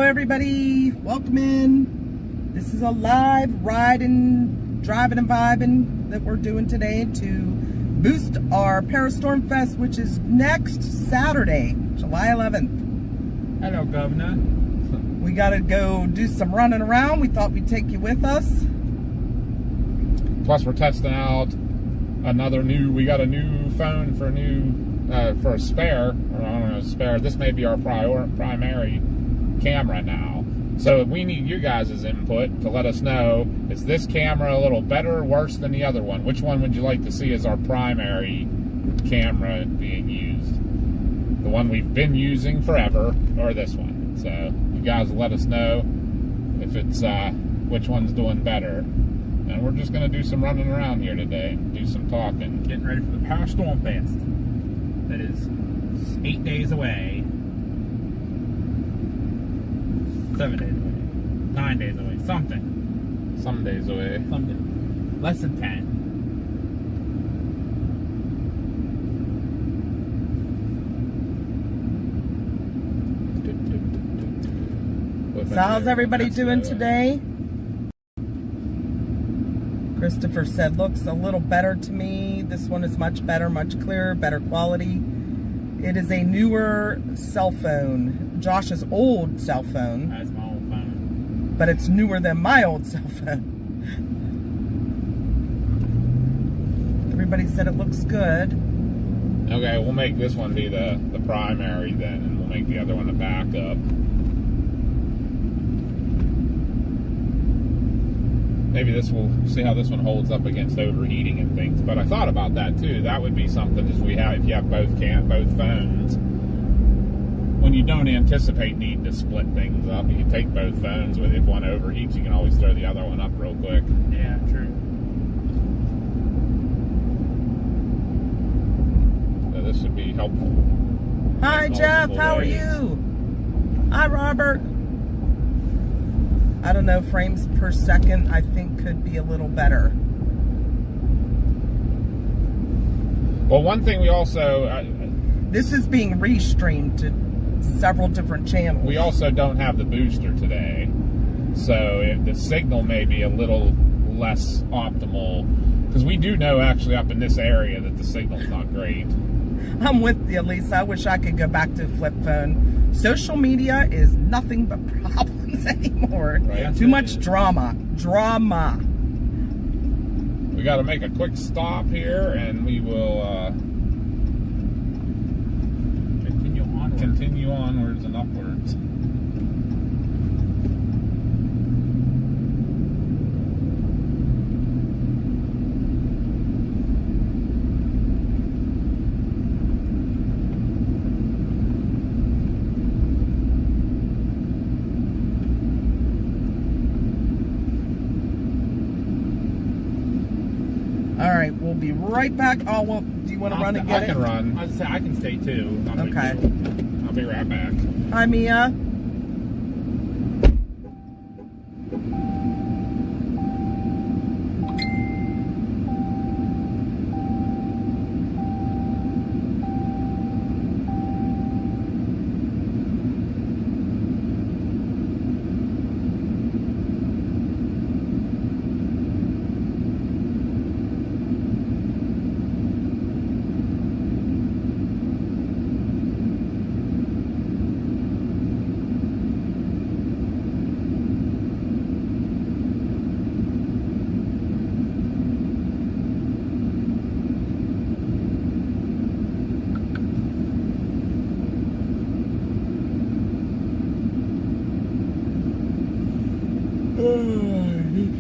everybody, welcome in. This is a live riding, driving and vibing that we're doing today to boost our Parastorm Fest, which is next Saturday, July 11th. Hello, Governor. We got to go do some running around. We thought we'd take you with us. Plus, we're testing out we got a new phone for for a spare, or I don't know, spare. This may be our primary camera now. So we need you guys' input to let us know, is this camera a little better or worse than the other one? Which one would you like to see as our primary camera being used? The one we've been using forever, or this one? So you guys let us know if it's which one's doing better. And we're just going to do some running around here today, do some talking. Getting ready for the Parastorm Fest. That is 8 days away. 7 days away. 9 days away. Something. Some days away. Something. Less than 10. So how's everybody doing today? Christopher said, looks a little better to me. This one is much better, much clearer, better quality. It is a newer cell phone. Josh's old cell phone. That's my old phone. But it's newer than my old cell phone. Everybody said it looks good. Okay, we'll make this one be the primary then, and we'll make the other one a backup. Maybe we'll see how this one holds up against overheating and things. But I thought about that too. That would be something if you have both phones. When you don't anticipate needing to split things up, you can take both phones with you. If one overheats, you can always throw the other one up real quick. Yeah, true. So this should be helpful. Hi, Jeff. How are you? Hi, Robert. I don't know, frames per second, I think could be a little better. Well, one thing we also... this is being restreamed to several different channels. We also don't have the booster today. So the signal may be a little less optimal. Because we do know, actually, up in this area that the signal's not great. I'm with you, Lisa. I wish I could go back to a flip phone. Social media is nothing but problems anymore. Right. Too much drama. Drama. We got to make a quick stop here, and we will continue onwards and upwards. All right, we'll be right back. Oh, well, do you want to run and get it? I can run. I was say I can stay too. Okay. I'll be right back. Hi, Mia.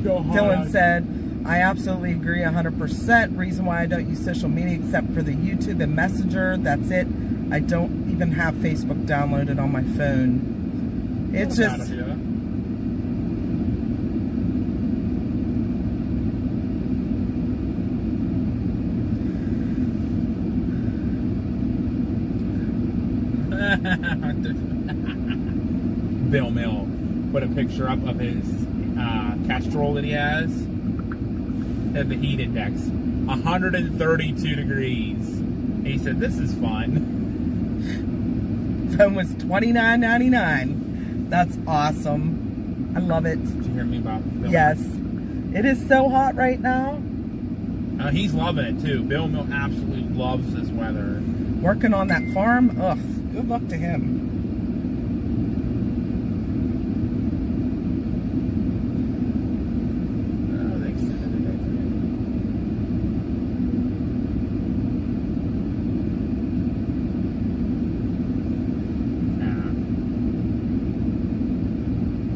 Dylan said, I absolutely agree 100%. Reason why I don't use social media except for the YouTube and Messenger. That's it. I don't even have Facebook downloaded on my phone. It's just... Bill Mill put a picture up of his Castrol that he has. At the heat index, 132 degrees. He said, "This is fun." Phone was $29.99. That's awesome. I love it. Did you hear me about Bill? Yes. It is so hot right now. He's loving it too. Bill Mill absolutely loves this weather. Working on that farm. Ugh. Good luck to him. Oh, they extended it right there.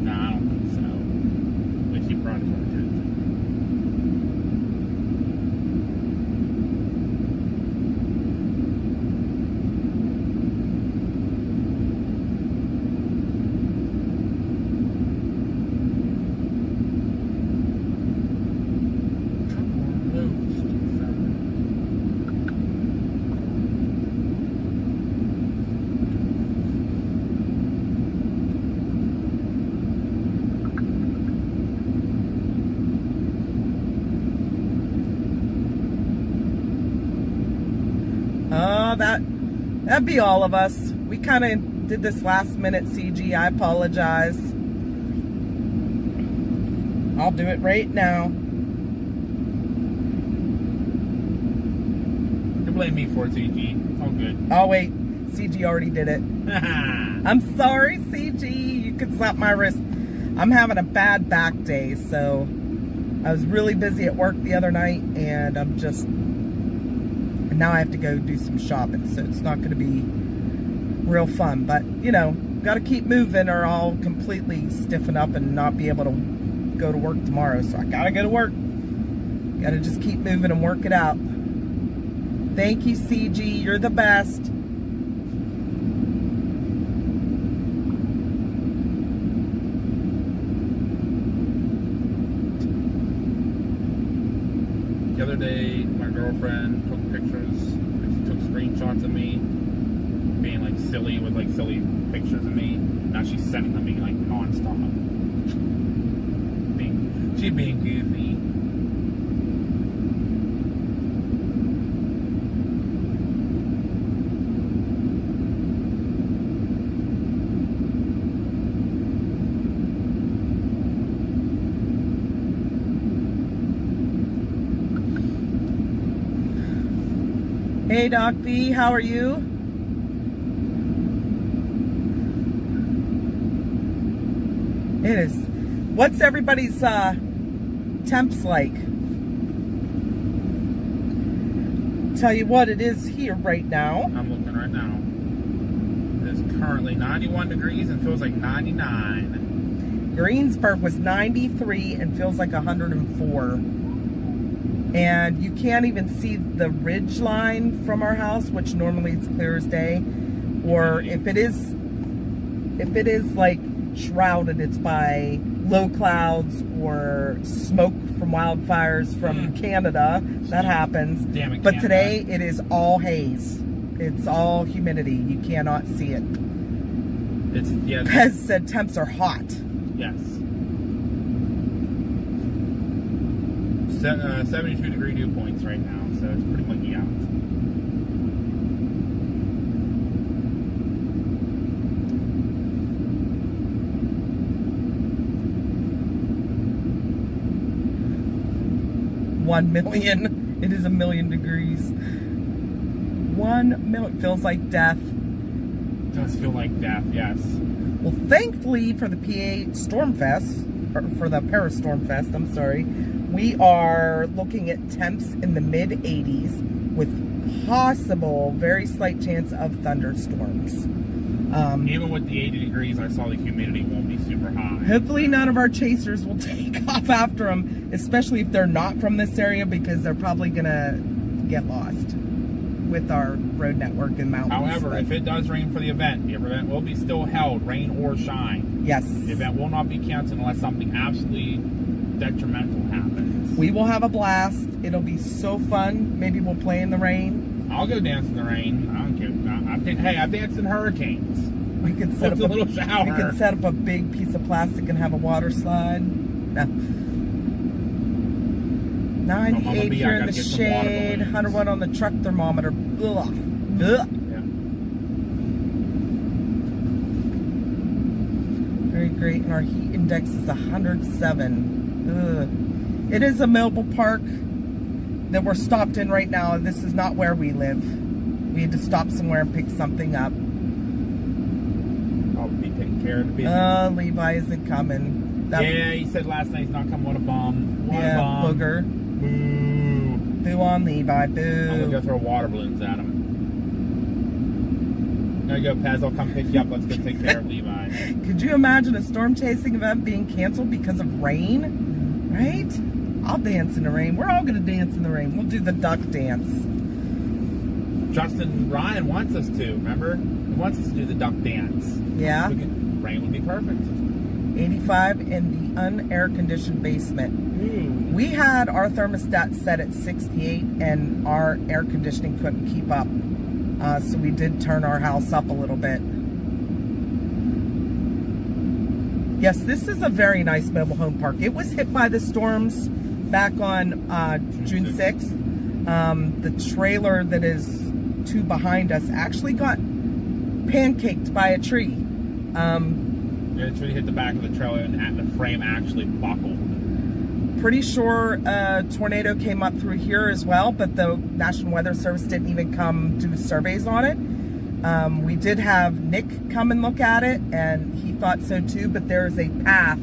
Nah, I don't think so. At least he brought it to our attention. Oh, that'd be all of us. We kind of did this last minute CG. I apologize. I'll do it right now. You blame me for it, CG. It's all good. Oh wait, CG already did it. I'm sorry, CG. You could slap my wrist. I'm having a bad back day, so I was really busy at work the other night, and and now I have to go do some shopping, so it's not going to be real fun. But, you know, got to keep moving or I'll completely stiffen up and not be able to go to work tomorrow. So I got to go to work. Got to just keep moving and work it out. Thank you, CG. You're the best. The other day, my girlfriend took pictures. She took screenshots of me being like silly with like silly pictures of me. Now she's sending them to me like nonstop. She's being goofy. Hey, Doc B, how are you? It is. What's everybody's temps like? Tell you what, it is here right now. I'm looking right now. It's currently 91 degrees and feels like 99. Greensburg was 93 and feels like 104. And you can't even see the ridge line from our house, which normally it's clear as day. Or if it is like shrouded, it's by low clouds or smoke from wildfires from Canada. That happens. Damn it, but Canada. today it is all haze. It's all humidity. You cannot see it. It's, yeah. Pez said temps are hot. Yes. 72 degree dew points right now, so it's pretty muggy out. $1 million. It is 1 million degrees. 1 million feels like death. It does feel like death, yes. Well, thankfully for the PA Stormfest, or for the Paris Stormfest, I'm sorry, we are looking at temps in the mid-80s with possible, very slight chance of thunderstorms. Even with the 80 degrees, I saw the humidity won't be super high. Hopefully none of our chasers will take off after them, especially if they're not from this area, because they're probably going to get lost with our road network and mountains. However, if it does rain for the event will be still held, rain or shine. Yes. The event will not be canceled unless something absolutely detrimental happens. We will have a blast. It'll be so fun. Maybe we'll play in the rain. I'll go dance in the rain. I don't care. Hey, I've danced in hurricanes. We could set up a little shower. We could set up a big piece of plastic and have a water slide. No. 98 here in the shade. 101 on the truck thermometer. Ugh. Ugh. Yeah. great, and our heat index is 107. Ugh. It is a mobile park that we're stopped in right now. This is not where we live. We had to stop somewhere and pick something up. I'll be taking care of the business. Levi isn't coming. Yeah, he said last night he's not coming. What a bum. What a bum. Booger. Boo. Boo on Levi, boo. I'm gonna go throw water balloons at him. There you go, Pez. I'll come pick you up. Let's go take care of Levi. Could you imagine a storm chasing event being canceled because of rain? Right? I'll dance in the rain. We're all gonna dance in the rain. We'll do the duck dance. Justin Ryan wants us to, remember? He wants us to do the duck dance. Yeah. Rain would be perfect. 85 in the unair conditioned basement. Ooh. We had our thermostat set at 68 and our air conditioning couldn't keep up. So we did turn our house up a little bit. Yes, this is a very nice mobile home park. It was hit by the storms back on June 6th. The trailer that is behind us actually got pancaked by a tree. Yeah, the tree hit the back of the trailer and the frame actually buckled. Pretty sure a tornado came up through here as well, but the National Weather Service didn't even come do surveys on it. We did have Nick come and look at it, and he thought so too, but there is a path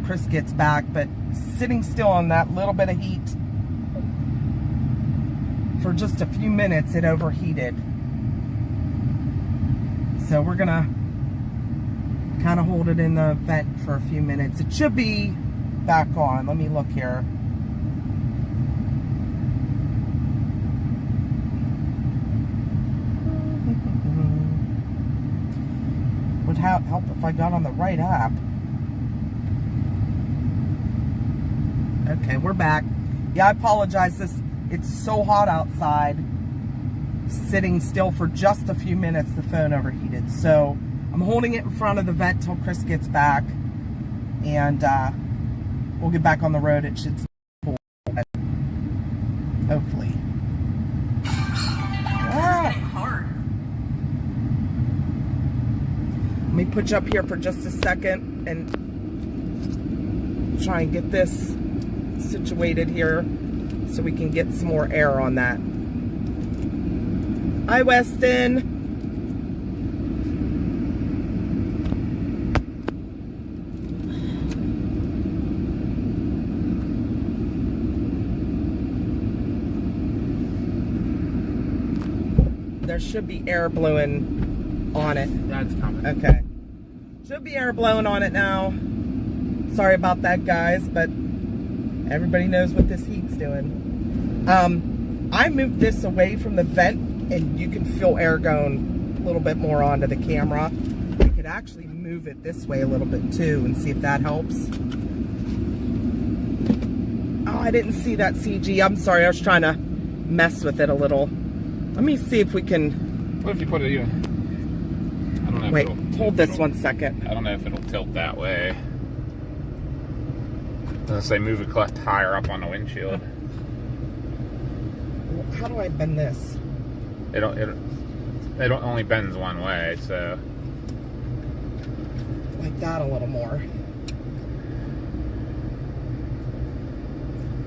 Chris gets back, but sitting still on that little bit of heat for just a few minutes, it overheated. So we're gonna kind of hold it in the vent for a few minutes. It should be back on. Let me look here. help if I got on the right app. Okay, we're back. Yeah, I apologize. It's so hot outside. Sitting still for just a few minutes, the phone overheated. So I'm holding it in front of the vent till Chris gets back, and we'll get back on the road. It should stay cool, hopefully. Let me put you up here for just a second and try and get this situated here so we can get some more air on that. Hi, Weston. There should be air blowing on it. That's coming. Okay. Should be air blowing on it now. Sorry about that, guys, but everybody knows what this heat's doing. I moved this away from the vent, and you can feel air going a little bit more onto the camera. We could actually move it this way a little bit too and see if that helps. Oh, I didn't see that CG. I'm sorry, I was trying to mess with it a little. Let me see if we can... What if you put it even? I don't know. Wait, hold this 1 second. I don't know if it'll tilt that way. Let's say move it higher up on the windshield. How do I bend this? It only bends one way, so. Like that a little more.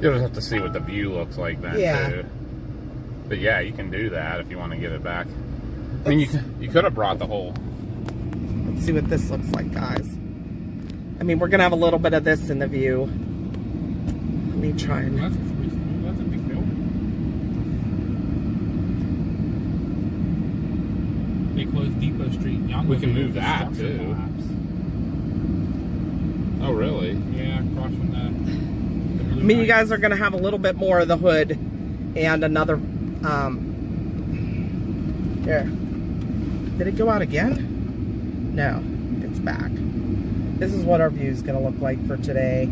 You'll just have to see what the view looks like then, yeah. too. But yeah, you can do that if you want to get it back. I mean, you could have brought the whole... Let's see what this looks like, guys. I mean, we're going to have a little bit of this in the view. Let me try and... That's a big deal. They closed Depot Street. We can move that, too. Oh, really? Yeah, crossing that. I mean, you guys are going to have a little bit more of the hood and another... Here. Did it go out again? No, it's back. This is what our view is going to look like for today.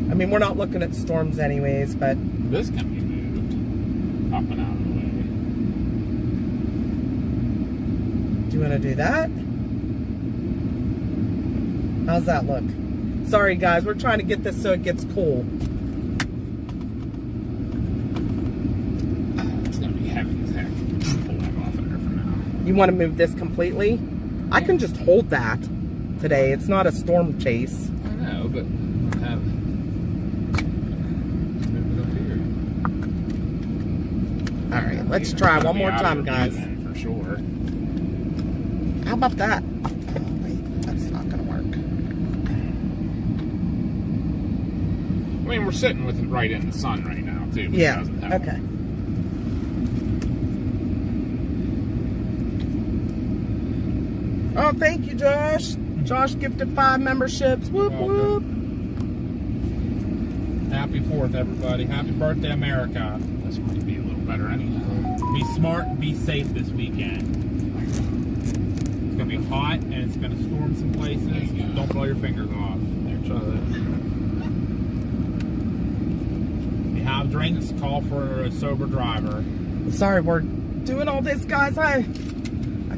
I mean, we're not looking at storms anyways, but... This can be moved up and out of the way. Do you want to do that? How's that look? Sorry, guys. We're trying to get this so it gets cool. It's going to be heavy as heck. Pull that off of there for now. You want to move this completely? I can just hold that today. It's not a storm chase. I know, but I have move it up here. All right, let's try one more time, guys. For sure. How about that? Oh, wait, that's not going to work. I mean, we're sitting with it right in the sun right now, too. Yeah, okay. Oh, thank you, Josh. Josh gifted 5 memberships. Whoop, whoop. Happy 4th, everybody. Happy birthday, America. This might be a little better anyhow. Be smart and be safe this weekend. It's going to be hot and it's going to storm some places. Don't blow your fingers off. There, try that. If you have drinks, call for a sober driver. Sorry, we're doing all this, guys. I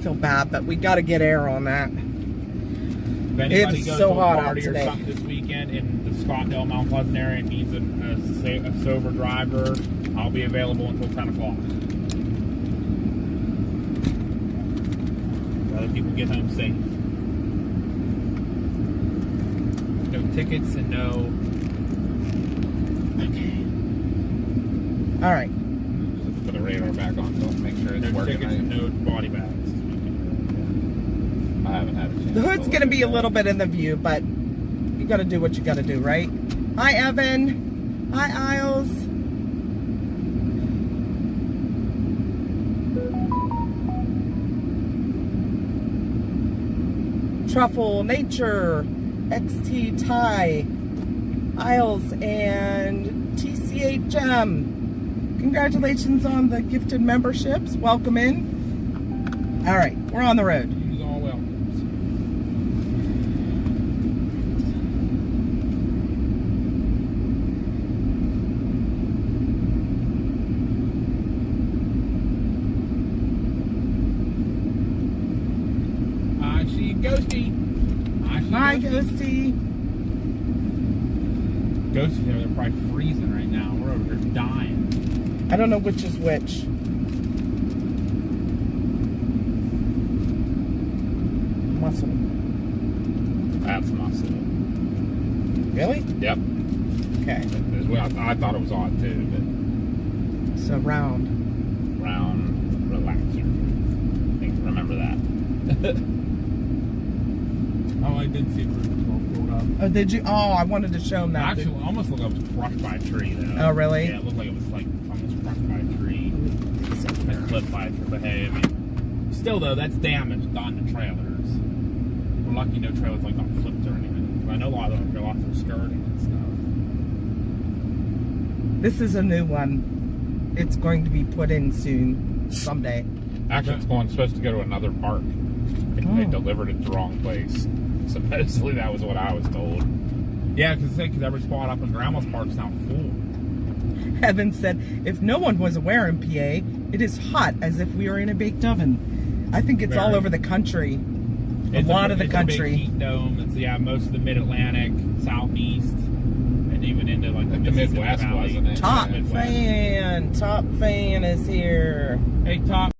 feel bad, but we got to get air on that. If anybody goes so to a hot party out or today. something this weekend in the Scottsdale, Mount Pleasant area and needs a sober driver, I'll be available until 10 o'clock. Other people get home safe. No tickets and no... Okay. All right. Just put the radar back on, so make sure it's No working. tickets and no body bags. I haven't had a chance. The hood's going to be a little bit in the view, but you got to do what you got to do, right? Hi, Evan. Hi, Isles. Truffle, Nature, XT Tie, Isles, and TC8 Gem. Congratulations on the gifted memberships. Welcome in. All right, we're on the road. Use all welcomes. I see Ghosty. Hi, Ghosty. Ghosty, they're probably freezing right now. We're over here dying. I don't know which is which. Muscle. That's muscle. Really? Yep. Okay. I thought it was odd too, but So round. round relaxer. I think remember that. Oh, I did see Bruce 12 pulled up. Oh, did you? Oh, I wanted to show him that. Actually, it almost looked like it was crushed by a tree, though. Oh, really? Yeah, it looked like it was like almost crushed by a tree. And clipped by a tree. But hey, I mean, still though, that's damage on the trailers. We're lucky no trailers like got flipped or anything. I know a lot of them lost their skirting and stuff. This is a new one. It's going to be put in soon, someday. Actually, it's supposed to go to another park. They delivered it to the wrong place. Supposedly that was what I was told. Yeah, because every spot up in Grandma's Park's now full. Evan said, if no one was aware in PA, it is hot as if we were in a baked oven. I think it's all over the country. A lot of the country. It's a big heat dome. It's, most of the Mid-Atlantic, Southeast, and even into like the Midwest, Valley. wasn't it? Top Yeah. fan is here. Hey, Top.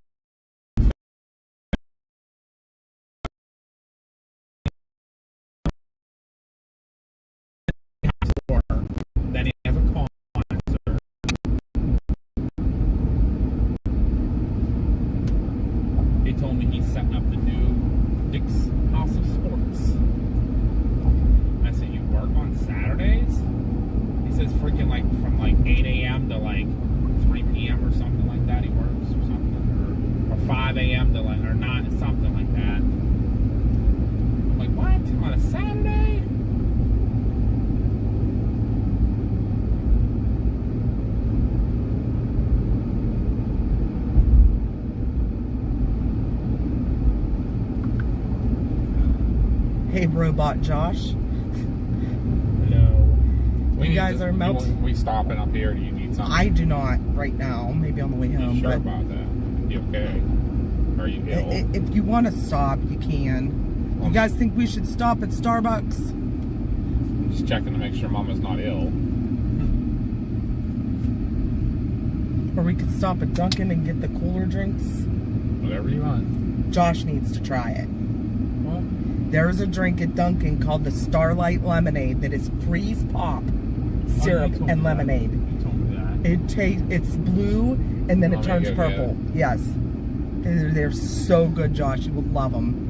Then he has a concert. He told me he's setting up the new Dick's House of Sports. I said, you work on Saturdays? He says freaking like from like 8 a.m. to like 3 p.m. or something like that he works or something. Or 5 a.m. to like, or not, something like that. I'm like, what? On a Saturday? Hey, Robot Josh. No. You guys are melting. We stopping up here? Do you need something? I do not right now. Maybe on the way home. You sure but about that? You okay? Are you ill? if you want to stop, you can. You guys think we should stop at Starbucks? Just checking to make sure Mama's not ill. Or we could stop at Dunkin' and get the cooler drinks? Whatever you want. Josh needs to try it. What? There's a drink at Dunkin' called the Starlight Lemonade that is freeze pop, syrup, you told and me that. lemonade. You told me that. It's blue and then it Want me to turns go purple. get Yes. They're so good, Josh. You will love them.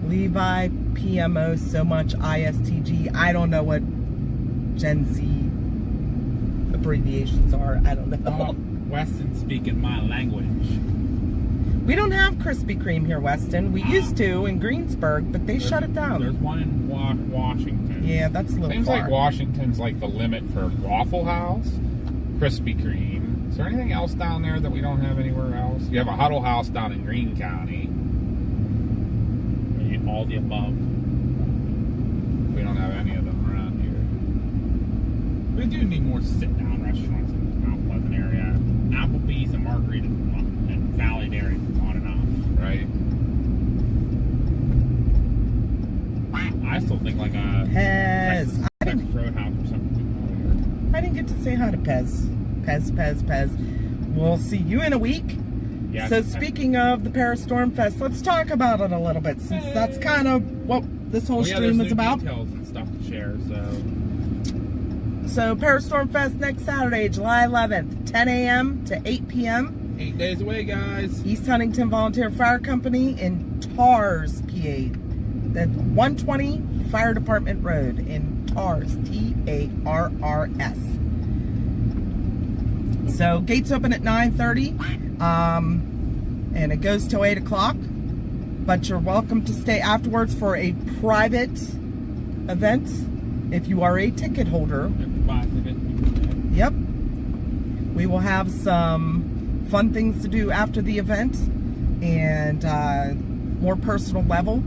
Levi, PMO, so much ISTG. I don't know what Gen Z abbreviations are. I don't know. Weston speaking my language. We don't have Krispy Kreme here, Weston. We used to in Greensburg, but they shut it down. There's one in Washington. Yeah, that's a little Seems far. like Washington's like the limit for Waffle House, Krispy Kreme. Is there anything else down there that we don't have anywhere else? You have a Huddle House down in Greene County. All the above. We don't have any of them around here. We do need more sit-down restaurants in the Mount Pleasant area. Applebee's and Margaritas and Valley Dairy is not enough. Right. I still think like a Pez. Texas Roadhouse or something. I didn't get to say hi to Pez. Pez. We'll see you in a week. Yeah, So speaking of the Paris Storm Fest, let's talk about it a little bit, since that's kind of what this whole stream is about. Details and stuff to share. So Paris Storm Fest next Saturday, July 11th, 10 a.m. to 8 p.m. 8 days away, guys. East Huntington Volunteer Fire Company in Tars, PA. The 120 Fire Department Road in Tars, T-A-R-R-S. So gates open at 9:30, and it goes till 8 o'clock. But you're welcome to stay afterwards for a private event if you are a ticket holder. Yep. We will have some fun things to do after the event, and more personal level,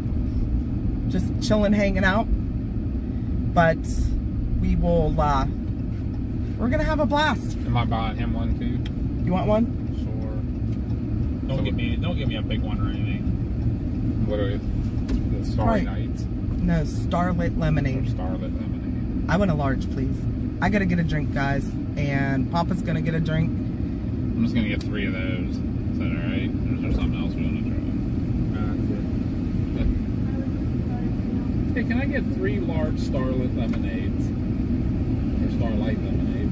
just chilling, hanging out. But we will, we're gonna have a blast. Am I buying him one too? You want one? Sure. Don't give me a big one or anything. What are the Starry Right. Nights? No, Starlit Or Lemonade. Starlit Lemonade? I want a large, please. I gotta get a drink, guys, and Papa's gonna get a drink. I'm just gonna get 3 of those. Is that alright? Or is there something else we want to try? Hey, can I get 3 large Starlit Lemonades? Or Starlight Lemonade?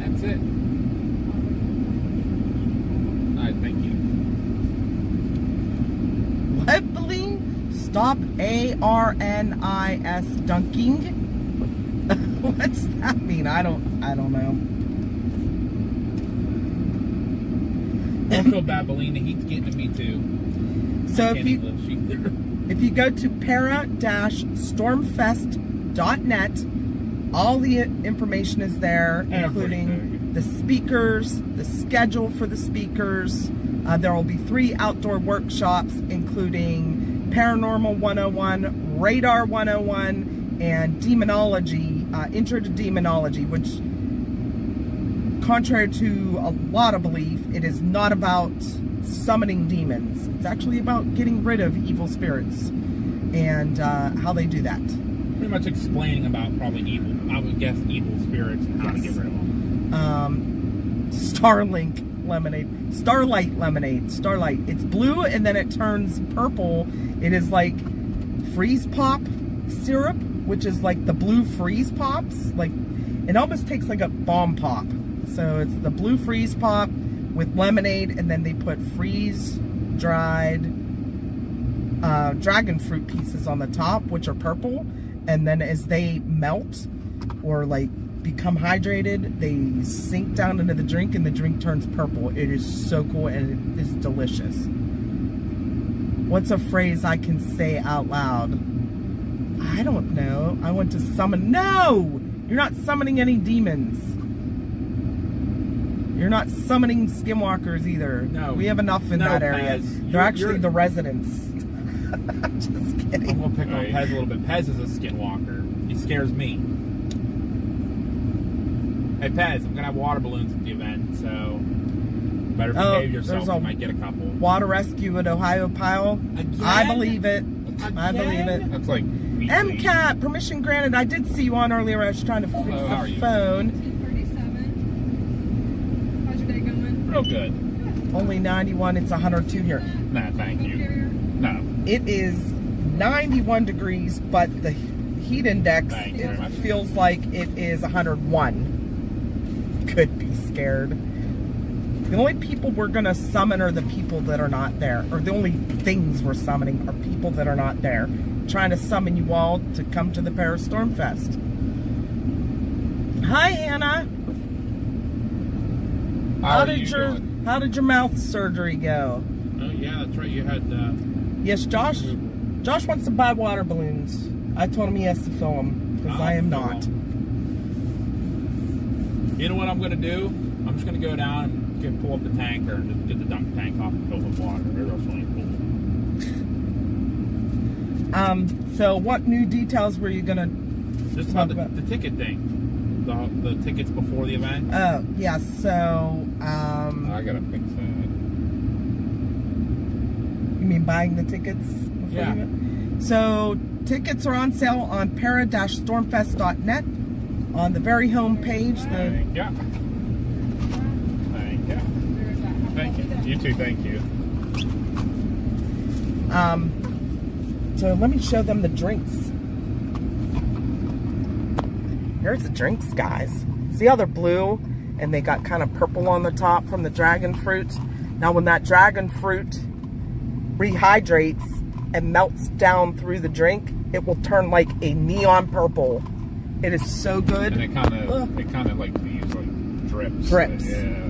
That's it. Alright, thank you. What, Beline? Stop ARNIS dunking? What's that mean? I don't know. Don't feel bad, Beline. The heat's getting to me too. So I can't English either. if you go to para-stormfest.net, all the information is there, including Everything. the speakers, the schedule for the speakers. There will be 3 outdoor workshops, including Paranormal 101, Radar 101, and Demonology, Intro to Demonology, which, contrary to a lot of belief, it is not about summoning demons. It's actually about getting rid of evil spirits and how they do that. Pretty much explaining about probably evil, I would guess, evil spirits and how to get rid of them. Starlight Lemonade. Starlight. It's blue and then it turns purple. It is like freeze pop syrup, which is like the blue freeze pops. Like, it almost tastes like a bomb pop. So it's the blue freeze pop with lemonade, and then they put freeze-dried dragon fruit pieces on the top, which are purple. And then as they melt or like become hydrated, they sink down into the drink, and the drink turns purple. It is so cool, and it is delicious. What's a phrase I can say out loud? I don't know. I want to summon. No! You're not summoning any demons. You're not summoning skinwalkers either. No. We have enough in that area. Pez. They're actually the residents. Just kidding. I'm gonna pick on Right. Pez a little bit. Pez is a skinwalker. He scares me. Hey Pez, I'm gonna have water balloons at the event, so better behave yourself. You might get a couple. Water rescue at Ohio Pile. Again? I believe it. I believe it. That's like weekly. MCAT, permission granted. I did see you on earlier. I was trying to fix Hello, how are the you? phone. 2:37. How's your day going? Real good. Only 91. It's 102 here. Nah, thank you. No. It is 91 degrees, but the heat index, Thank you very much. it feels like it is 101. Could be scared. The only people we're going to summon are the people that are not there. Or the only things we're summoning are people that are not there. Trying to summon you all to come to the Parastorm Fest. Hi, Anna. How are you doing? How did your mouth surgery go? Oh yeah, that's right. You had Yes, Josh wants to buy water balloons. I told him he has to fill them, because I am not. You know what I'm gonna do? I'm just gonna go down and pull up the tanker and just get the dump tank off and fill it with water. There's our swimming pool. So what new details were you gonna Just talk about the ticket thing. The tickets before the event. Oh, yeah, so, I gotta fix that. you mean buying the tickets? Before Yeah. the event? So, tickets are on sale on para-stormfest.net. On the very home page, Thank you. Thank you. Thank you. You too, thank you. so let me show them the drinks. Here's the drinks, guys. See how they're blue and they got kind of purple on the top from the dragon fruit? Now when that dragon fruit rehydrates and melts down through the drink, it will turn like a neon purple. It is so good. And it kind of like these like drips. Drips. Yeah.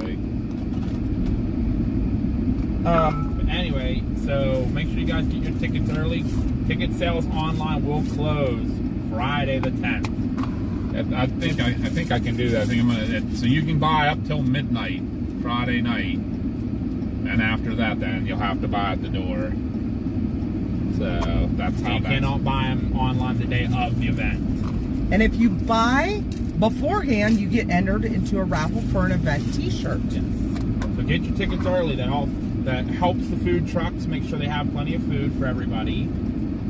But anyway, so make sure you guys get your tickets early. Ticket sales online will close Friday the 10th. I think I can do that. I think I'm gonna. So you can buy up till midnight Friday night, and after that, then you'll have to buy at the door. So that's how. You cannot buy them online the day of the event. And if you buy beforehand, you get entered into a raffle for an event T-shirt. Yes. So get your tickets early. That helps the food trucks make sure they have plenty of food for everybody.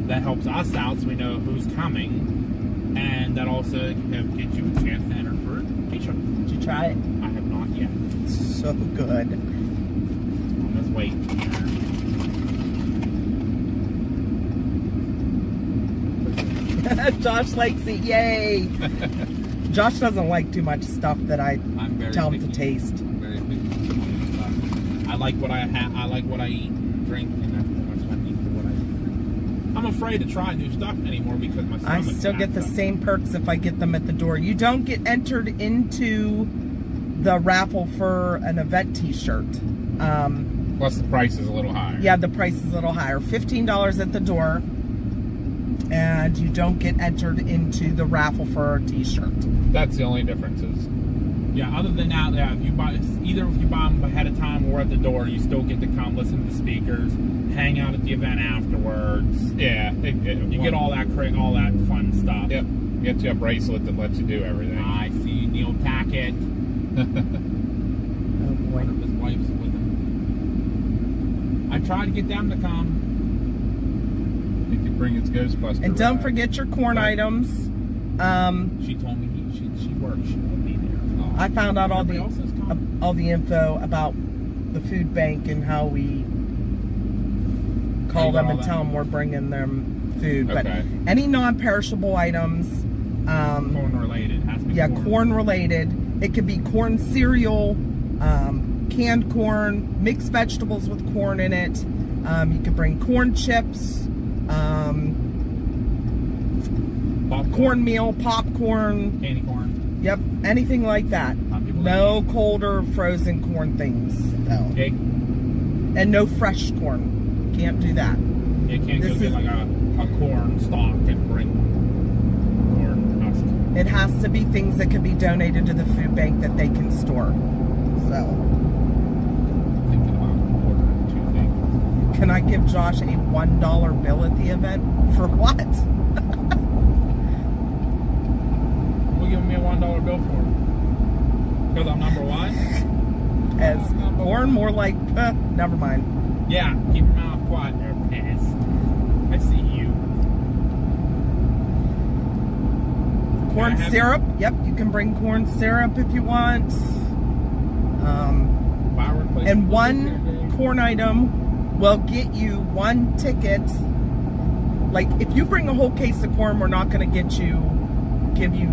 That helps us out so we know who's coming, and that also gets you a chance to enter for a T-shirt. Did you try it? I have not yet. So good. Let's wait here. Josh likes it. Yay! Josh doesn't like too much stuff that I tell him to taste. I'm very picky. I like what I eat and drink, and that's pretty much what I need for what I eat. I'm afraid to try new stuff anymore because my I stomach's still get the backed up. same perks if I get them at the door. You don't get entered into the raffle for an event T-shirt. Plus the price is a little higher. Yeah, the price is a little higher. $15 at the door. And you don't get entered into the raffle for a T-shirt. That's the only differences. Yeah, other than that, yeah, if you buy them ahead of time or at the door, you still get to come listen to the speakers, hang out at the event afterwards. Yeah, you get all that fun stuff. Yep, get you a bracelet that lets you do everything. I see Neil Tackett. Oh boy. One of his wife's with him. I tried to get them to come. He could bring his Ghostbuster. And don't ride. forget your corn items. She told me she works. She won't be there. Oh. I found out all Everybody else has come. the info about the food bank and how we call You got them all and that? tell them we're bringing them food. Okay. But any non-perishable items, Corn related. Has to be yeah, corn related. It could be corn cereal, canned corn, mixed vegetables with corn in it. You could bring corn chips, cornmeal, popcorn. Candy corn. Yep, anything like that. No cold or frozen corn things, though. Okay. And no fresh corn. Can't do that. You can't This go get is- like a corn stalk and bring corn husk. It has to be things that can be donated to the food bank that they can store. So, Thinking about ordering 2 things. can I give Josh a $1 bill at the event? For what? We'll give me a $1 bill for it. Because I'm number one? As corn, more like, never mind. Yeah, keep your mouth quiet there, Paz. I see you. Corn Can I have syrup. Yep, you can bring corn syrup if you want. Firework place And there, one Dave? corn item will get you 1 ticket. Like, if you bring a whole case of corn, we're not going to give you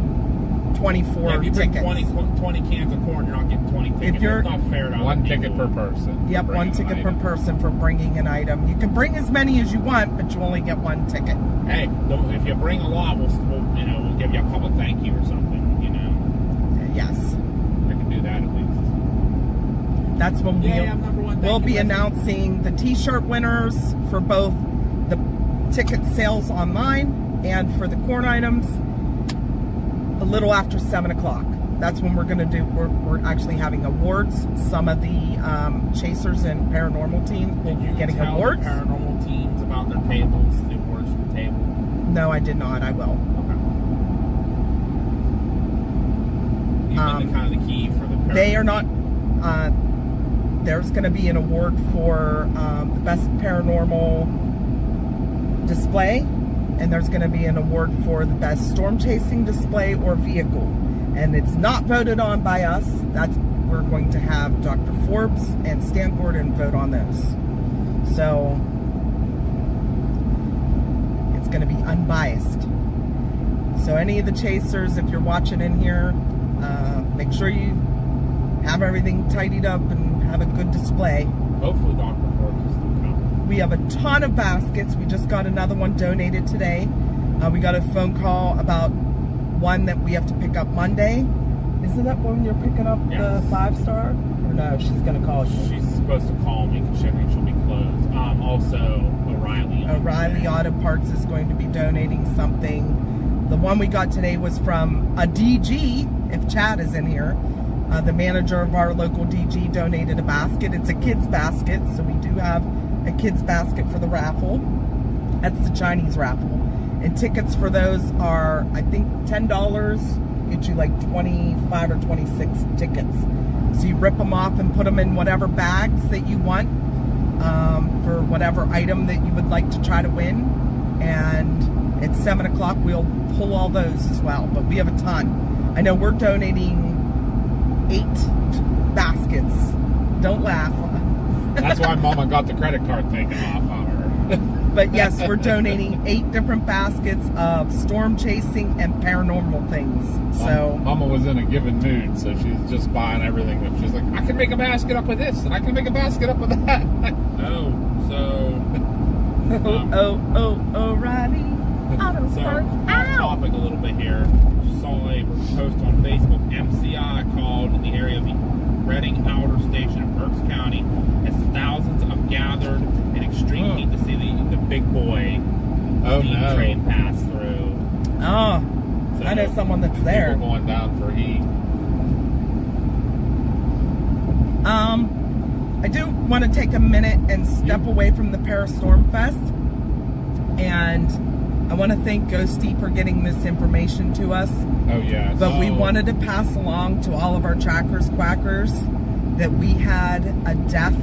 24 Yeah, if you bring tickets. 20 cans of corn, you're not getting 20 tickets. you're- That's not fair to One other ticket per people. person. Yep, for 1 bringing ticket an per item. person for bringing an item. You can bring as many as you want, but you only get 1 ticket. Hey, if you bring a lot, we'll give you a public thank you or something, Yes. We can do that at least. That's when Yeah, I'm number one. Thank we'll you, be Leslie. announcing the t-shirt winners for both the ticket sales online and for the corn items a little after 7 o'clock. That's when we're going to do, we're actually having awards. Some of the chasers and paranormal teams will Did be you getting tell awards. the paranormal teams about their tables, the awards for the table? No, I did not. I will. Okay. You've been kind of the key for the paranormal. They are not, there's going to be an award for the best paranormal display, and there's going to be an award for the best storm chasing display or vehicle. And it's not voted on by us. We're going to have Dr. Forbes and Stan Gordon vote on those. So it's going to be unbiased. So any of the chasers, if you're watching in here, make sure you have everything tidied up and have a good display. Hopefully Dr. Forbes is still coming. We have a ton of baskets. We just got another one donated today. We got a phone call about one that we have to pick up Monday. Isn't that when you're picking up Yes. the 5-star? Or no, she's going to call you. She's supposed to call me because she thinks she'll be closed. Also, O'Reilly. O'Reilly Auto Parts is going to be donating something. The one we got today was from a DG, if Chad is in here. The manager of our local DG donated a basket. It's a kid's basket, so we do have a kid's basket for the raffle. That's the Chinese raffle. And tickets for those are, I think, $10. Get you like 25 or 26 tickets. So you rip them off and put them in whatever bags that you want for whatever item that you would like to try to win. And at 7 o'clock, we'll pull all those as well. But we have a ton. I know we're donating 8 baskets. Don't laugh. That's why Mama got the credit card taken off of her. But yes, we're donating 8 different baskets of storm chasing and paranormal things. So Mama was in a given mood, so she's just buying everything. That she's like, I can make a basket up with this, and I can make a basket up with that. O'Reilly Auto So, Parts. off topic a little bit here. Just saw a post on Facebook. MCI called in the area of the Reading Outer Station in Berks County as thousands have gathered in extreme heat to see the big boy steam train pass through. Oh, So, I know someone that's there. People going down for heat. I do want to take a minute and step away from the Storm Fest, and I want to thank Ghosty for getting this information to us. Oh, yeah. But we wanted to pass along to all of our trackers, quackers, that we had a death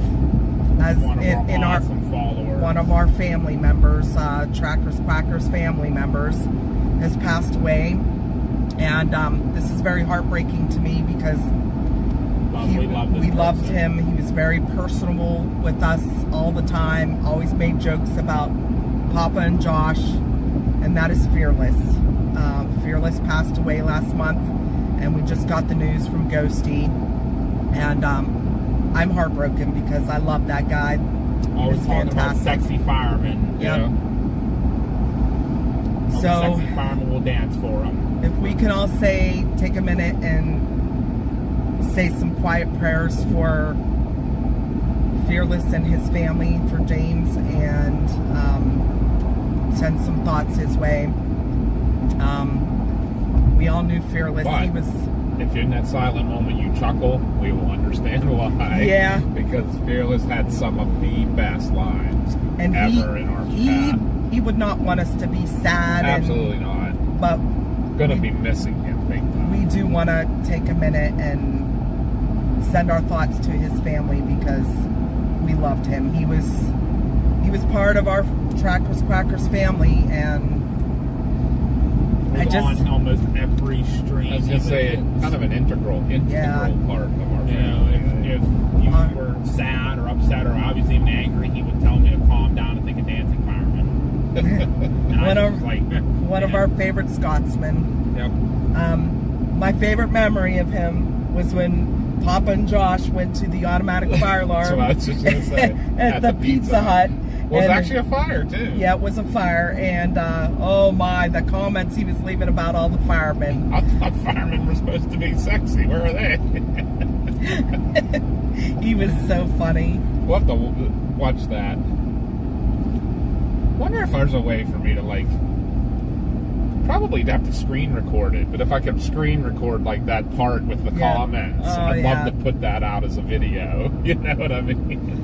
as in our followers. One of our family members, trackers, quackers family members, has passed away, and this is very heartbreaking to me because we loved him. He was very personable with us all the time. Always made jokes about Papa and Josh, and that is Fearless. Fearless passed away last month, and we just got the news from Ghosty, and I'm heartbroken because I love that guy. Always talking about sexy firemen. Yep. So sexy firemen will dance for him. If we can all take a minute and say some quiet prayers for Fearless and his family, for James, and send some thoughts his way. We all knew Fearless. But he was. If in that silent moment you chuckle, we will understand why. Yeah. Because Fearless had some of the best lines ever in our path. He would not want us to be sad. Absolutely not. But gonna be missing him big time. We do want to take a minute and send our thoughts to his family because we loved him. He was part of our Trackers Quackers family, and on almost every stream. I was gonna say kind of an integral part of our family. If you were sad or upset or obviously even angry, he would tell me to calm down and think of dancing fireman. And one of our favorite Scotsmen. Yep. My favorite memory of him was when Papa and Josh went to the automatic fire alarm. So I was just gonna say at the Pizza Hut. Well, it was actually a fire too. Yeah, it was a fire, and oh my, the comments he was leaving about all the firemen. I thought firemen were supposed to be sexy. Where are they? He was so funny. We'll have to watch that. Wonder if there's a way for me to probably have to screen record it, but if I could screen record that part with the comments, I'd love to put that out as a video. You know what I mean?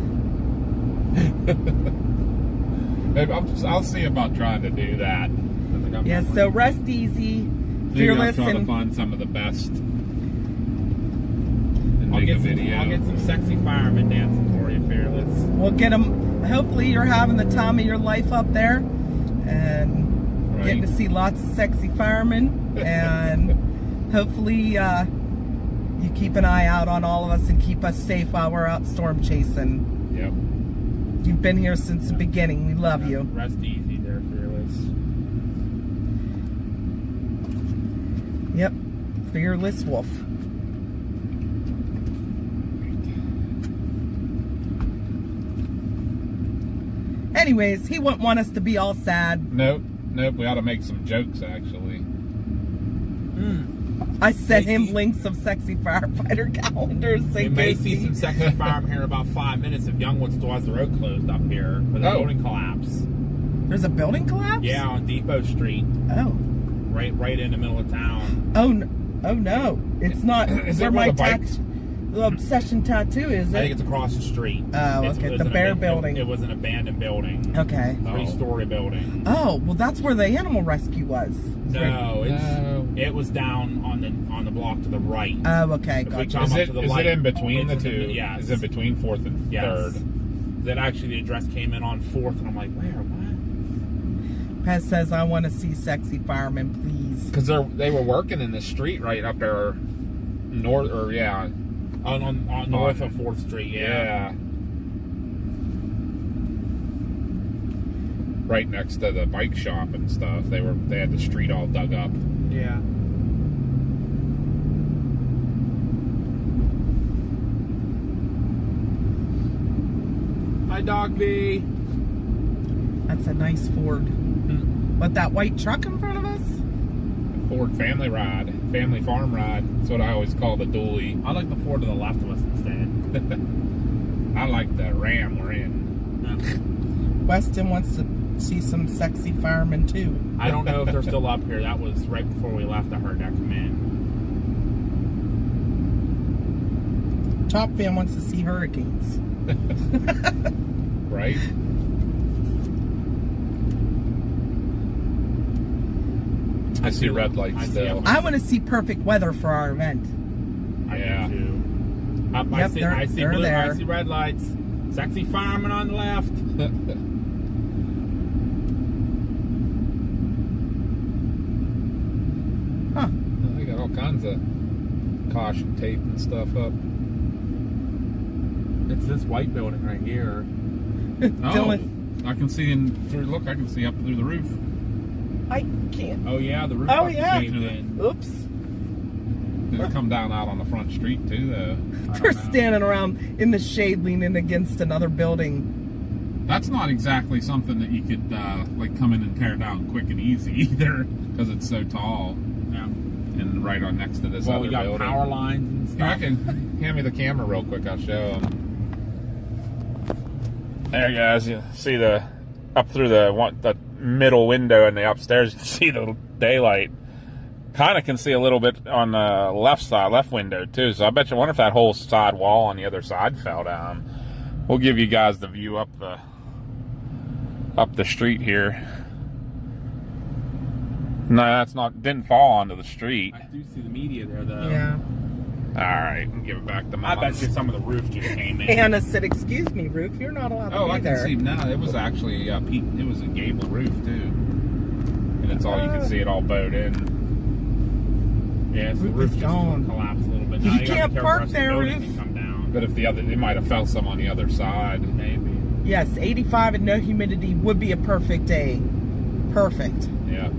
Maybe I'll see about trying to do that. Yeah, so rest easy, Fearless, I'll try to find some of the best. I'll get some sexy firemen dancing for you, Fearless. We'll get them. Hopefully you're having the time of your life up there, and getting to see lots of sexy firemen, and hopefully you keep an eye out on all of us and keep us safe while we're out storm chasing. Yep. You've been here since the beginning. We love you. Rest easy there, Fearless. Yep. Fearless Wolf. Anyways, he wouldn't want us to be all sad. Nope. We ought to make some jokes, actually. I sent him Maybe. links of sexy firefighter calendars. We may see some sexy firemen here in about 5 minutes if Youngwood still has the road closed up here for the building collapse. There's a building collapse? Yeah, on Depot Street. Oh. Right in the middle of town. Oh no. It's not Is where it where my the obsession tattoo is. I think it's across the street. Oh, It okay. was The an Bear aban- building. It was an abandoned building. Okay. 3-story building. Oh, well, that's where the animal rescue was. No, No. it was down on the block to the right. Oh, okay. If we Gotcha. come Is up it, to the is light, it in between the it's two? Yes. Is it between 4th and Yes. 3rd? That actually the address came in on 4th, and I'm like, where? What? Pez says, I want to see sexy firemen, please. Because they were working in the street right up there, north, or On north of 4th Street, yeah. Right next to the bike shop and stuff. They had the street all dug up. Yeah. Hi, Dog B. That's a nice Ford. But that white truck in front of us? Ford family farm ride. That's what I always call the dually. I like the Ford to the left of us instead. I like the Ram we're in. Weston wants to see some sexy firemen too. I don't know if they're still up here. That was right before we left. I heard that come in. Top Fan wants to see hurricanes. Right? I see red lights I see still. them. I want to see perfect weather for our event. Yeah. I do too. I Yep, see, they're- I see they're blue. there. I see red lights. Sexy fireman on the left. Huh. They got all kinds of caution tape and stuff up. It's this white building right here. Dylan, I can see I can see up through the roof. I can't. Oh yeah, the roof. Oh, fucking yeah. caved in. Oops. It'll come down out on the front street too, though. They're standing around in the shade leaning against another building. That's not exactly something that you could like come in and tear down quick and easy either, because it's so tall Yeah. and right on next to this Well, other we got building. power lines and Here, I stuff. can hand me the camera real quick. I'll show them. There, guys, you see the up through the middle window in the upstairs. You can see the daylight. Kind of can see a little bit on the left window too. So I bet you wonder if that whole side wall on the other side fell down. We'll give you guys the view up the street here. No, that's not. Didn't fall onto the street. I do see the media there though. Yeah. All right, give it back to I Mom. bet you some of the roof just came in. Anna said, excuse me, roof, you're not allowed to Oh, be I can there. see now. It was actually it was a gable roof too, and it's all you can see. It all bowed in. Yeah, so the Roof roof is just gone. collapsed a little bit. You Now gotta can't be careful park or else the there, building Roof. can come down. But if they might have fell some on the other side. Maybe. Yes, 85 and no humidity would be a perfect day. Perfect. Yeah.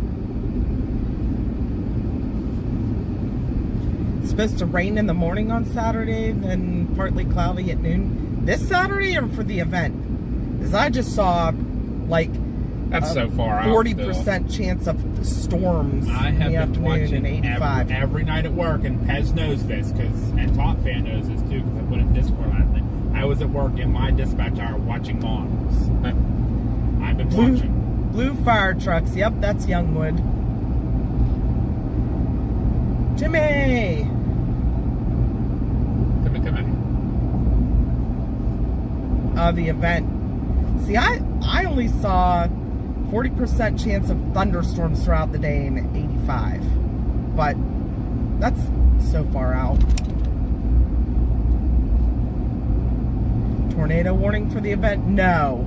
It's supposed to rain in the morning on Saturday, then partly cloudy at noon. This Saturday or for the event? Because I just saw like That's so far out. 40% chance of storms I in have the been afternoon watching and 85. every night at work, and Pez knows this, and Top Fan knows this too, because I put it in Discord last night. I was at work in my dispatch hour watching models. I've been watching. Blue fire trucks. Yep, that's Youngwood. Jimmy! The event. See, I only saw 40% chance of thunderstorms throughout the day in 85. But that's so far out. Tornado warning for the event? No.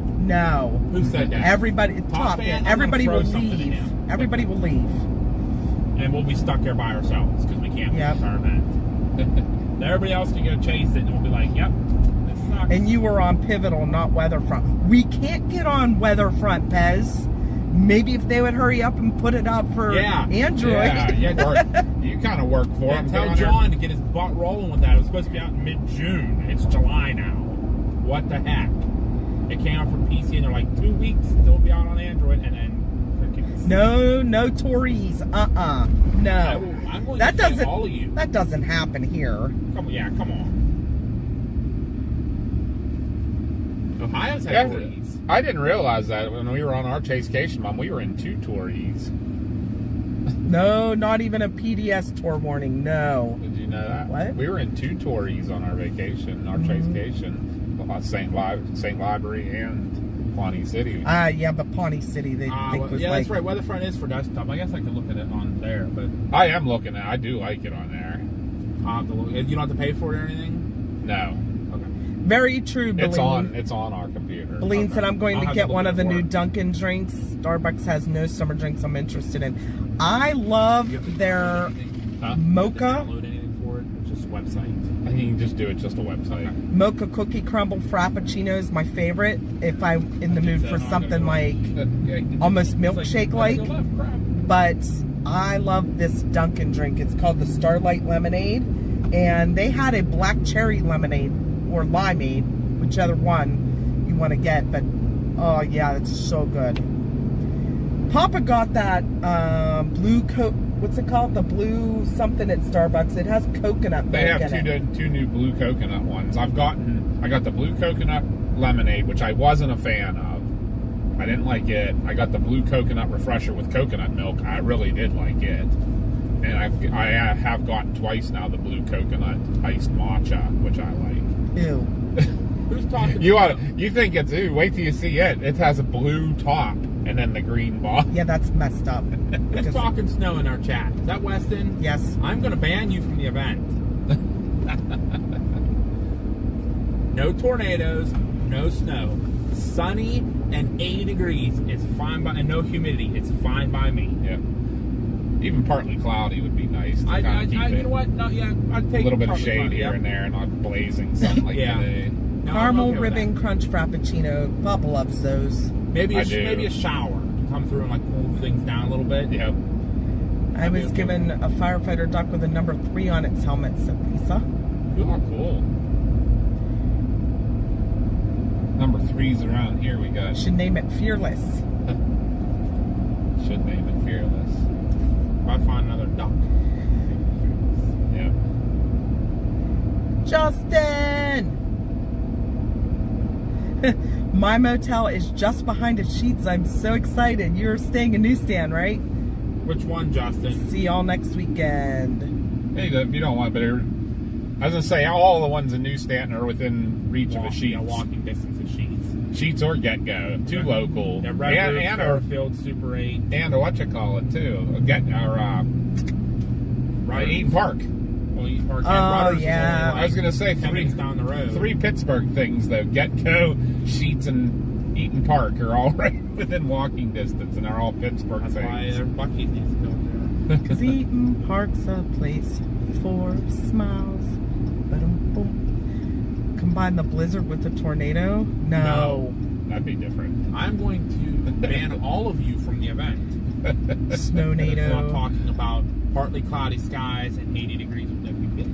Who said that? Everybody, Top top Fan, fan, I'm everybody gonna will throw something at leave. him. Everybody will leave. And we'll be stuck here by ourselves because we can't Yep. miss our event. Everybody else can go chase it, and we'll be like, "Yep, this sucks." And you were on Pivotal, not Weatherfront. We can't get on Weatherfront, Pez. Maybe if they would hurry up and put it up for Android. You kind of work for him. Tell John to get his butt rolling with that. It was supposed to be out in mid-June. It's July now. What the heck? It came out for PC, and they're like 2 weeks until it'll be out on Android, and then freaking No Tories. No. I'm going That to say doesn't. all of you. That doesn't happen here. Come on. Ohio's had Tories. I didn't realize that when we were on our Chasecation, Mom. We were in 2 Tories. No, not even a PDS tour warning. No. Did you know that? What? We were in 2 Tories on our vacation, our Chasecation. St. Library and Pawnee City. Yeah, but Pawnee City, they think was yeah, like... that's right. Weatherfront is for desktop. I guess I could look at it on there, but I am looking at it. I do like it on there. I'll have to look. You don't have to pay for it or anything? No. Okay. Very true, Beline. It's on our computer. Beline said, I'm going I'll to have get to one look of the for new it. Dunkin' drinks. Starbucks has no summer drinks I'm interested in. I love their Huh? mocha. Download anything for it? It's just a website. I think you can just do it just a website. Mocha cookie crumble frappuccino is my favorite if I'm in the mood for something like almost milkshake-like. But I love this Dunkin' drink. It's called the Starlight Lemonade. And they had a black cherry lemonade or limeade, whichever one you want to get. But, oh yeah, it's so good. Papa got that blue what's it called? The blue something at Starbucks. It has coconut milk They have in it. two new blue coconut ones. I got the blue coconut lemonade, which I wasn't a fan of. I didn't like it. I got the blue coconut refresher with coconut milk. I really did like it. And I have gotten twice now the blue coconut iced matcha, which I like. Ew. Who's talking? You think it's wait till you see it. It has a blue top and then the green bottom. Yeah, that's messed up. Who's talking snow in our chat? Is that Weston? Yes. I'm going to ban you from the event. No tornadoes, no snow. Sunny and 80 degrees is fine by, and no humidity. It's fine by me. Yeah. Even partly cloudy would be nice. To kind of keep you it know what? No, yeah, I'd a take little bit of partly shade cloudy, here yep. and there, and not blazing sun like Yeah. today. No, I'm Caramel okay with ribbon that. crunch frappuccino. Papa loves those. Maybe I do. maybe a shower to come through and like cool things down a little bit. Yep. I was given a firefighter duck with a number 3 on its helmet, said Lisa. Oh, cool. Number 3's around here. We got. Should name it Fearless. Should name it Fearless. If I find another duck. Yep. Justin! My motel is just behind its sheets. I'm so excited. You're staying in Newsstand, right? Which one, Justin? See y'all next weekend. Hey, if you don't want, but I was gonna say all the ones in Newsstand are within reach of a sheet. Yeah, walking distance of Sheets. Sheets or Get Go, too local. Yeah, Red and Fairfield, Super 8. and what you call it too. Eaton Park. Well, East Park. Oh, Rudders is yeah. only, like, I was gonna say 10 minutes down the road. 3 Pittsburgh things though. Get Go, Sheets, and Eaton Park are all right within walking distance, and they're all Pittsburgh That's why things. Buc-ee's needs to go there. Cause Eaton Park's a place for smiles. Ba-dum-bum. Combine the blizzard with the tornado? No. That'd be different. I'm going to ban all of you from the event. It's not Snownado. talking about partly cloudy skies and 80 degrees with no humidity.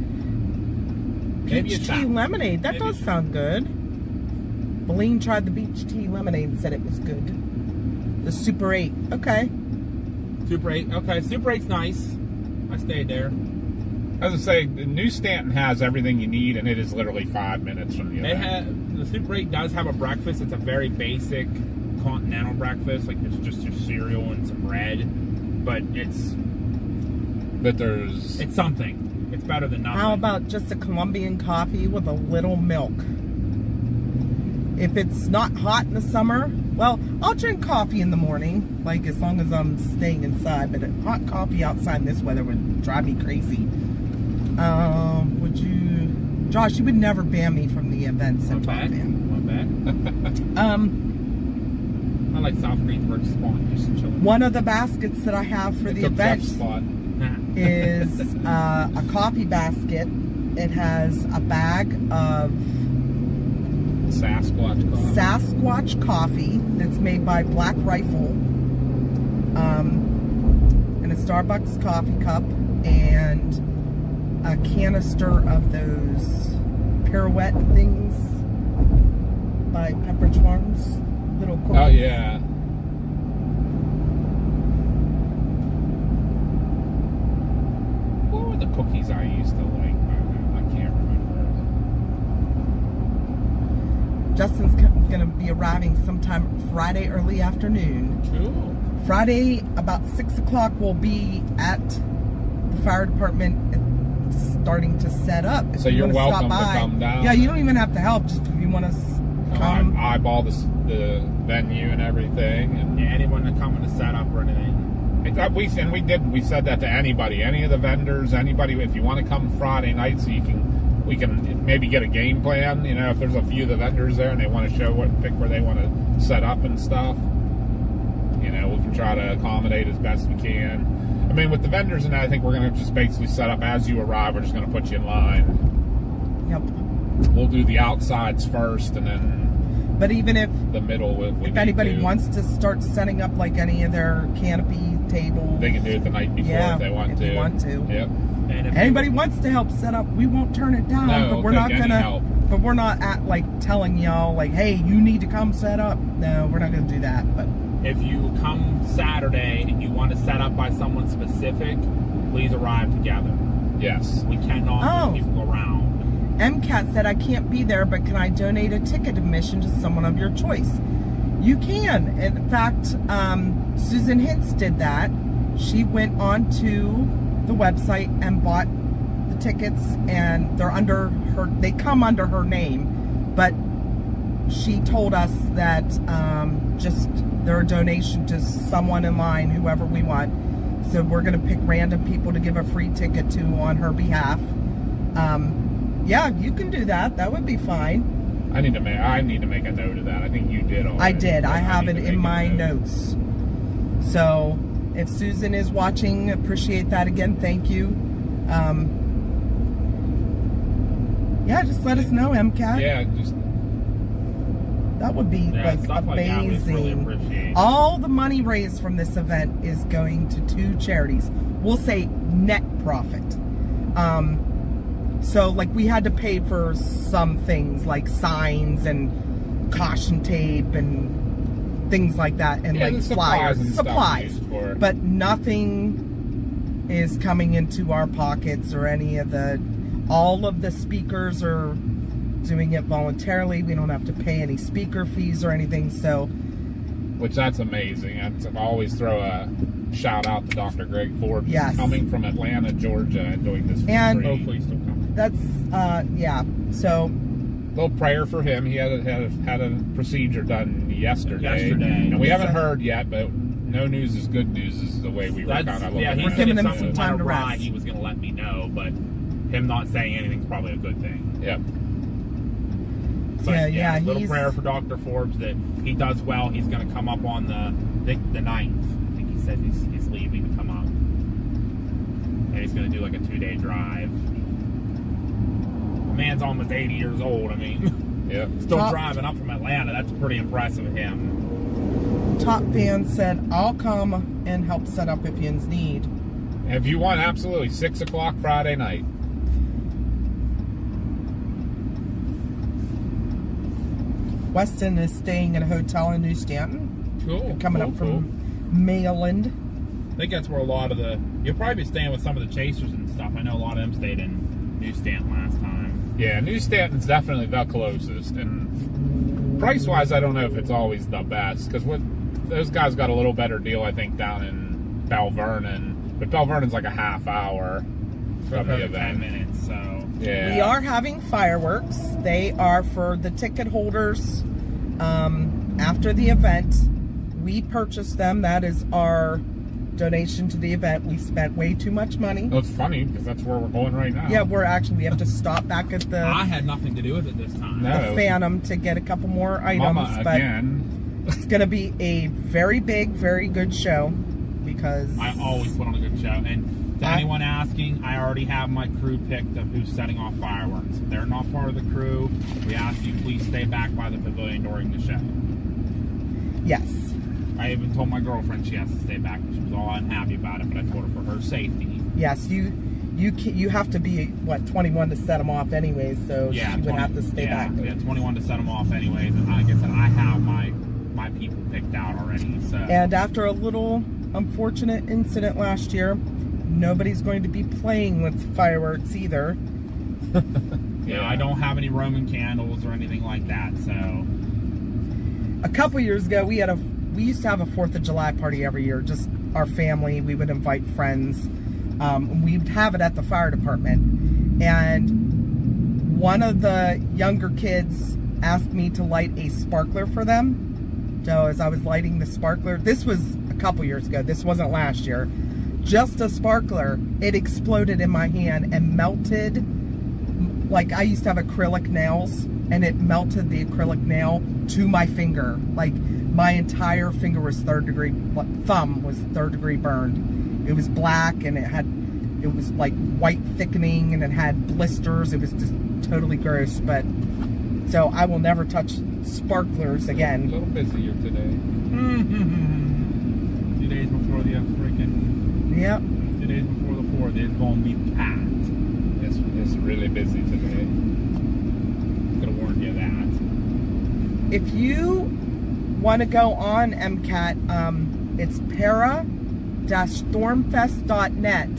Maybe Peach it's tea that. lemonade. That Maybe does it's sound good. Beline tried the peach tea lemonade and said it was good. The Super 8. Okay. Super 8. Okay, Super 8's nice. I stayed there. As I say, the New Stanton has everything you need, and it is literally 5 minutes from the They event. have the Super 8 does have a breakfast. It's a very basic continental breakfast. Like it's just your cereal and some bread, but it's something. It's better than nothing. How about just a Colombian coffee with a little milk? If it's not hot in the summer, well, I'll drink coffee in the morning, like as long as I'm staying inside, but hot coffee outside in this weather would drive me crazy. Would you, Josh, you would never ban me from the events in One back. Talkin. I like South Greensburg spawn, just chilling. One of the baskets that I have for the Took event Jeff's spot. is a coffee basket. It has a bag of Sasquatch coffee that's made by Black Rifle, and a Starbucks coffee cup, and a canister of those pirouette things by Pepperidge Farms, little cookies. Oh yeah. used to like. I can't remember. Justin's going to be arriving sometime Friday early afternoon. Cool. Friday about 6 o'clock we'll be at the fire department starting to set up. If So you're wanna welcome stop to by. come down. Yeah, you don't even have to help. Just if you want to come. Eyeball the venue and everything, and Yeah, anyone that coming to set up or anything. we said that to anybody, any of the vendors, anybody. If you want to come Friday night, so we can maybe get a game plan. You know, if there's a few of the vendors there and they want to pick where they want to set up and stuff. You know, we can try to accommodate as best we can. I mean, with the vendors and that, I think we're going to just basically set up as you arrive. We're just going to put you in line. Yep. We'll do the outsides first, and then But even if the middle. if anybody wants to start setting up like any of their canopy tables, they can do it the night before yeah, if they want if to. you want to. Yep. And if Anybody wants to help set up, we won't turn it down. No, but we're we'll not take any gonna. help. But we're not at like telling y'all like, hey, you need to come set up. No, we're not gonna do that. But if you come Saturday and you want to set up by someone specific, please arrive together. Yes. We cannot Oh. move people around. MCAT said I can't be there, but can I donate a ticket admission to someone of your choice? You can. In fact, Susan Hintz did that. She went on to the website and bought the tickets, and they're under her. They come under her name, but she told us that just they're a donation to someone in line, whoever we want. So we're gonna pick random people to give a free ticket to on her behalf. Yeah, you can do that. That would be fine. I need to make a note of that. I think you did already. I did. I have need it to in make a my note. notes. So if Susan is watching, appreciate that again. Thank you. Yeah, just let us know, MCAT. Yeah, just That would be Yeah, like stuff like that we really amazing. appreciate. All the money raised from this event is going to 2 charities. We'll say net profit. So like we had to pay for some things like signs and caution tape and things like that, and Yeah, like the flyers, and stuff supplies. used for- But nothing is coming into our pockets or any of all of the speakers are doing it voluntarily. We don't have to pay any speaker fees or anything. So which that's amazing. I always throw a shout out to Dr. Greg Forbes. Yes. Coming from Atlanta, Georgia, and doing this for And- free. Hopefully still coming. that's yeah. So Little prayer for him. He had a procedure done yesterday. And we So- haven't heard yet, but no news is good news is the way we were kind of looking Yeah, he at said giving if him something some time went to awry, rest. he was going to let me know, but him not saying anything's probably a good thing. Yep. But, yeah, little he's prayer for Dr. Forbes that he does well. He's going to come up on the 9th. I think he said he's leaving to come up. And he's going to do like a 2-day drive. The man's almost 80 years old. I mean, Yep. still Top- driving up from Atlanta. That's pretty impressive of him. Top Fan said, I'll come and help set up if yous need. If you want, absolutely 6 o'clock Friday night. Weston is staying at a hotel in New Stanton. Cool. Coming up from Mayland. I think that's where a lot of you'll probably be staying with some of the chasers and stuff. I know a lot of them stayed in New Stanton last time. Yeah, New Stanton's definitely the closest. And price-wise, I don't know if it's always the best. Because those guys got a little better deal, I think, down in Bell Vernon. But Bell Vernon's like a half hour from the About 10 event. minutes, so. Yeah. We are having fireworks. They are for the ticket holders after the event. We purchased them. That is our donation to the event. We spent way too much money. Well, it's funny because that's where we're going right now. Yeah, we have to stop back at I the, had nothing to do with it this time. No. the Phantom to get a couple more items. Mama but again. it's going to be a very big, very good show because I always put on a good show. And to anyone asking, I already have my crew picked of who's setting off fireworks. If they're not part of the crew, we ask you please stay back by the pavilion during the show. yes. I even told my girlfriend she has to stay back. She was all unhappy about it, but I told her for her safety. Yes, you have to be, what, 21 to set them off anyways, so Yeah, she would have to stay back. Yeah, 21 to set them off anyways. And like I said, I have my people picked out already. So And after a little unfortunate incident last year, nobody's going to be playing with fireworks either. Yeah, I don't have any Roman candles or anything like that, so. A couple years ago, we used to have a 4th of July party every year, just our family. We would invite friends. We'd have it at the fire department. And one of the younger kids asked me to light a sparkler for them. So as I was lighting the sparkler, this was a couple years ago, this wasn't last year, just a sparkler, it exploded in my hand and melted. Like, I used to have acrylic nails, and it melted the acrylic nail to my finger. Like, my entire finger was thumb was 3rd degree burned. It was black, and it was like white thickening, and it had blisters. It was just totally gross. But so I will never touch sparklers again. A little busier today. 2 days before the freaking. Yep. 2 days before the 4th, it's gonna be packed. It's really busy today. Could have warned you that. If you want to go on MCAT, it's para-stormfest.net.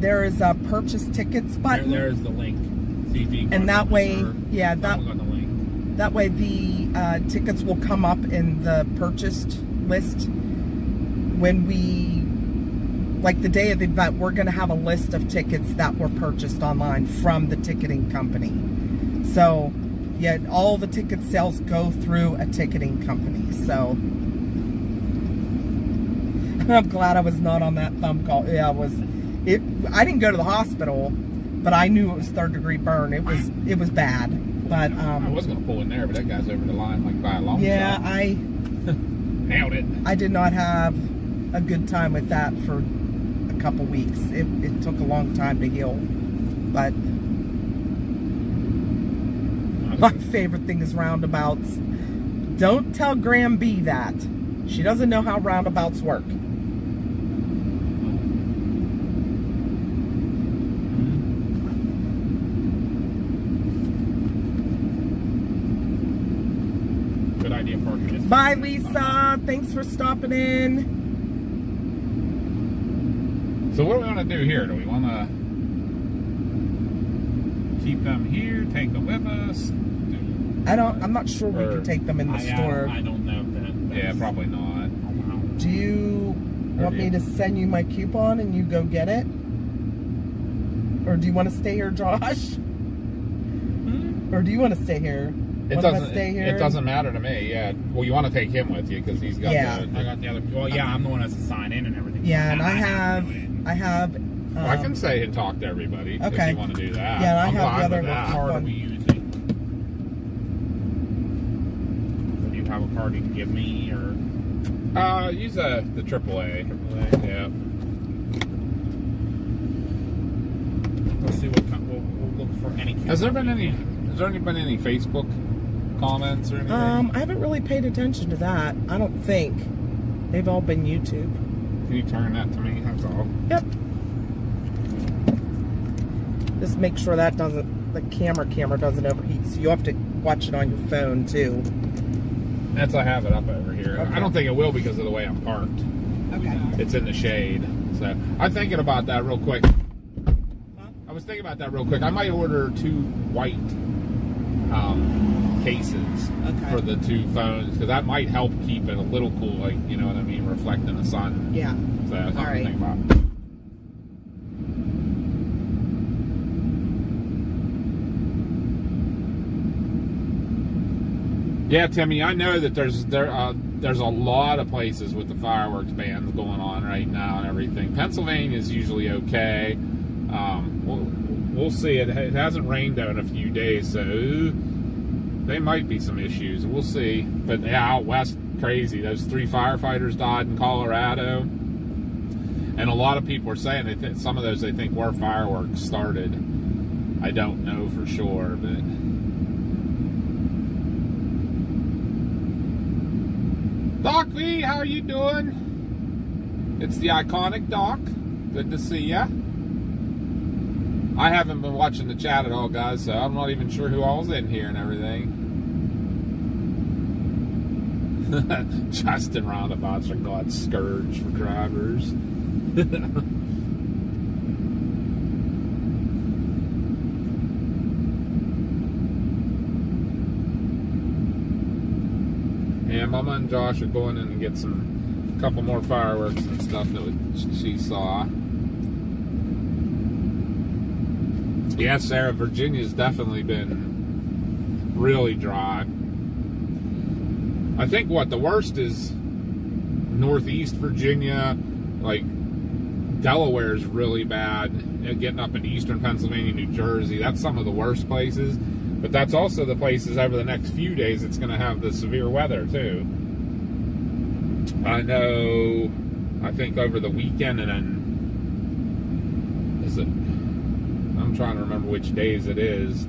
There is a purchase tickets button. There's the link. CG And that way, yeah, got the link. that way the tickets will come up in the purchased list. When we, like the day of the event, we're going to have a list of tickets that were purchased online from the ticketing company. So, yeah, all the ticket sales go through a ticketing company. So, I'm glad I was not on that thumb call. Yeah, I didn't go to the hospital, but I knew it was 3rd degree burn. It was bad. But I was gonna pull in there, but that guy's over the line like by a long yeah, shot. I Nailed it. I did not have a good time with that for a couple weeks. It took a long time to heal. But my favorite thing is roundabouts. Don't tell Graham B that. She doesn't know how roundabouts work. Good idea, parking. Bye, Lisa. Thanks for stopping in. So what do we want to do here? Do we want to keep them here, take them with us? I'm not sure we can take them in the store. I don't know if that. Yeah, probably not. Do you want me to send you my coupon and you go get it? Or do you want to stay here, Josh? Or do you want to stay here? It doesn't matter to me. Yeah. Well, you want to take him with you because he's got. Yeah. I got the other. Well, yeah, I'm the one that's to sign in and everything. Yeah, and I have. Well, I can stay and talk to everybody if okay. you want to do that. Yeah, and I I'm have fine the other with that. What card are one. we using? Do you have a card you can give me, or? Use the AAA. Yeah. Let's see what we'll look for any. Has there been any Facebook comments or anything? I haven't really paid attention to that. I don't think. They've all been YouTube. Can you turn that to me? That's all. Yep. Just make sure that the camera doesn't overheat. So you have to watch it on your phone too. I have it up over here. Okay. I don't think it will because of the way I'm parked. Okay. It's in the shade. So I'm thinking about that real quick. I was thinking about that real quick. I might order 2 white cases for the 2 phones because that might help keep it a little cool, like, you know what I mean, reflecting the sun. Yeah. So that's all what right. I'm thinking about. Yeah, Timmy, I know that there's a lot of places with the fireworks bans going on right now and everything. Pennsylvania is usually okay. We'll see. It hasn't rained though in a few days, so there might be some issues. We'll see. But yeah, out west, crazy. Those 3 firefighters died in Colorado, and a lot of people are saying some of those they think were fireworks started. I don't know for sure, but. Doc V, how are you doing? It's the iconic Doc. Good to see ya. I haven't been watching the chat at all, guys, so I'm not even sure who all's in here and everything. Justin roundabouts are God's scourge for drivers. Yeah, Mama and Josh are going in and get a couple more fireworks and stuff that she saw. Yeah, Sarah, Virginia's definitely been really dry. I think the worst is Northeast Virginia, like Delaware's really bad. Getting up into eastern Pennsylvania, New Jersey, that's some of the worst places. But that's also the places over the next few days it's going to have the severe weather too. I know, I think over the weekend and then, I'm trying to remember which days it is.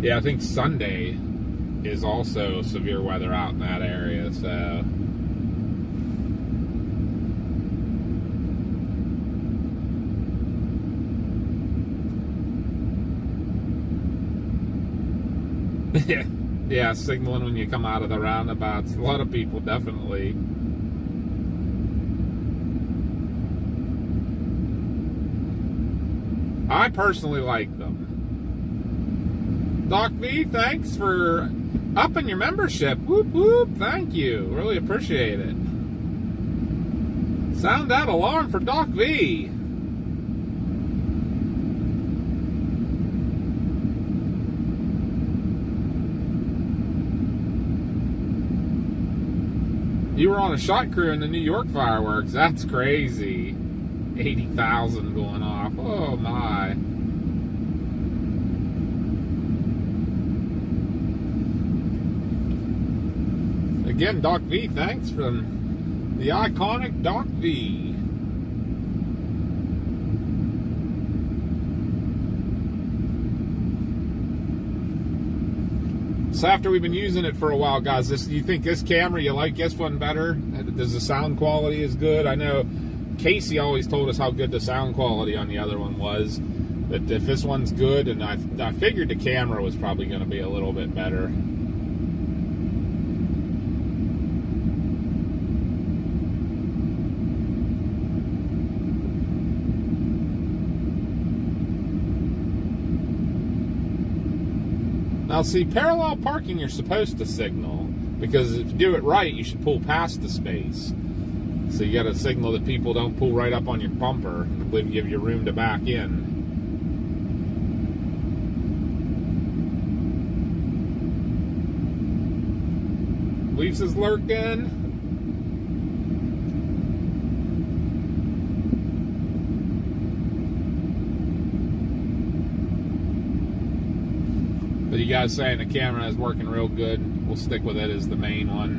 Yeah, I think Sunday is also severe weather out in that area, so. Yeah, signaling when you come out of the roundabouts. A lot of people definitely. I personally like them. Doc V, thanks for upping your membership. Whoop whoop, thank you. Really appreciate it. Sound that alarm for Doc V. You were on a shot crew in the New York fireworks. That's crazy. 80,000 going off. Oh my. Again, Doc V, thanks from the iconic Doc V. So after we've been using it for a while, guys, you think this camera, you like this one better? Does the sound quality is good? I know Casey always told us how good the sound quality on the other one was. But if this one's good, and I figured the camera was probably going to be a little bit better. Now see, parallel parking you're supposed to signal, because if you do it right, you should pull past the space. So you got to signal that people don't pull right up on your bumper and give you room to back in. Leaves is lurking. But you guys saying the camera is working real good. We'll stick with it as the main one.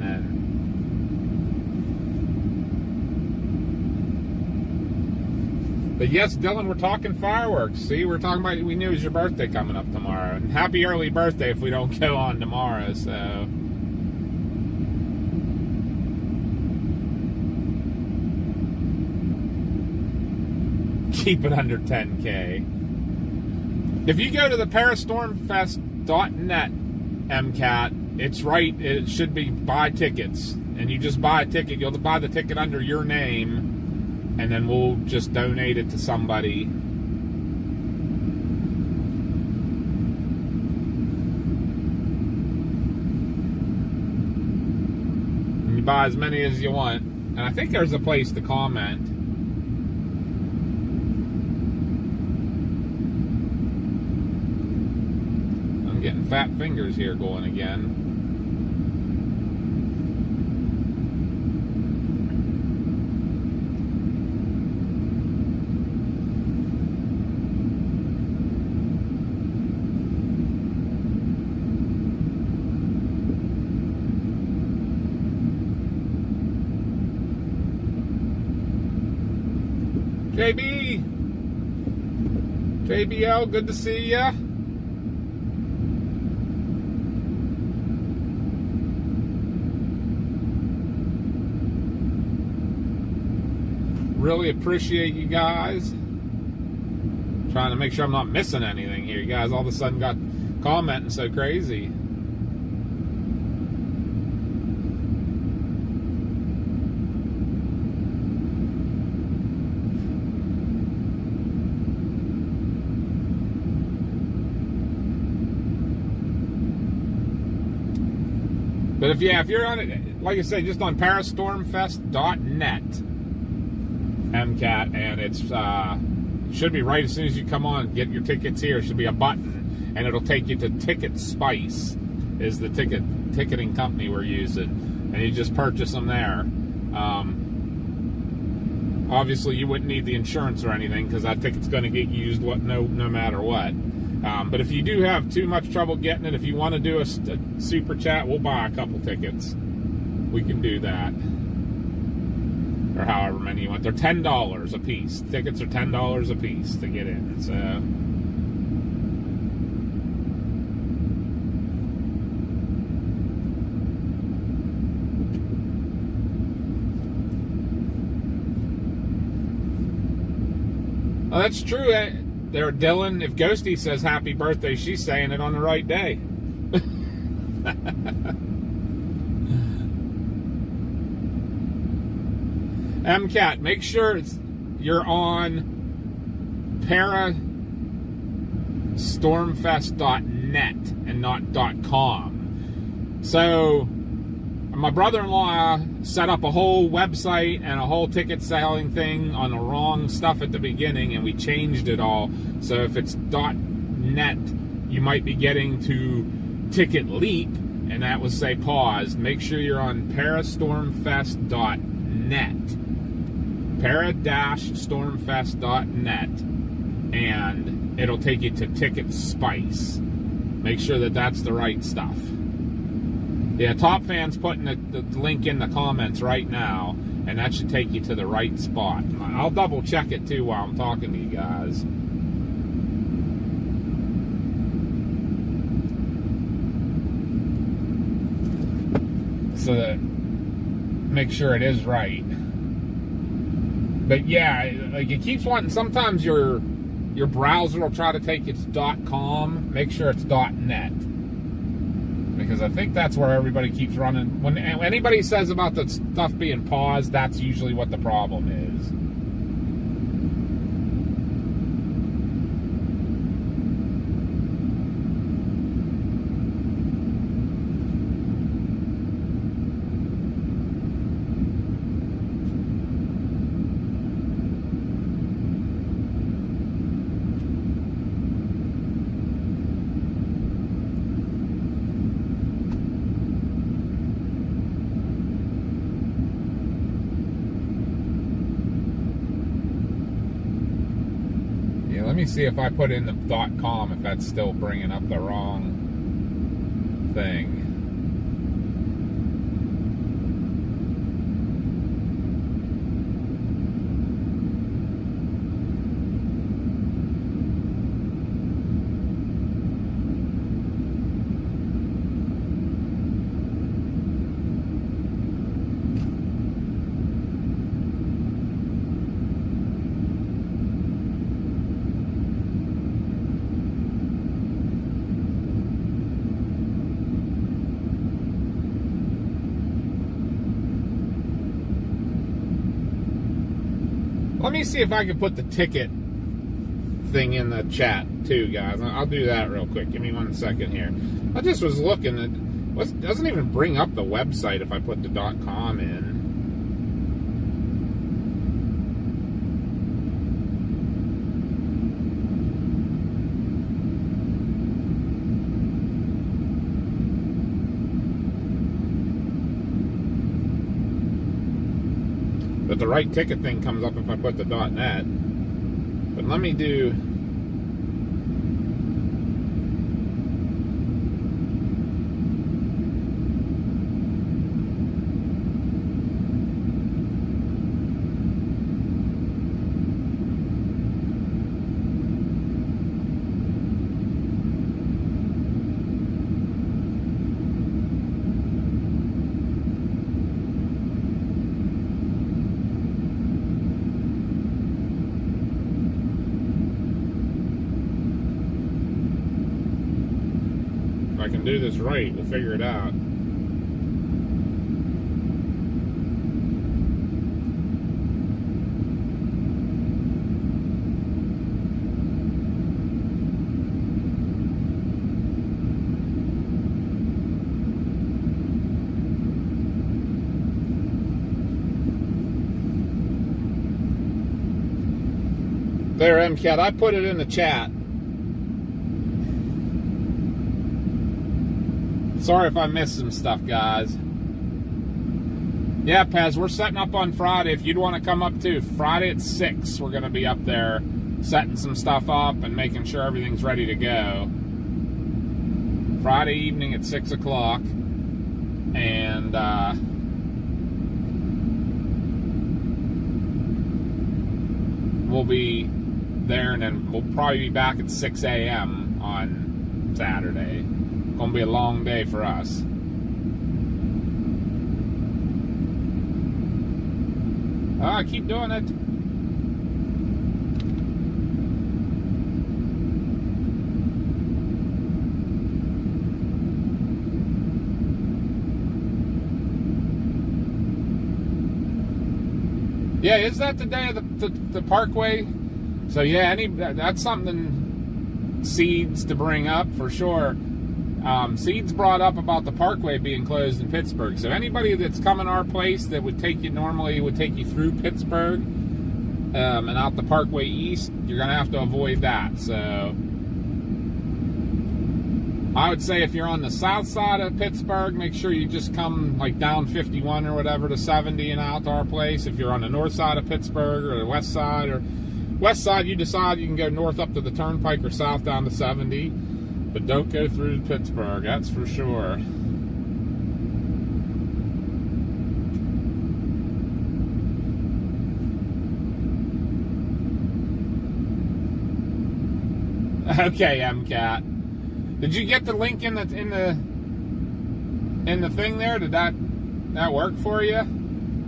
But yes, Dylan, we're talking fireworks. See, we're talking about, we knew it was your birthday coming up tomorrow. And happy early birthday if we don't go on tomorrow, so. Keep it under 10K. If you go to the ParisStormFest.net, MCAT, it's right, it should be buy tickets. And you just buy a ticket, you'll buy the ticket under your name, and then we'll just donate it to somebody. And you buy as many as you want. And I think there's a place to comment. Getting fat fingers here going again. JBL, good to see ya. Really appreciate you guys. Trying to make sure I'm not missing anything here. You guys all of a sudden got commenting so crazy. But if you're on it, like I said, just on parastormfest.net, MCAT, and it's should be right as soon as you come on, get your tickets here. Should be a button, and it'll take you to Ticket Spice, is the ticketing company we're using, and you just purchase them there. Obviously, you wouldn't need the insurance or anything because that ticket's going to get used no matter what. But if you do have too much trouble getting it, if you want to do a super chat, we'll buy a couple tickets. We can do that. Or however many you want. They're $10 a piece. Tickets are $10 a piece to get in. So oh, that's true. There, Dylan, if Ghosty says happy birthday, she's saying it on the right day. MCAT, make sure you're on parastormfest.net and not .com. So my brother-in-law set up a whole website and a whole ticket selling thing on the wrong stuff at the beginning, and we changed it all. So if it's .net, you might be getting to Ticket Leap, and that would say paused. Make sure you're on parastormfest.net, para-stormfest.net, and it'll take you to Ticket Spice. Make sure that that's the right stuff. Yeah, Top Fan's putting the link in the comments right now, and that should take you to the right spot. I'll double check it too while I'm talking to you guys. So that make sure it is right. But yeah, like it keeps wanting, sometimes your browser will try to take its .com. Make sure it's .net. Because I think that's where everybody keeps running. When anybody says about the stuff being paused, that's usually what the problem is. Let me see if I put in the .com, if that's still bringing up the wrong thing. Let me see if I can put the ticket thing in the chat too, guys. I'll do that real quick. Give me 1 second here. I just was looking at it doesn't even bring up the website if I put the .com in. But the right ticket thing comes up if I put the .net. But let me do... If I can do this right, we'll figure it out. There, MCAT, I put it in the chat. Sorry if I missed some stuff, guys. Yeah, Pez, we're setting up on Friday. If you'd want to come up too, Friday at 6, we're going to be up there setting some stuff up and making sure everything's ready to go. Friday evening at 6 o'clock. And we'll be there, and then we'll probably be back at 6 a.m. on Saturday. Gonna be a long day for us. Keep doing it. Yeah, is that the day of the Parkway? So yeah, that's something Seeds to bring up for sure. Seeds brought up about the Parkway being closed in Pittsburgh. So anybody that's coming our place that would take you normally would take you through Pittsburgh and out the Parkway East, you're gonna have to avoid that. So I would say if you're on the south side of Pittsburgh, make sure you just come like down 51 or whatever to 70 and out to our place. If you're on the north side of Pittsburgh or the west side, you decide you can go north up to the Turnpike or south down to 70. But don't go through Pittsburgh, that's for sure. Okay, MCAT. Did you get the link in the thing there? Did that work for you?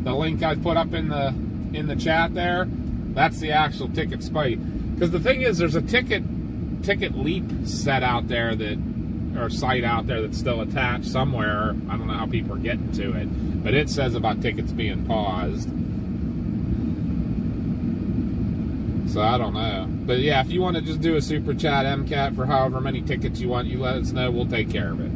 The link I put up in the chat there? That's the actual ticket site. Because the thing is, there's a ticket leap set out there site out there that's still attached somewhere. I don't know how people are getting to it, but it says about tickets being paused. So I don't know. But yeah, if you want to just do a super chat, MCAT, for however many tickets you want, you let us know. We'll take care of it.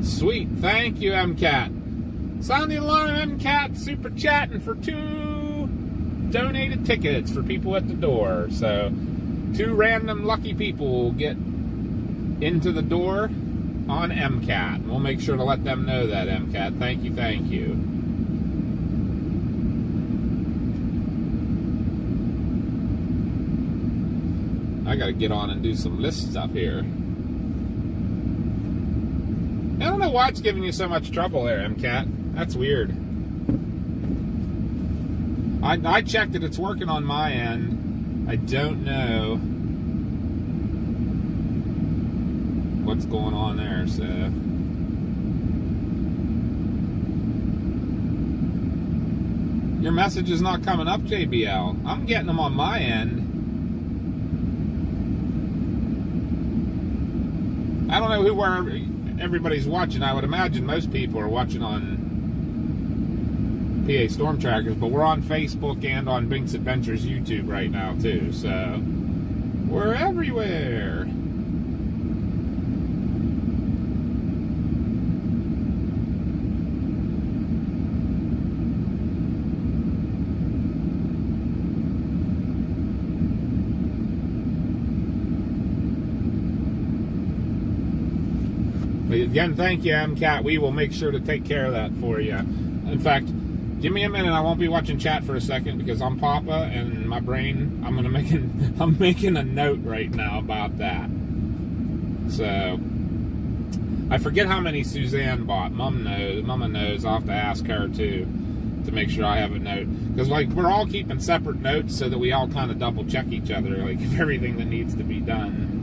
Sweet. Thank you, MCAT. Sound the alarm, MCAT. Super chatting for 2 donated tickets for people at the door. So 2 random lucky people will get into the door on MCAT. We'll make sure to let them know that, MCAT. Thank you, thank you. I gotta get on and do some list stuff here. I don't know why it's giving you so much trouble there, MCAT. That's weird. I checked it. It's working on my end. I don't know what's going on there, so. Your message is not coming up, JBL. I'm getting them on my end. I don't know where everybody's watching. I would imagine most people are watching on PA Storm Trackers, but we're on Facebook and on Binks Adventures YouTube right now too, so we're everywhere. Again, thank you, MCAT. We will make sure to take care of that for you. In fact, give me a minute. I won't be watching chat for a second because I'm Papa and my brain. I'm making a note right now about that. So I forget how many Suzanne bought. Mama knows. I'll have to ask her too to make sure I have a note, because like we're all keeping separate notes so that we all kind of double check each other, like if everything that needs to be done.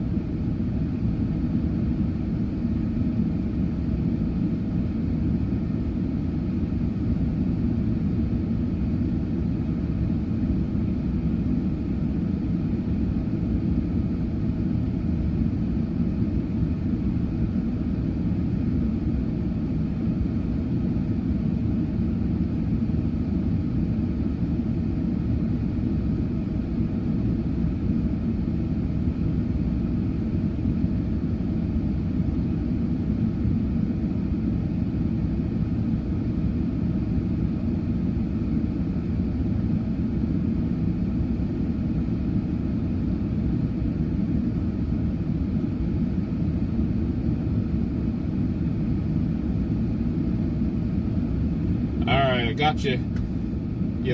got you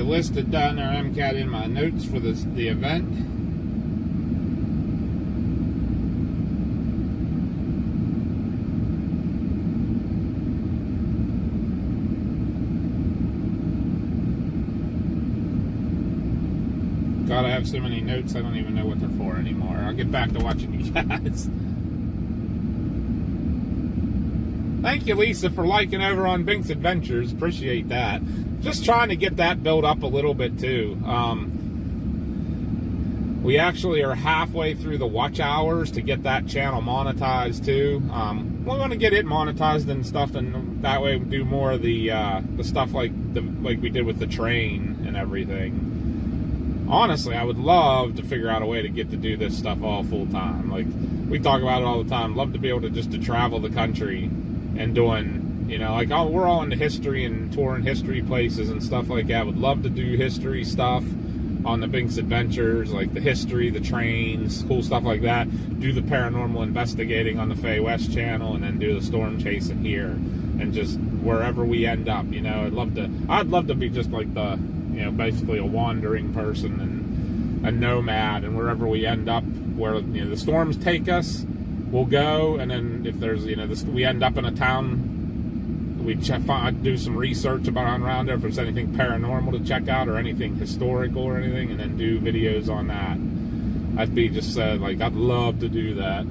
listed down there, MCAT, in my notes for the event. God, I have so many notes, I don't even know what they're for anymore. I'll get back to watching you guys. Thank you, Lisa, for liking over on Bink's Adventures. Appreciate that. Just trying to get that built up a little bit, too. We actually are halfway through the watch hours to get that channel monetized, too. We want to get it monetized and stuff, and that way we do more of the stuff like we did with the train and everything. Honestly, I would love to figure out a way to get to do this stuff all full time. Like, we talk about it all the time. Love to be able to travel the country and doing, you know, like, we're all into history and touring history places and stuff like that. Would love to do history stuff on the Bink's Adventures, like the history, the trains, cool stuff like that. Do the paranormal investigating on the Fay West channel, and then do the storm chasing here, and just wherever we end up, you know. I'd love to be just like the, you know, basically a wandering person and a nomad, and wherever we end up, where, you know, the storms take us, we'll go. And then if there's, you know, we end up in a town, we do some research about around there if there's anything paranormal to check out or anything historical or anything, and then do videos on that. I'd be just like, I'd love to do that.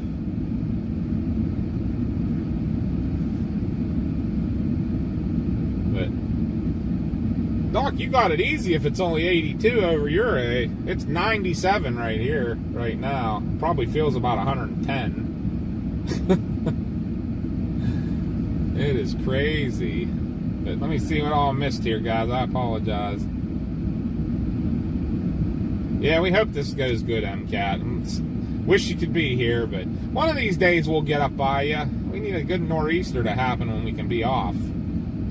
But Doc, you got it easy if it's only 82 over your A. It's 97 right here, right now. Probably feels about 110. It is crazy. But let me see what all I missed here, guys. I apologize. Yeah, we hope this goes good, MCAT. Wish you could be here, but one of these days we'll get up by you. We need a good nor'easter to happen when we can be off.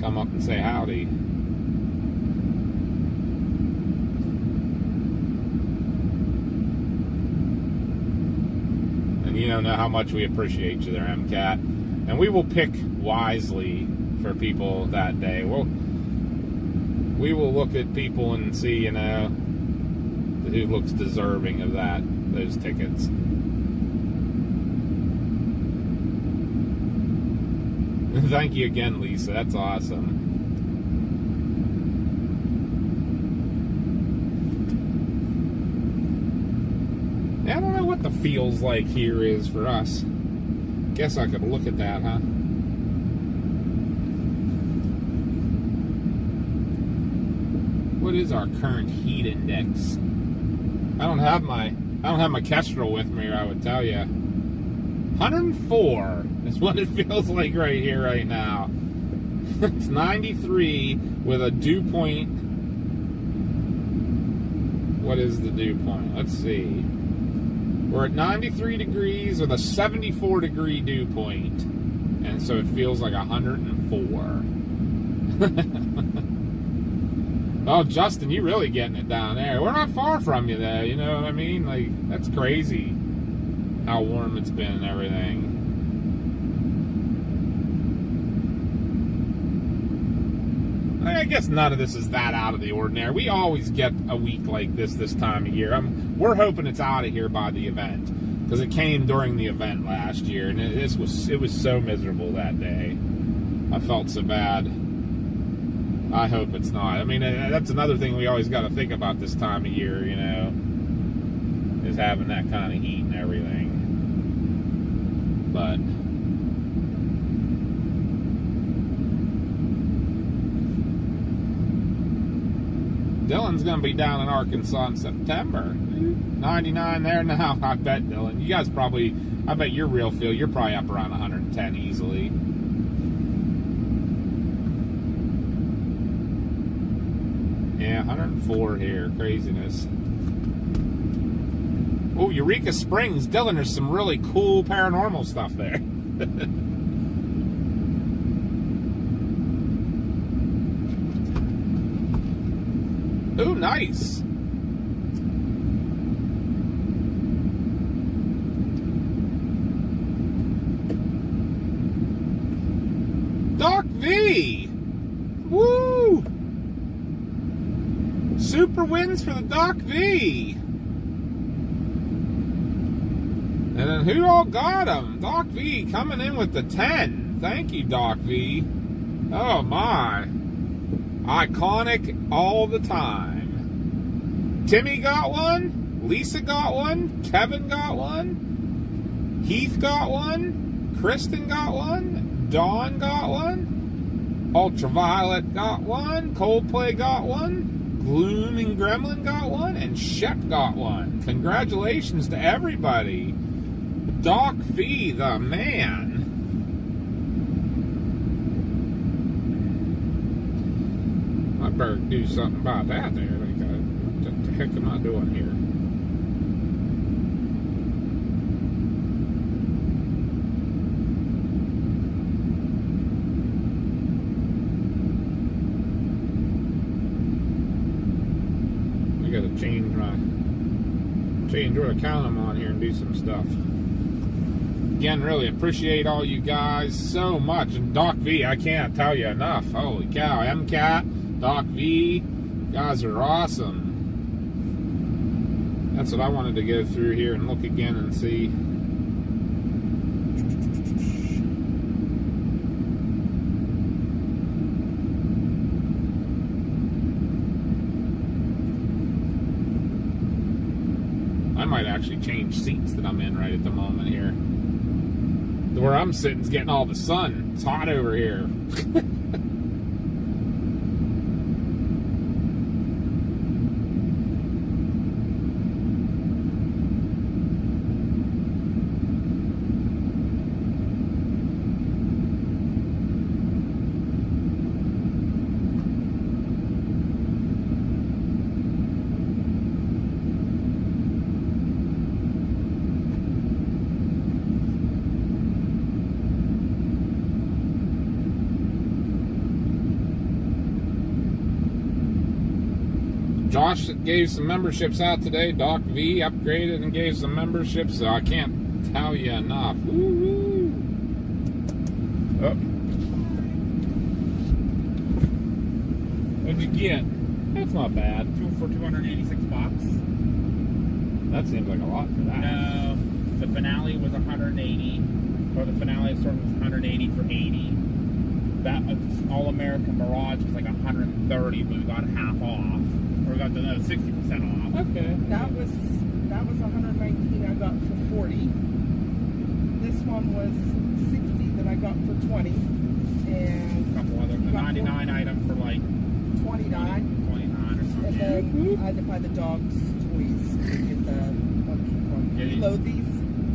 Come up and say howdy. You don't know how much we appreciate you there, MCAT. And we will pick wisely for people that day. We will look at people and see, you know, who looks deserving of those tickets. Thank you again, Lisa. That's awesome. I don't know what the feels like here is for us. Guess I could look at that, huh? What is our current heat index? I don't have my Kestrel with me, or I would tell you. 104 is what it feels like right here, right now. It's 93 with a dew point. What is the dew point? Let's see. We're at 93 degrees with a 74 degree dew point. And so it feels like 104. Oh, Justin, you really getting it down there. We're not far from you there, you know what I mean? Like, that's crazy how warm it's been and everything. I guess none of this is that out of the ordinary. We always get a week like this time of year. We're hoping it's out of here by the event, because it came during the event last year, and it was so miserable that day. I felt so bad. I hope it's not. I mean, that's another thing we always got to think about this time of year, you know, is having that kind of heat and everything. But Dylan's going to be down in Arkansas in September. 99 there now, I bet, Dylan. You guys probably, I bet your real feel, you're probably up around 110 easily. Yeah, 104 here. Craziness. Oh, Eureka Springs. Dylan, there's some really cool paranormal stuff there. Oh, nice. Doc V. Woo! wins for the Doc V. And then who all got him? Doc V coming in with the 10. Thank you, Doc V. Oh my. Iconic all the time. Timmy got one. Lisa got one. Kevin got one. Heath got one. Kristen got one. Dawn got one. Ultraviolet got one. Coldplay got one. Gloom and Gremlin got one. And Shep got one. Congratulations to everybody. Doc V, the man. I better do something about that there. What the heck am I doing here? I gotta change what account I'm on here and do some stuff. Again, really appreciate all you guys so much. And Doc V, I can't tell you enough. Holy cow. MCAT, Doc V, you guys are awesome. That's what I wanted to go through here and look again and see. I might actually change seats that I'm in right at the moment here. Where I'm sitting is getting all the sun. It's hot over here. Josh gave some memberships out today. Doc V upgraded and gave some memberships, so I can't tell you enough. Woo-hoo. Oh. What'd you get? That's not bad. For 286 bucks. That seems like a lot for that. No, the finale was 180, or the finale assortment was 180 for 80. That All American Mirage was like 130, but we got half off. Or we got the 60% off. Okay. That was 119 I got for 40. This one was 60 that I got for 20. And A couple other, the 99 item for like 29. 29 or something. And then I had to buy the dog's toys to get the one. Yeah, You load these?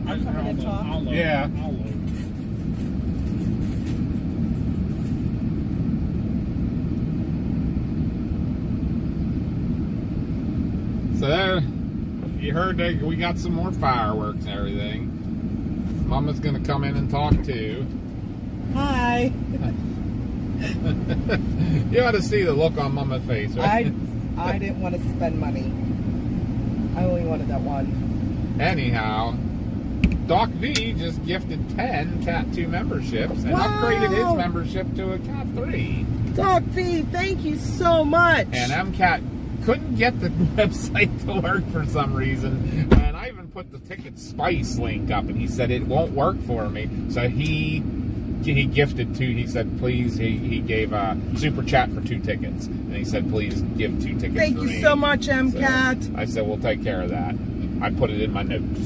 I'll come in and talk. I'll load. Yeah. I'll load. So you heard that we got some more fireworks and everything. Mama's gonna come in and talk too. Hi. You ought to see the look on Mama's face, right? I didn't want to spend money. I only wanted that one. Anyhow, Doc V just gifted 10 Cat 2 memberships and Wow. upgraded his membership to a Cat 3. Doc V, thank you so much. And MCAT couldn't get the website to work for some reason. And I even put the Ticket Spice link up and he said it won't work for me. So he gifted 2. He said, please, he gave a super chat for 2 tickets. And he said, please give 2 tickets Thank for you me. so much, MCAT. So I said, we'll take care of that. I put it in my notes.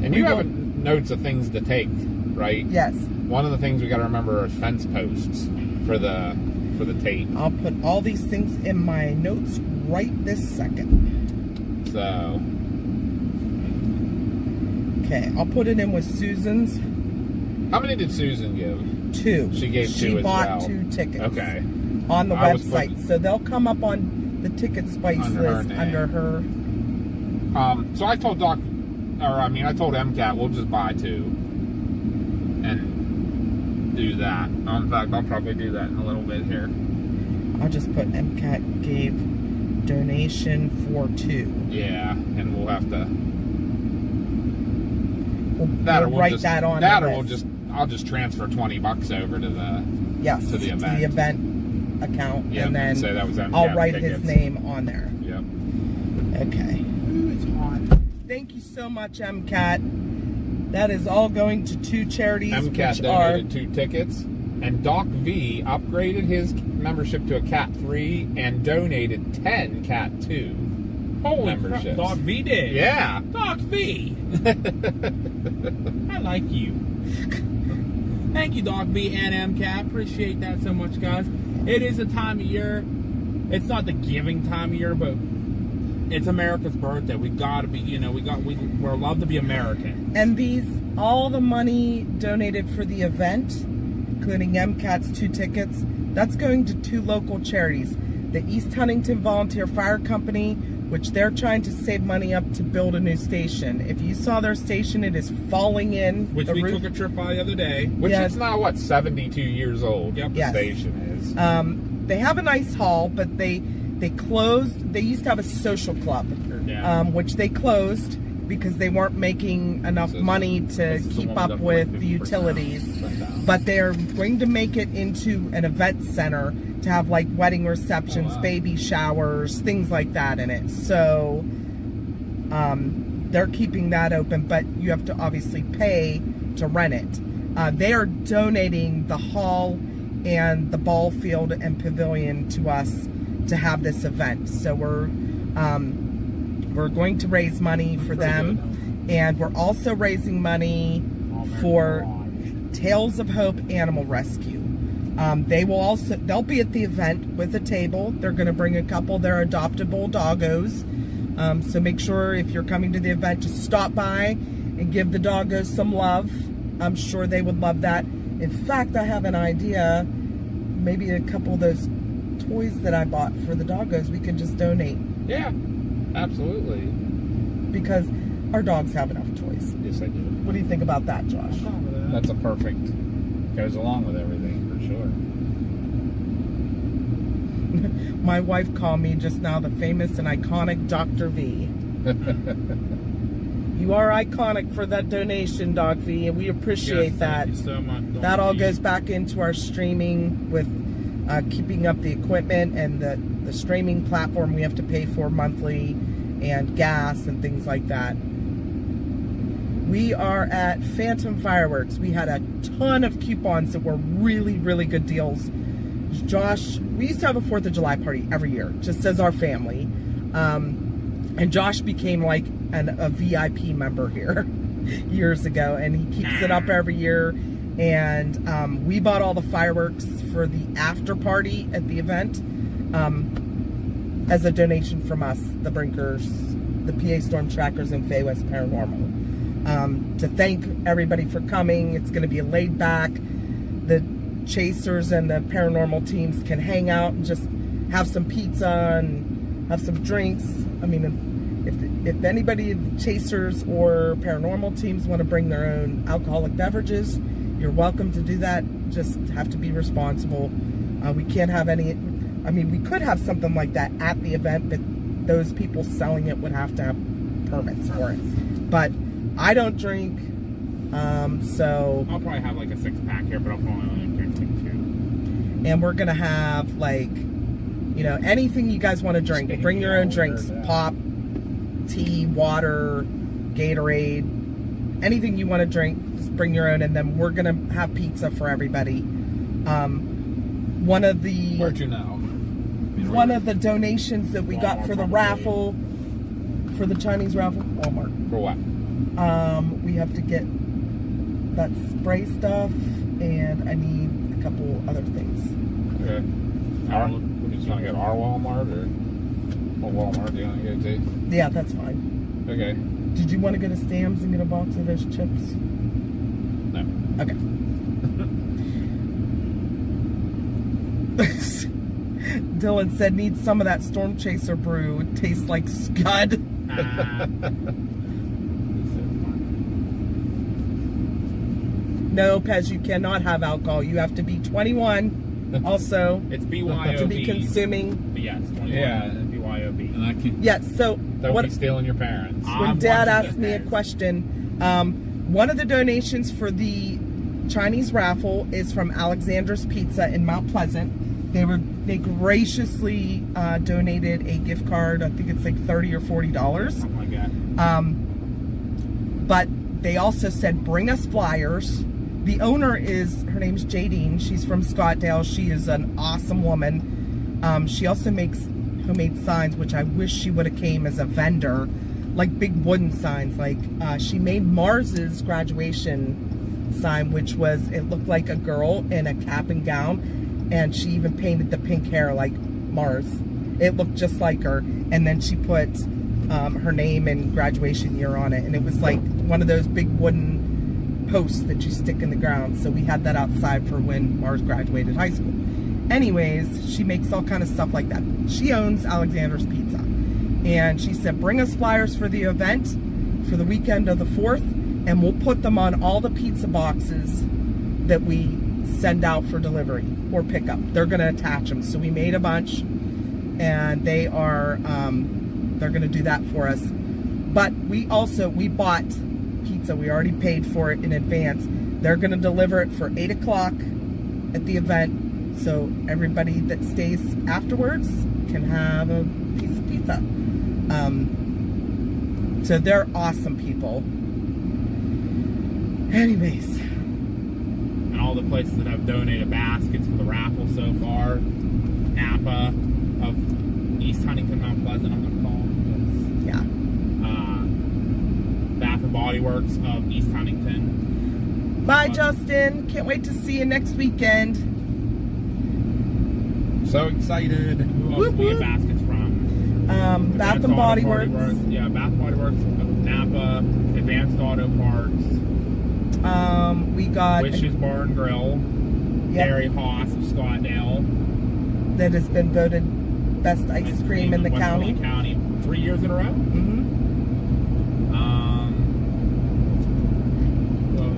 And you have notes of things to take, right? Yes. One of the things we got to remember are fence posts for the tape. I'll put all these things in my notes right this second. So. Okay, I'll put it in with Susan's. How many did Susan give? 2. She gave 2 She as bought well. 2 tickets. Okay. On the I was website. putting- So they'll come up on the Ticket Spice Under her list name. under her. So I told I told MCAT we'll just buy 2 and do that. In fact, I'll probably do that in a little bit here. I'll just put MCAT gave donation for 2. Yeah, and we'll have to. We'll write that on the I'll list. just transfer $20 over to the Yes, to the event. account, Yeah, and then say that was I'll write tickets. his name on there. Yep. Okay. Ooh, it's hot. Thank you so much, MCAT. That is all going to 2 charities, MCAT which are... donated 2 tickets, and Doc V upgraded his membership to a Cat 3 and donated 10 Cat 2 Holy memberships. crap, Dog V did. Yeah. Dog V. I like you. Thank you, Dog V and MCAT. Appreciate that so much, guys. It is a time of year. It's not the giving time of year, but it's America's birthday. We gotta be, we're allowed to be American. And all the money donated for the event, including MCAT's 2 tickets, that's going to 2 local charities. The East Huntington Volunteer Fire Company, which they're trying to save money up to build a new station. If you saw their station, it is falling in. Which the we roof. took a trip by the other day. Which Yes. is now, 72 years old? Yep. The Yes. station is. They have a nice hall, but they closed. They used to have a social club, Yeah. which they closed because they weren't making enough money to This is the keep one up with with the the 50% utilities. down. But they're going to make it into an event center to have like wedding receptions, Oh, wow. baby showers, things like that in it. So they're keeping that open, but you have to obviously pay to rent it. They are donating the hall and the ball field and pavilion to us to have this event. So we're going to raise money for them, and we're also raising money for Tales of Hope Animal Rescue. They'll be at the event with a table. They're going to bring a couple of their adoptable doggos. So make sure if you're coming to the event to stop by and give the doggos some love. I'm sure they would love that. In fact, I have an idea. Maybe a couple of those toys that I bought for the doggos we can just donate, Yeah, absolutely. because our dogs have enough toys. Yes, I do. What do you think about that, Josh? That's a perfect. Goes along with everything, for sure. My wife called me just now the famous and iconic Dr. V. You are iconic for that donation, Doc V, and we appreciate that. Thank you so much, Dog That all V. goes back into our streaming with keeping up the equipment and the streaming platform we have to pay for monthly, and gas and things like that. We are at Phantom Fireworks. We had a ton of coupons that were really, really good deals. Josh, we used to have a 4th of July party every year, just as our family. And Josh became like a VIP member here years ago, and he keeps it up every year. And we bought all the fireworks for the after party at the event as a donation from us, the Brinkers, the PA Storm Trackers, and Fay West Paranormal. To thank everybody for coming. It's going to be laid back. The chasers and the paranormal teams can hang out and just have some pizza and have some drinks. I mean, if anybody, chasers or paranormal teams, want to bring their own alcoholic beverages, you're welcome to do that. Just have to be responsible. We can't have any, I mean, we could have something like that at the event, but those people selling it would have to have permits for it. But I don't drink, so... I'll probably have like a 6-pack here, but I'll probably only drink like 2. And we're gonna have like, anything you guys want to drink. Bring your own drinks. Pop, tea, water, Gatorade, anything you want to drink, just bring your own. And then we're gonna have pizza for everybody. One of the Where'd you know? one of the donations that we got for the raffle, for the Chinese raffle, Walmart. For what? We have to get that spray stuff, and I need a couple other things. Okay. Do you want to go to our Walmart, or what Walmart do you want to go to? Yeah, that's fine. Okay. Did you want to go to Sam's and get a box of those chips? No. Okay. Dylan said, need some of that Storm Chaser brew. It tastes like Scud. No, Pez, you cannot have alcohol. You have to be 21 also It's BYOB. to be consuming. But yeah, it's 21. Yeah. And BYOB. And I can. Yes, so Don't be stealing your parents. when I'm Dad watching asked the me a parents. question, one of the donations for the Chinese raffle is from Alexandra's Pizza in Mount Pleasant. They graciously donated a gift card. I think it's like $30 or $40. Something like that. But they also said, bring us flyers. The owner her name's Jadine. She's from Scottsdale. She is an awesome woman. She also makes homemade signs, which I wish she would have came as a vendor, like big wooden signs. Like she made Mars's graduation sign, which it looked like a girl in a cap and gown, and she even painted the pink hair like Mars. It looked just like her, and then she put her name and graduation year on it, and it was like one of those big wooden posts that you stick in the ground. So we had that outside for when Mars graduated high school. Anyways, she makes all kind of stuff like that. She owns Alexander's Pizza, and she said, bring us flyers for the event for the weekend of the 4th, and we'll put them on all the pizza boxes that we send out for delivery or pickup. They're going to attach them. So we made a bunch, and they're going to do that for us. But we bought pizza. We already paid for it in advance. They're going to deliver it for 8 o'clock at the event, so everybody that stays afterwards can have a piece of pizza. So they're awesome people. Anyways. And all the places that have donated baskets for the raffle so far. Napa of East Huntington, Mount Pleasant, I'm going to call them. Yeah. Bath and Body Works of East Huntington. Bye, Justin. Can't wait to see you next weekend. So excited. Who else do we get baskets from? Bath and Body Works. Yeah, Bath and Body Works, Napa, Advanced Auto Parts. We got Wish's Bar and Grill. Yep. Gary Haas of Scottsdale. that has been voted best ice cream in the county. 3 years in a row. Mm-hmm.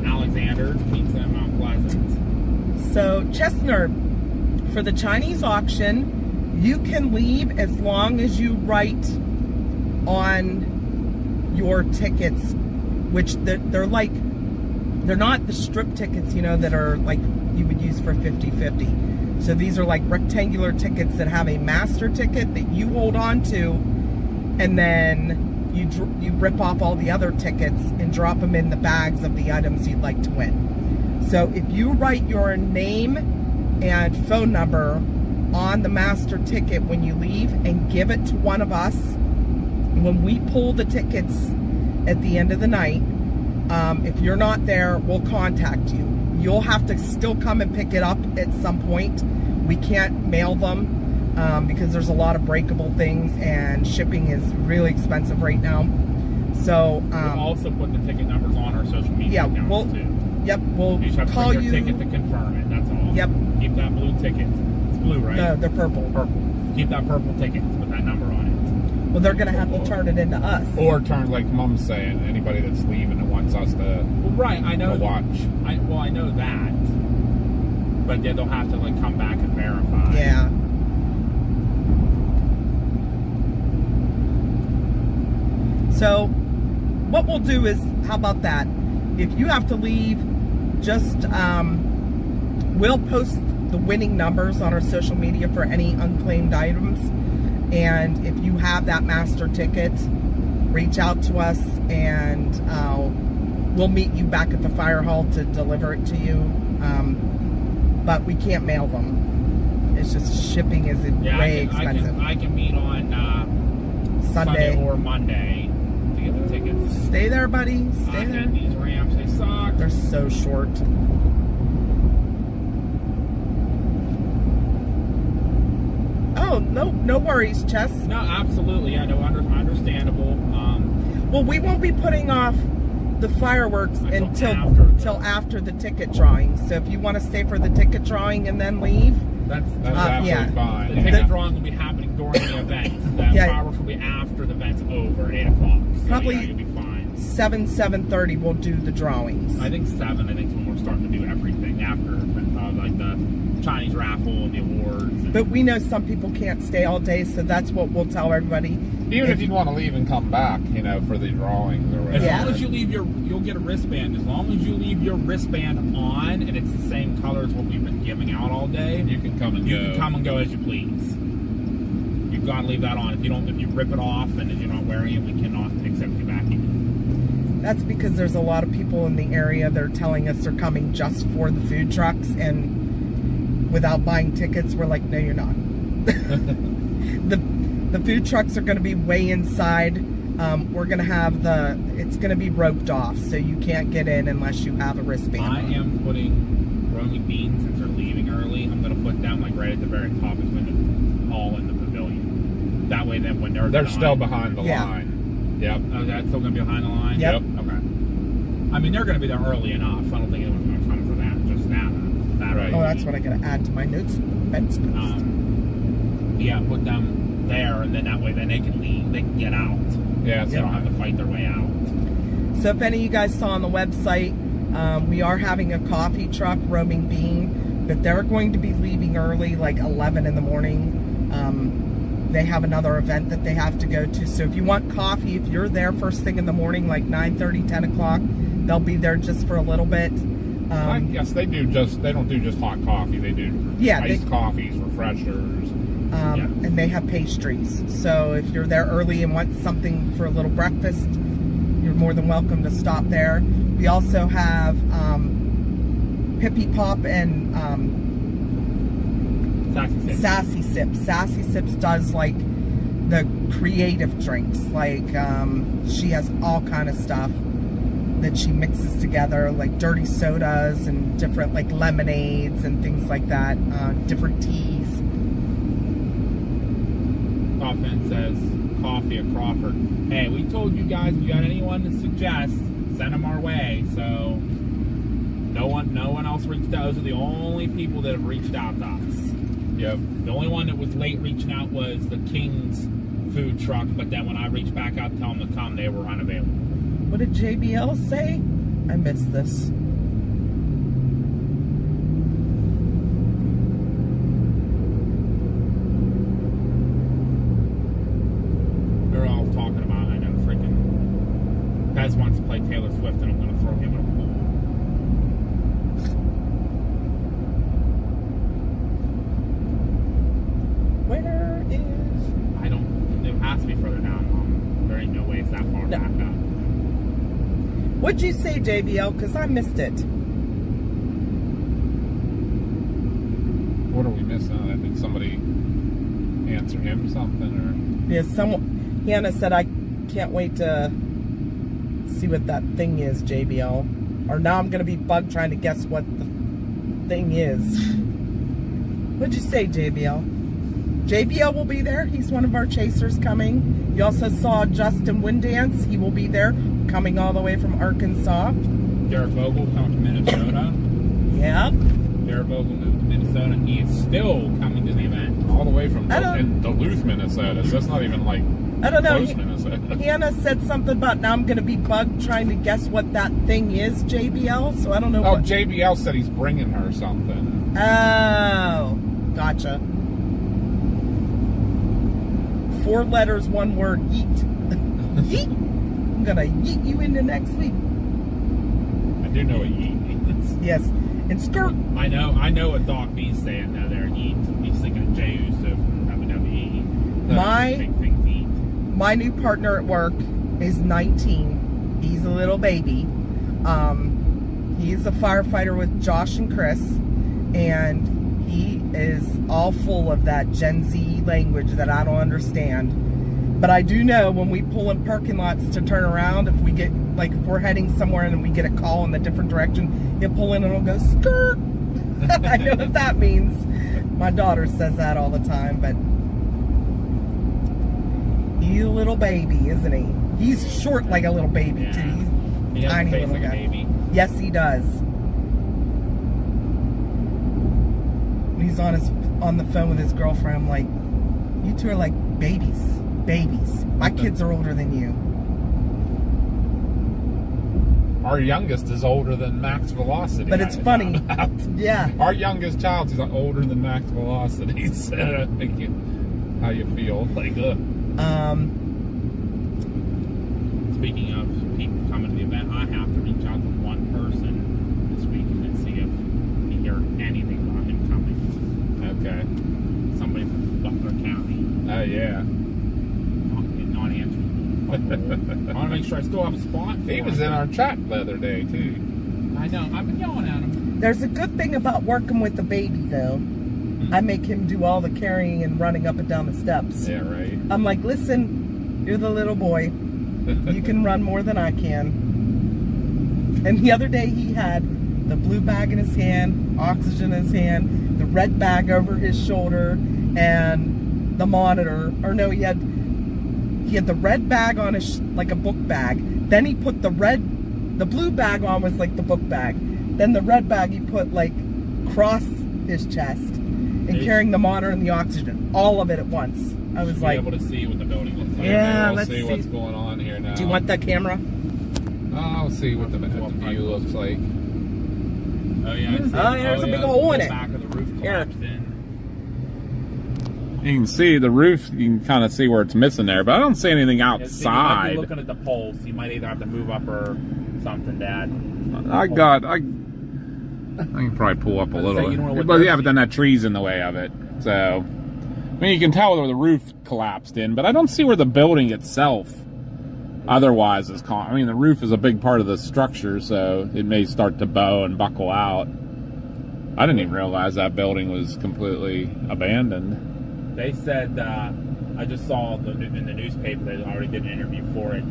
Alexander's Pizza in Mount Pleasant. So Chestnut, for the Chinese auction, you can leave as long as you write on your tickets, which they're not the strip tickets, you know, that are like you would use for 50-50. So these are like rectangular tickets that have a master ticket that you hold on to, and then you rip off all the other tickets and drop them in the bags of the items you'd like to win. So if you write your name and phone number on the master ticket when you leave and give it to one of us, when we pull the tickets at the end of the night, if you're not there, we'll contact you. You'll have to still come and pick it up at some point. We can't mail them because there's a lot of breakable things, and shipping is really expensive right now. So we'll also put the ticket numbers on our social media accounts too. Yep, we'll you just have to call bring you. your ticket to confirm it. That's all. Yep. Keep that blue ticket. It's blue, right? No, they're purple. Purple. Keep that purple ticket with that number on it. Well, they're gonna have to turn it into us. Or turn, like Mom's saying, anybody that's leaving that wants us to Well, right, I know. watch. I know that. But then they'll have to like come back and verify. Yeah. So what we'll do is, how about that? If you have to leave, just we'll post the winning numbers on our social media for any unclaimed items. And if you have that master ticket, reach out to us, and we'll meet you back at the fire hall to deliver it to you. But we can't mail them. It's just shipping is way expensive. I can meet on Sunday or Monday to get the tickets. Stay there, buddy. Stay there. And these ramps, they suck. They're so short. Oh, no worries, Chess. No, absolutely. Yeah, no, understandable. Well, we won't be putting off the fireworks until after the ticket drawing. So if you want to stay for the ticket drawing and then leave, That's absolutely fine. The ticket drawing will be happening during the event. The fireworks will be after the event's over, 8 o'clock. So probably you'll be fine. 7:30 we'll do the drawings. I think 7. I think when we're starting to do everything after, like the Chinese raffle and the awards. And But we know some people can't stay all day, so that's what we'll tell everybody. Even if you want to leave and come back, you know, for the drawings or as whatever. Yeah. long as you leave you'll get a wristband. As long as you leave your wristband on and it's the same color as what we've been giving out all day, You can come and you go. can come and go as you please. You've got to leave that on. If you rip it off and you're not wearing it, we cannot accept you back in. That's because there's a lot of people in the area that are telling us they're coming just for the food trucks, and without buying tickets, we're like, no, you're not. The food trucks are going to be way inside. We're going to have it's going to be roped off, so you can't get in unless you have a wristband. I am putting roaming beans, since they're leaving early, I'm going to put them like right at the very top between the hall and the pavilion. That way then when they're They're done- still behind the Yeah. line. Yep. Oh, that's still going to be behind the line? Yep. Okay. I mean, they're going to be there early enough. I don't think anyone's going to come for that, just that. Right. Oh, that's what I got to add to my notes. Fence post. Yeah, put them there, and then that way then they can leave. They can get out. Yeah, it's They don't have to fight their way out. So if any of you guys saw on the website, we are having a coffee truck, Roaming Bean, but they're going to be leaving early, like 11 in the morning. They have another event that they have to go to. So if you want coffee, if you're there first thing in the morning, like 9:30, 10 o'clock, they'll be there just for a little bit. I guess they don't do just hot coffee. They do iced coffees, refreshers. And they have pastries. So if you're there early and want something for a little breakfast, you're more than welcome to stop there. We also have Pippy Pop and Sassy Sip. Sassy Sips does like the creative drinks. Like she has all kind of stuff that she mixes together, like dirty sodas and different like lemonades and things like that, different teas. Kaufman says, coffee at Crawford. Hey, we told you guys, if you got anyone to suggest, send them our way. So no one else reached out. Those are the only people that have reached out to us. Yep. The only one that was late reaching out was the King's food truck, but then when I reached back out to tell them to come, they were unavailable. What did JBL say? I missed this. They're all talking about, I know, freaking Pez wants to play Taylor Swift, and I'm going to throw him in a pool. Where is... I don't, it has to be further down, Mom. There ain't no way it's that far No. back up. What'd you say, JBL? Because I missed it. What are we missing? Did somebody answer him something or? Yeah, someone... Hannah said, I can't wait to see what that thing is, JBL. Or now I'm going to be bugged trying to guess what the thing is. What'd you say, JBL? JBL will be there. He's one of our chasers coming. You also saw Justin Windance. He will be there, coming all the way from Arkansas. Derek Vogel coming to Minnesota. Yep. Derek Vogel moved to Minnesota, and he is still coming to the event. All the way from I don't- in Duluth, Minnesota. So that's not even like I don't know. close Minnesota. Hannah said something about now I'm going to be bugged trying to guess what that thing is, JBL. So I don't know Oh, what. JBL said he's bringing her something. Oh, gotcha. 4 letters, 1 word, yeet. Yeet. I'm going to yeet you into next week. I do know what yeet means. Yes. And skirt. I know what Doc B's saying now there. He's thinking of Jey Uso from WWE. My- Big things eat. My new partner at work is 19. He's a little baby. He's a firefighter with Josh and Chris. And he is all full of that Gen Z language that I don't understand. But I do know when we pull in parking lots to turn around, if we get, like, if we're heading somewhere and we get a call in a different direction, he'll pull in and it'll go, skirt. I know what that means. My daughter says that all the time, but he's a little baby, isn't he? He's short like a little baby, Yeah. too. He's He has a tiny face little like a guy. baby. Yes, he does. When he's on the phone with his girlfriend, I'm like, you two are like babies. Babies. My kids are older than you. Our youngest is older than max velocity. But it's funny. Yeah. Our youngest child is older than max velocity. So, how you feel? Like, Speaking of people coming to the event, I have to reach out to one person this weekend and see if he heard anything about him coming. okay. Somebody from Butler County. Oh, yeah. Not answering. I want to make sure I still have a spot for He was him. in our chat the other day, too. I know. I've been yelling at him. There's a good thing about working with the baby, though. I make him do all the carrying and running up and down the steps. Yeah, right. I'm like, listen, you're the little boy. You can run more than I can. And the other day he had the blue bag in his hand, oxygen in his hand, the red bag over his shoulder, and the monitor. Or no, he had the red bag on his, like a book bag. Then he put the blue bag on was like the book bag. Then the red bag he put like across his chest and carrying the monitor and the oxygen. All of it at once. I was like, able to see what the building looks like. Yeah, we'll let's see see. what's going on here now. do you want that camera? I'll see what the view looks like. Oh yeah. There's a big hole in the it. back of the roof collapsed in. You can see the roof, you can kind of see where it's missing there, but I don't see anything You might outside. be looking at the poles. You might either have to move up or something, Dad. I can probably pull up a I was gonna say, little. you don't know what But those- yeah, but then that tree's in the way of it. So, I mean, you can tell where the roof collapsed in, but I don't see where the building itself otherwise is. I mean, the roof is a big part of the structure, so it may start to bow and buckle out. I didn't even realize that building was completely abandoned. They said, I just saw in the newspaper, they already did an interview for it.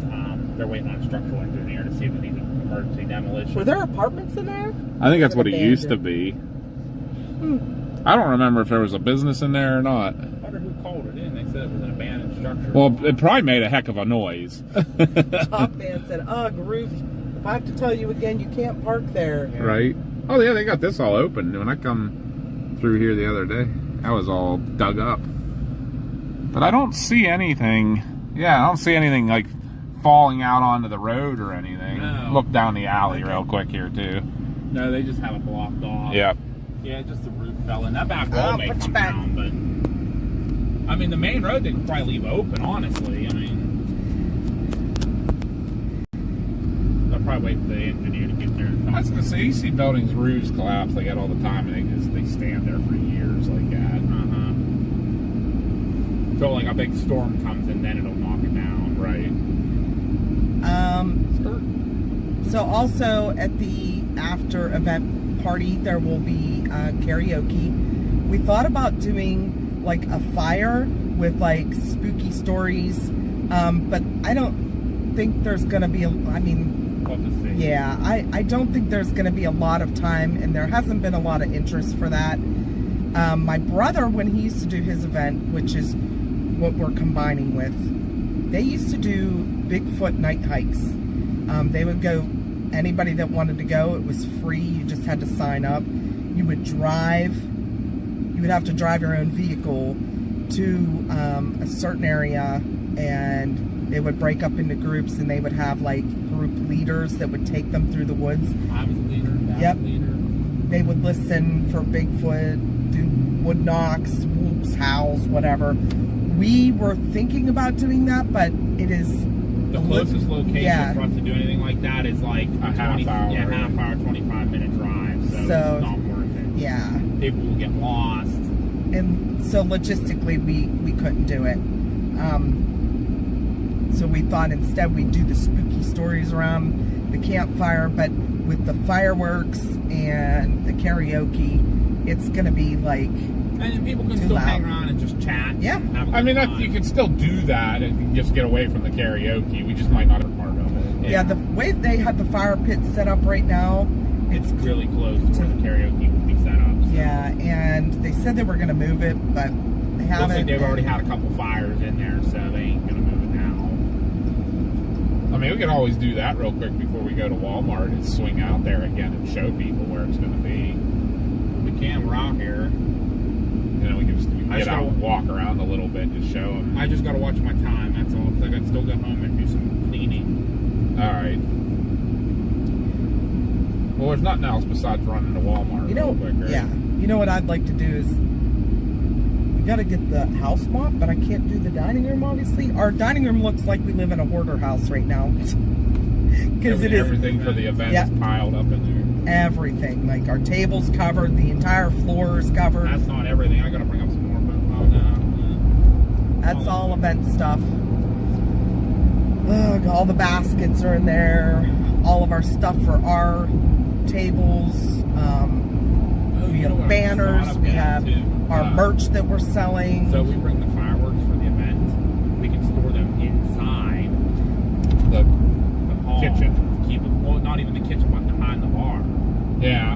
They're waiting on a structural engineer to see if it needs emergency demolition. Were there apartments in there? I think that's what it used to be. Hmm. I don't remember if there was a business in there or not. I wonder who called it in. They said it was an abandoned structure. Well, it probably made a heck of a noise. Top fan said, ugh, roof. If I have to tell you again, you can't park there. Right? Oh, yeah, they got this all open. When I come through here the other day, that was all dug up. But I don't see anything. Yeah, I don't see anything like falling out onto the road or anything. No. Look down the alley real quick here, too. No, they just have it blocked off. Yep. Yeah, just the roof fell in. That back wall may put you come back. down, but I mean, the main road they could probably leave open, honestly. I mean, they'll probably wait for the engineer to get there and I was talk. gonna say, you see buildings' roofs collapse like that all the time, and they stand there for years like that. So like a big storm comes and then it'll knock it down. Right. So also at the after event party, there will be karaoke. We thought about doing like a fire with like spooky stories, but I don't think there's gonna be We'll have to see. yeah, I don't think there's going to be a lot of time, and there hasn't been a lot of interest for that. My brother, when he used to do his event, which is what we're combining with, they used to do Bigfoot night hikes. They would go, anybody that wanted to go, it was free, you just had to sign up. You would have to drive your own vehicle to a certain area, and they would break up into groups, and they would have like group leaders that would take them through the woods. I was a leader. Dad Yep. was a leader. They would listen for Bigfoot, do wood knocks, whoops, howls, whatever. We were thinking about doing that, but it is The closest location yeah. for us to do anything like that is like A half hour. Yeah, half hour, 25-minute drive. So So, it's not worth it. yeah. People will get lost. And so logistically, we couldn't do it. So we thought instead we'd do the spooky stories around the campfire, but with the fireworks and the karaoke, it's gonna be like, And then people can Too still loud. hang around and just chat. Yeah. and have a I good mean, time. you can still do that and just get away from the karaoke. We just might not have part of it. yeah, the way they have the fire pit set up right now, It's really close to where the karaoke will be set up. So. yeah, and they said they were gonna move it, but they Looks haven't. like they've already had a couple fires in there, so they ain't gonna move it now. I mean, we can always do that real quick before we go to Walmart and swing out there again and show people where it's going to be. We can. We're out here. You know, we can just I get just out gotta- and walk around a little bit and just show them. I just gotta watch my time. That's all. 'Cause I gotta still go home and do some cleaning. All right. Well, there's nothing else besides running to Walmart. You know, real quick, right? yeah. You know what I'd like to do is, we got to get the house mop, but I can't do the dining room, obviously. Our dining room looks like we live in a hoarder house right now. Because it is. Everything for the event is piled up in there. Everything. Like, our table's covered, the entire floor is covered. That's not everything. I gotta bring up some more, but oh no. That's all event stuff. Ugh, all the baskets are in there. All of our stuff for our tables. We have banners. We have our merch that we're selling. So we bring the fireworks for the event. We can store them inside The hall. kitchen. Keep it, well, not even the kitchen, but behind the bar. Yeah.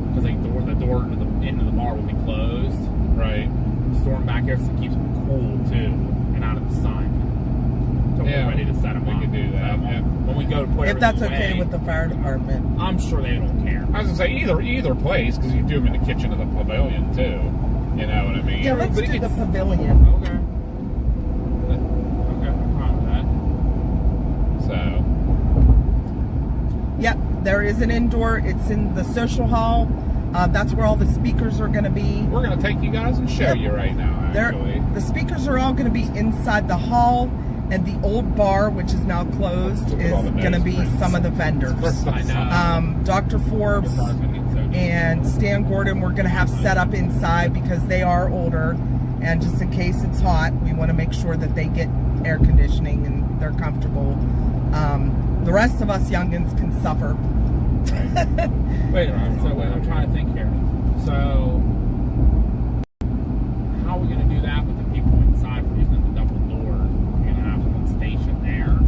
Because the door to the end of the bar will be closed. Right. Store them back here so it keeps them cool too and out of the sun. So we're ready to set them we up. can do that. Yeah. When we go to put If that's everything okay away, with the fire department. I'm sure they don't care. I was gonna say either place because you do them in the kitchen of the pavilion too. You know what I mean? Yeah, let's but do it the gets- pavilion. Okay. Okay, I'm fine with that. So Yep, there is an indoor. It's in the social hall. That's where all the speakers are going to be. we're gonna take you guys and show you right now. Actually, The speakers are all going to be inside the hall, and the old bar, which is now closed, Look at is all the going to be nose some of the vendors. I know. Dr. Forbes The bar's gonna get so good. and Stan Gordon, we're going to have set up inside because they are older, and just in case it's hot, we want to make sure that they get air conditioning and they're comfortable. The rest of us youngins can suffer. Wait, I'm trying to think here. So, how are we going to do that with the people inside? We're using the double doors. We're going to have someone stationed there.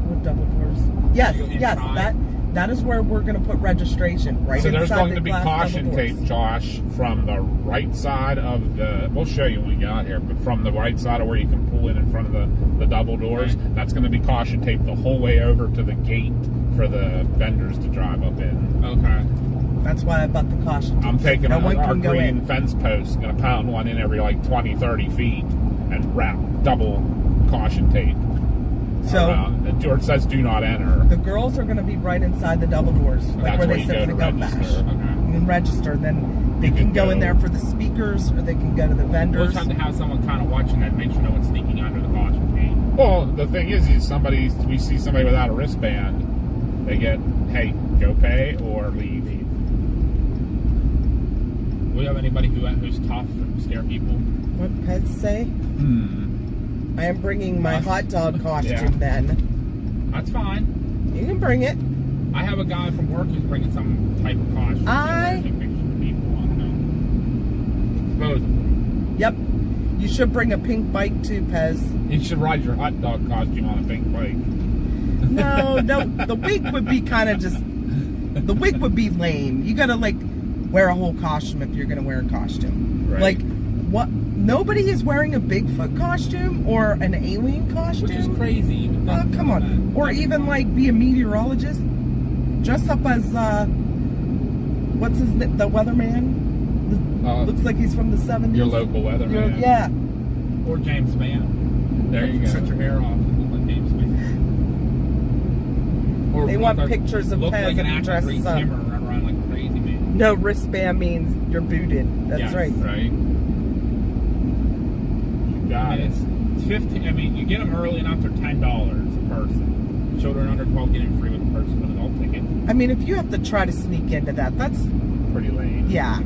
With double doors. Yes, You go yes, inside? that is where we're going to put registration, right so there's inside going the to be glass caution double doors. tape, Josh, from the right side of the. We'll show you when we get out here, but from the right side of where you can pull in front of the double doors, Right. that's going to be caution tape the whole way over to the gate for the vendors to drive up in. Okay. That's why I bought the caution tape. I'm taking no one our can go green in. fence post, going to pound one in every like 20, 30 feet and wrap double caution tape So around. It says do not enter. the girls are going to be right inside the double doors, like That's where where they you sit go for the to gun register. bash. Okay. And register. Then they You can can go in go- there for the speakers, or they can go to the We'll vendors. just have to have someone kind of watching that, make sure no one's sneaking under the caution tape. Well, the thing is we see somebody without a wristband, they get, hey, go pay or leave. Do we have anybody who's tough and scare people? What pets say? I am bringing my Us? hot dog costume. Yeah. Then That's fine. you can bring it. I have a guy from work who's bringing some type of costume. Taking pictures of people on them. Yep. You should bring a pink bike too, Pez. You should ride your hot dog costume on a pink bike. No, the wig would be kind of just. The wig would be lame. You gotta like wear a whole costume if you're gonna wear a costume. Right. Like what? Nobody is wearing a Bigfoot costume or an alien costume. Which is crazy. Oh, come on. Or even like be a meteorologist. Dress up as what's his name? The weatherman. Looks like he's from the 70s. Your local weatherman. Yeah. Or James Mann. There you go. Cut your hair off and look like James Mann. Or They look want like- pictures of look Pez like an and he actor dresses Green up. Timber and run around like a crazy man. No, wristband means you're booted. That's Yes. right. Right? You got it. It's 15. I mean, you get them early enough. They're $10 a person. Children under 12 get in free with a person with an adult ticket. I mean, if you have to try to sneak into that, that's Pretty lame. yeah.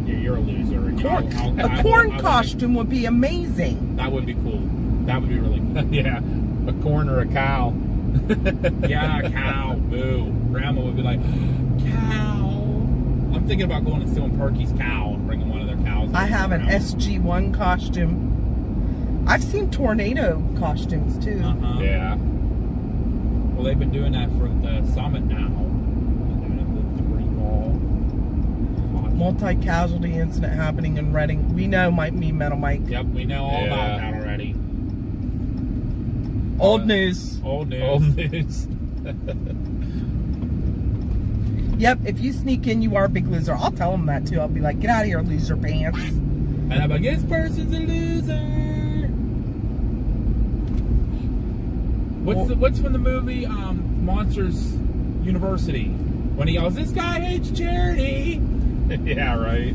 Yeah, you're a loser. A corn costume would be amazing. That would be cool. That would be really cool. Yeah. A corn or a cow. Yeah, cow. Boo. Grandma would be like, cow. I'm thinking about going and stealing Perky's cow and bringing one of their cows. I have an Grandma. SG1 costume. I've seen tornado costumes too. Uh-huh. Yeah. Well, they've been doing that for the summit now. They're doing the debris ball. Multi-casualty incident happening in Reading. We know me, Metal Mike. Yep, we know all Yeah. about that already. Old news. Old news. Old news. Yep, if you sneak in, you are a big loser. I'll tell them that too. I'll be like, get out of here, loser pants. And I'm like, this person's a loser. What's from the movie Monsters University when he yells, "This guy hates charity." Yeah, right.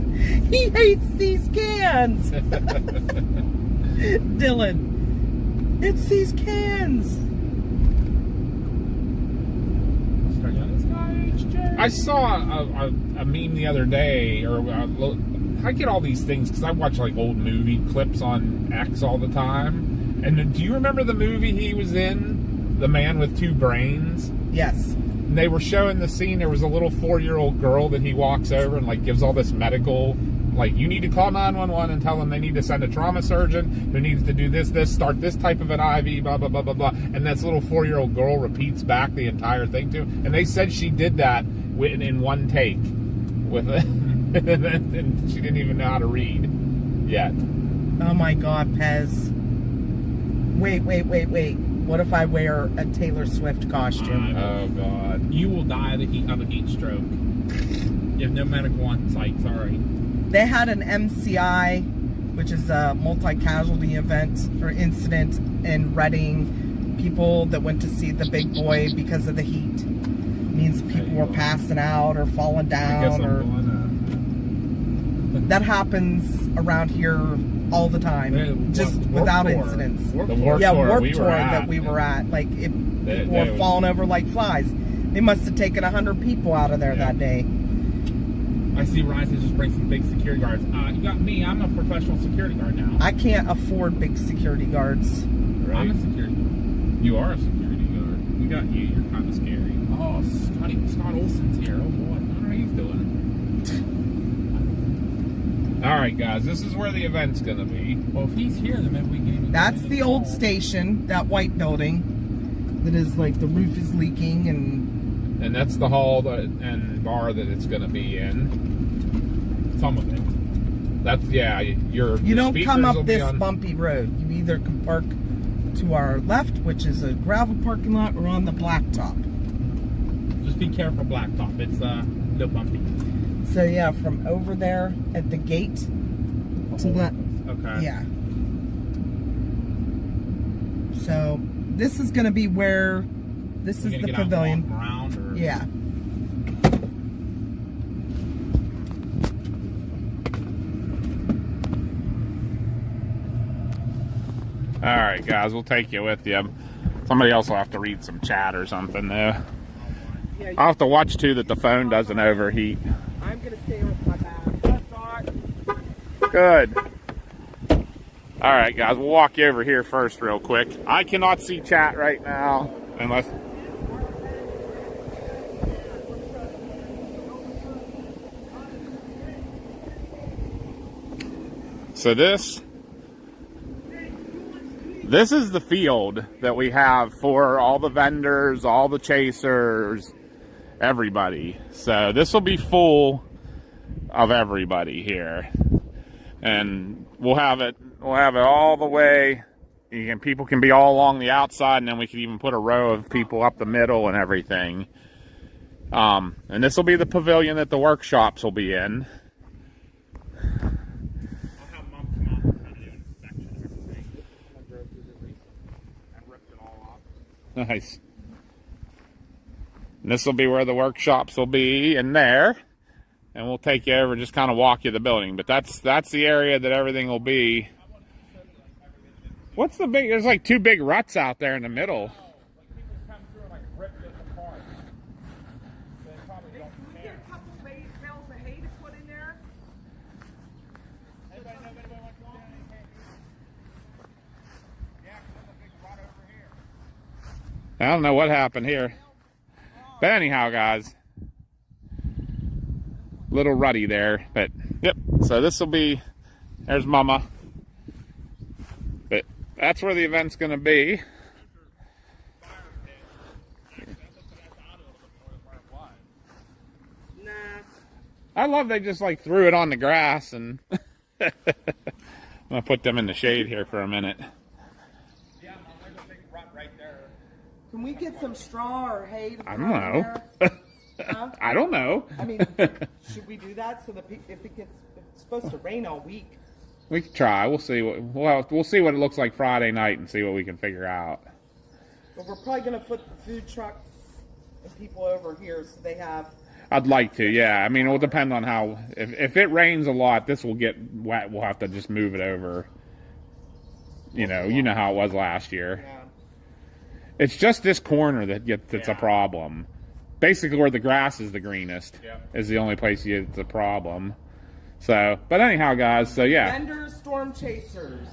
He hates these cans. Dylan, it's these cans. I saw a meme the other day, or I get all these things because I watch like old movie clips on X all the time. And do you remember the movie he was in, The Man with Two Brains? Yes. And they were showing the scene. There was a little 4-year-old girl that he walks over and like gives all this medical, like, you need to call 911 and tell them they need to send a trauma surgeon who needs to do this, start this type of an IV, blah, blah, blah, blah, blah. And this little 4-year-old girl repeats back the entire thing to him. And they said she did that in one take with it. And she didn't even know how to read yet. Oh my God, Pez. Wait. What if I wear a Taylor Swift costume? Oh God. You will die of a heat stroke. You have no medical on site, sorry. They had an MCI, which is a multi-casualty event or incident in Reading. People that went to see the big boy because of the heat. Means people were passing out or falling down, or that happens around here all the time, just without incidents. Warped Tour that we yeah. were at, like people were falling over like flies. They must have taken 100 people out of there that day. I see Ryzen just bring some big security guards. You got me. I'm a professional security guard now. I can't afford big security guards. Right? I'm a security guard. You are a security guard. We got you. You're kind of scary. Oh, Scott Olsen's here. Oh boy, how are you doing? All right, guys, this is where the event's gonna be. Well, if he's here, then maybe we can even. That's the old station, that white building, that is like the roof is leaking, and that's the hall and bar that it's gonna be in. Some of it. That's you don't come up this bumpy road. You either can park to our left, which is a gravel parking lot, or on the blacktop. Just be careful, blacktop. It's a little bumpy. So yeah, from over there at the gate to that. Okay. Yeah. So this is going to be where this is the pavilion. Around, or? Yeah. All right, guys, we'll take you with you. Somebody else will have to read some chat or something, though. Yeah, I'll have to watch, too, that the phone doesn't overheat. I'm going to stay with my bag. Good. All right, guys, we'll walk you over here first real quick. I cannot see chat right now unless... So this is the field that we have for all the vendors, all the chasers, everybody. So this will be full of everybody here. And we'll have it all the way. People can be all along the outside, and then we can even put a row of people up the middle and everything. And this will be the pavilion that the workshops will be in. Nice. And this will be where the workshops will be in there. And we'll take you over, just kind of walk you the building. But that's the area that everything will be. What's the big, there's like 2 big ruts out there in the middle. I don't know what happened here. But anyhow, guys. Little ruddy there. But, yep. So this will be, there's Mama. But that's where the event's going to be. Nah. I love they just like threw it on the grass and I'm going to put them in the shade here for a minute. Can we get some straw or hay? I don't know. Huh? I don't know. I mean, should we do that so that if it's supposed to rain all week? We can try. We'll see. We'll see what it looks like Friday night and see what we can figure out. But we're probably going to put the food trucks the people over here so they have. I'd like to, yeah. I mean, it will depend on how. If it rains a lot, this will get wet. We'll have to just move it over. You know how it was last year. Yeah. It's just this corner that's a problem. Basically, where the grass is the greenest is the only place it's a problem. So, but anyhow, guys. So yeah. Vendor storm chasers.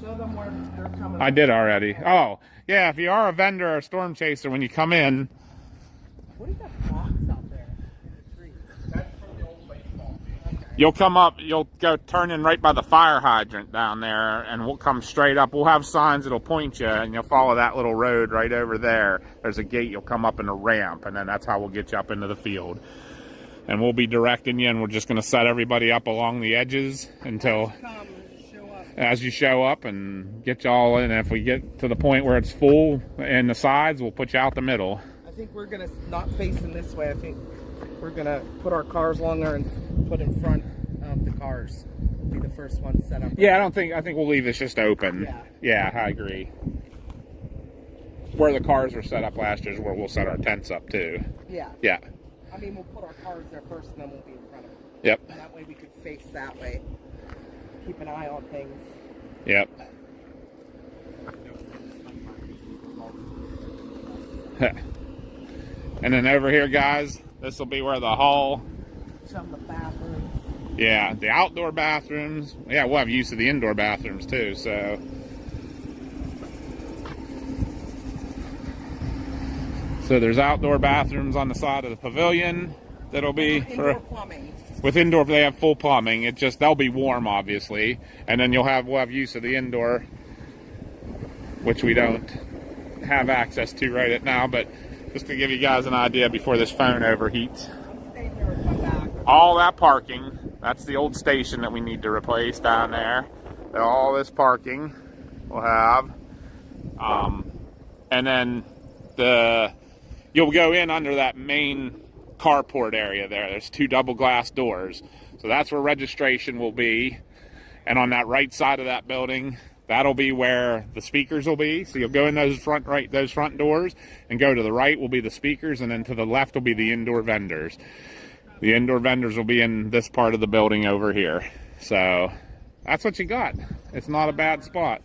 Show them where they're coming. I did already. Oh, yeah. If you are a vendor or a storm chaser, when you come in. What is that box out there in the tree? That's from the old baseball field. Okay. You'll come up, you'll go turn in right by the fire hydrant down there, and we'll come straight up. We'll have signs that'll point you, and you'll follow that little road right over there. There's a gate, you'll come up in a ramp, and then that's how we'll get you up into the field. And we'll be directing you, and we're just going to set everybody up along the edges until as you show up and get you all in. And if we get to the point where it's full in the sides, we'll put you out the middle. I think we're going to not facing this way. I think we're going to put our cars along there and put in front of the cars. We'll be the first one set up. Yeah, I think we'll leave this just open. Yeah, I agree. Where the cars were set up last year is where we'll set our tents up too. Yeah. Yeah. I mean, we'll put our cars there first and then we'll be in front of them. Yep. And that way we could face that way. Keep an eye on things. Yep. And then over here, guys, this will be where the hall. Some of the bathrooms. Yeah, the outdoor bathrooms. Yeah, we'll have use of the indoor bathrooms too, so. So there's outdoor bathrooms on the side of the pavilion that'll be for plumbing. With indoor, they have full plumbing. It just they'll be warm, obviously, and then we'll have use of the indoor, which we don't have access to right at now. But just to give you guys an idea before this phone overheats, all that parking. That's the old station that we need to replace down there. All this parking we'll have, and then you'll go in under that main carport area there. There's 2 double glass doors, so that's where registration will be. And on that right side of that building, that'll be where the speakers will be. So you'll go in those front doors, and go to the right will be the speakers, and then to the left will be the indoor vendors. The indoor vendors will be in this part of the building over here. So that's what you got. It's not a bad spot.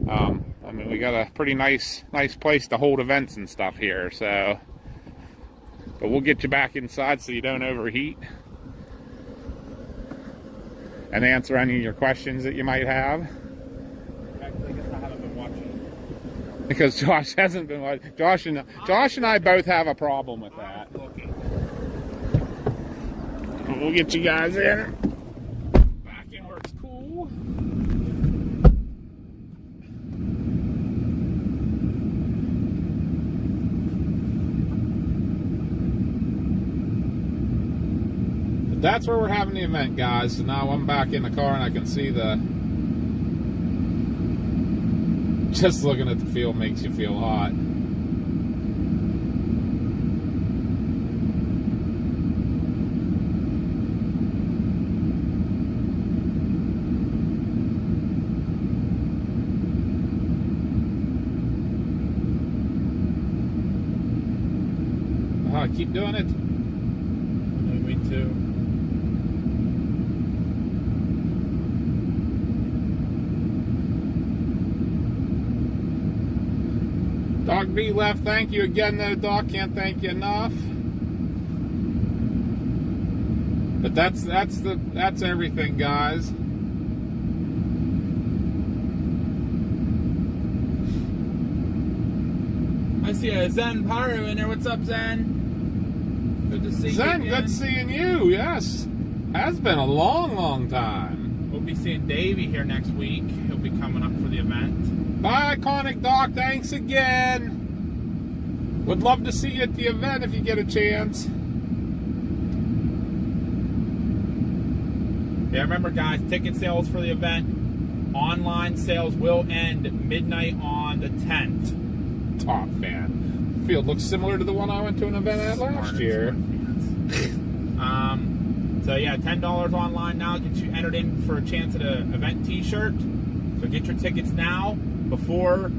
I mean, we got a pretty nice place to hold events and stuff here. So. But we'll get you back inside so you don't overheat. And answer any of your questions that you might have. Actually, I guess I haven't been watching. Because Josh hasn't been watching. Josh and I both have a problem with that. We'll get you guys in. Back in where it's cool. That's where we're having the event, guys. So now I'm back in the car and I can see just looking at the field makes you feel hot. Keep doing it. Me too. Doc B left. Thank you again, though, Doc. Can't thank you enough. But that's everything, guys. I see a Zen Pyro in there. What's up, Zen? Good to see you. Zen, good seeing you. Yes, has been a long time. We'll be seeing Davey here next week. He'll be coming up for the event. Bye, Iconic Doc. Thanks again. Would love to see you at the event if you get a chance. Yeah, remember, guys, ticket sales for the event. Online sales will end midnight on the 10th. Top fan. Field looks similar to the one I went to an event at last year. So yeah, $10 online now gets you entered in for a chance at an event t-shirt. So get your tickets now before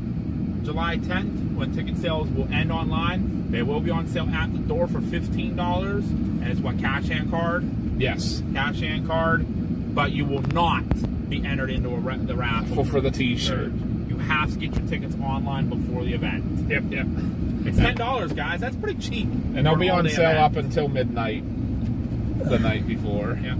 July 10th, when ticket sales will end online. They will be on sale at the door for $15, and it's what, cash and card? Yes. Cash and card, but you will not be entered into the raffle For the T-shirt. You have to get your tickets online before the event. Yep. It's $10, guys. That's pretty cheap. And they'll be on sale up until midnight the night before. Yeah.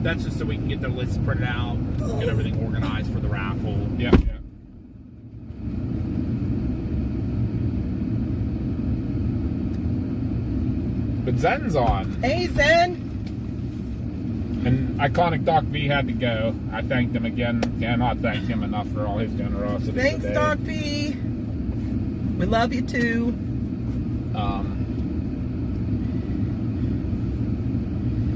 That's just so we can get the list printed out, get everything organized for the raffle. Yeah. But Zen's on. Hey, Zen. And Iconic Doc V had to go. I thanked him again. Cannot thank him enough for all his generosity. Thanks, today. Doc V. We love you too. I'm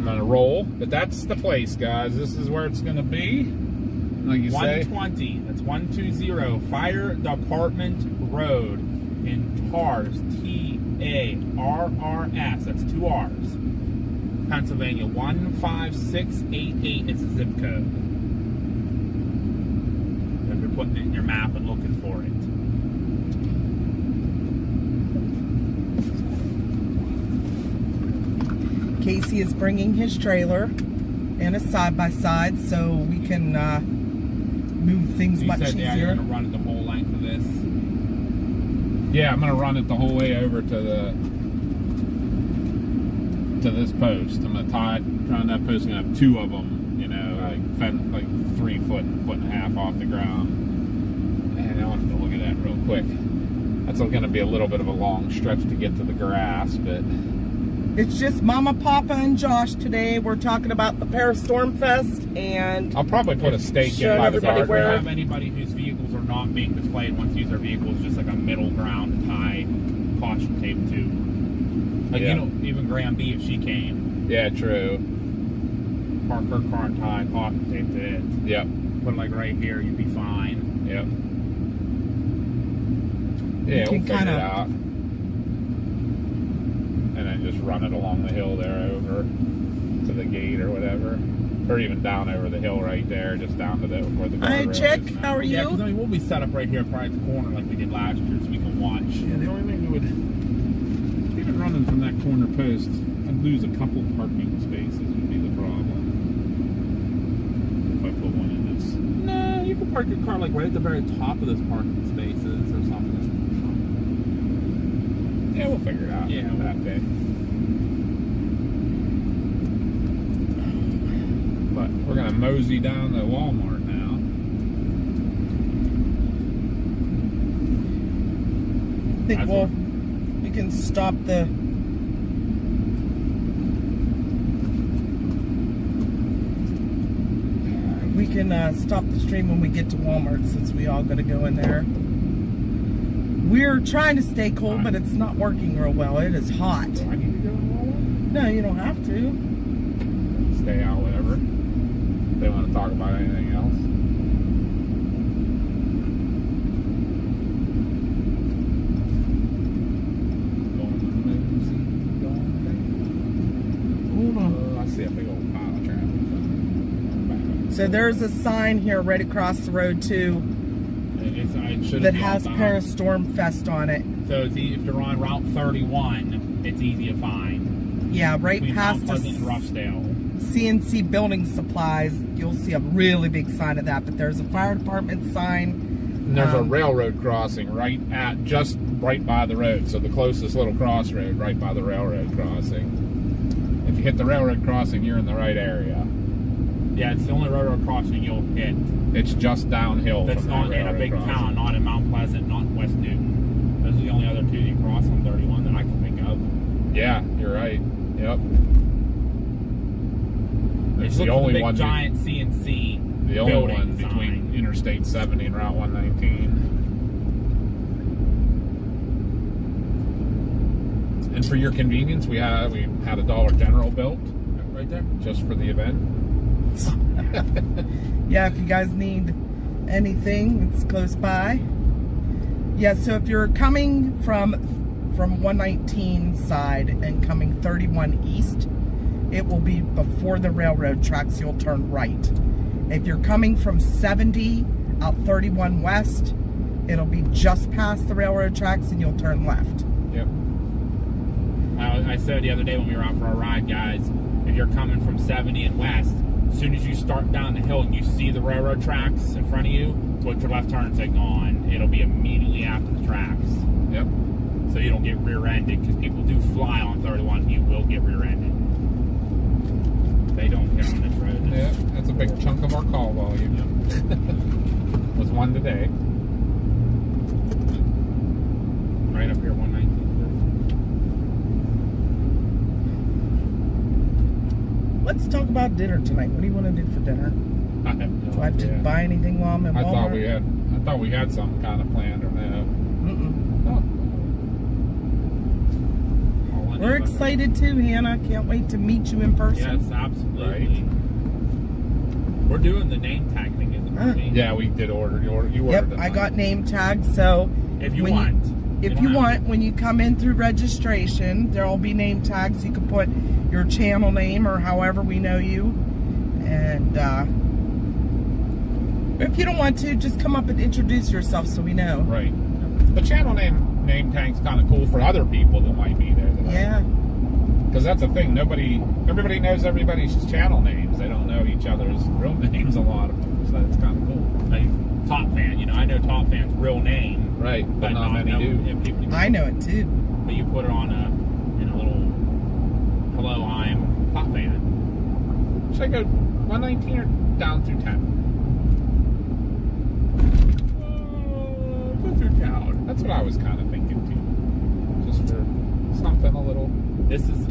gonna roll, but that's the place, guys. This is where it's gonna be. Like you say, 120. That's 120 Fire Department Road in Tars, T-A-R-R-S. That's 2 R's. Pennsylvania 15688 is the zip code. If you're putting it in your map and looking for it. Casey is bringing his trailer and a side-by-side so we can move things much easier. Yeah, you're going to run it the whole length of this. yeah, I'm gonna run it the whole way over to this post. I'm gonna tie it around that post. I'm gonna have 2 of them, you know, like 3 foot and a half off the ground. And I want to look at that real quick. That's going to be a little bit of a long stretch to get to the grass, but It's just Mama, Papa, and Josh today. We're talking about the Parastorm Fest, and I'll probably put a stake Show in by the everybody guard. where- If we have anybody whose vehicles are not being displayed, once use their vehicles, just like a middle ground to tie caution tape to. Like, Yeah. you know, even Graham B, if she came, Yeah, true. park her car and tie caution tape to it. Yep. Put it like right here, you'd be fine. Yep. Yeah, we'll figure it out. And then just run it along the hill there over to the gate or whatever. Or even down over the hill right there, just down to where the Hi, guardrail Chick. is now. How are Yeah, you? because I mean, we'll be set up right here, probably at the corner like we did last year, so we can watch. Yeah, the only thing would, even running from that corner post, I'd lose a couple parking spaces would be the problem. If I put one in this. No, you can park your car like right at the very top of those parking spaces or something. Yeah, we'll figure it out. Yeah, that day. But we're gonna mosey down to Walmart now. I think we can stop the stop the stream when we get to Walmart, since we all got to go in there. We're trying to stay cold, but it's not working real well. It is hot. Do I need to go to Walmart? No, you don't have to. Stay out, whatever. They want to talk about anything else. Hold on. I see a big old pile of traffic. So there's a sign here right across the road too It should that be has all done. Parastorm Fest on it. So it's if you're on Route 31, it's easy to find. Yeah, right Between past Mount us. Pleasant and Roughdale. CNC Building Supplies, you'll see a really big sign of that, but there's a fire department sign. And there's a railroad crossing just right by the road. So the closest little crossroad right by the railroad crossing. If you hit the railroad crossing, you're in the right area. Yeah, it's the only railroad crossing you'll hit. It's just downhill. That's from not that in a railroad big crossing. town, not in Mount Pleasant, not in West Newton. Those are the only other 2 you cross on 31 that I can think of. Yeah, you're right. Yep. It's Look the for only big one. giant CNC. The only building one between sign. Interstate 70 and Route 119. And for your convenience, we had a Dollar General built Right there. just for the event. Yeah, if you guys need anything that's close by. Yeah, so if you're coming from 119 side and coming 31 east, it will be before the railroad tracks. You'll turn right. If you're coming from 70 out 31 west. It'll be just past the railroad tracks and you'll turn left. Yep. I said the other day when we were out for our ride, guys, if you're coming from 70 and west, as soon as you start down the hill and you see the railroad tracks in front of you, put your left turn signal on. It'll be immediately after the tracks. Yep. So you don't get rear-ended, because people do fly on 31. You will get rear-ended. They don't care on this road. Yeah, that's a big chunk of our call volume. Yep. Was one today. Right up here, 119. Let's talk about dinner tonight. What do you want to do for dinner? I have no Do I have to idea. buy anything while I'm in I Walmart? thought we had some kind of plan or no. Mm-mm. Oh. We're excited too, Hannah. Can't wait to meet you in person. Yes, absolutely. Right. We're doing the name tag thing, isn't it? Yeah, we did order. You ordered Yep, them. I got name tags. So If you when want. if don't you have want, when you come in through registration, there will be name tags. You can put your channel name or however we know you. And if you don't want to, just come up and introduce yourself so we know. Right. The channel name tag's kind of cool for other people that might be there. Yeah. Because that's the thing. Everybody knows everybody's channel names. They don't know each other's real names, a lot of them. So that's kind of cool. Like, Top Fan, I know Top Fan's real name. Right, but not many do. If people, I know it too. But you put it on a little, hello, I'm Top Fan. Should I go 119 or down through 10? Go through town. That's what I was kind of thinking too. Just for something a little. This is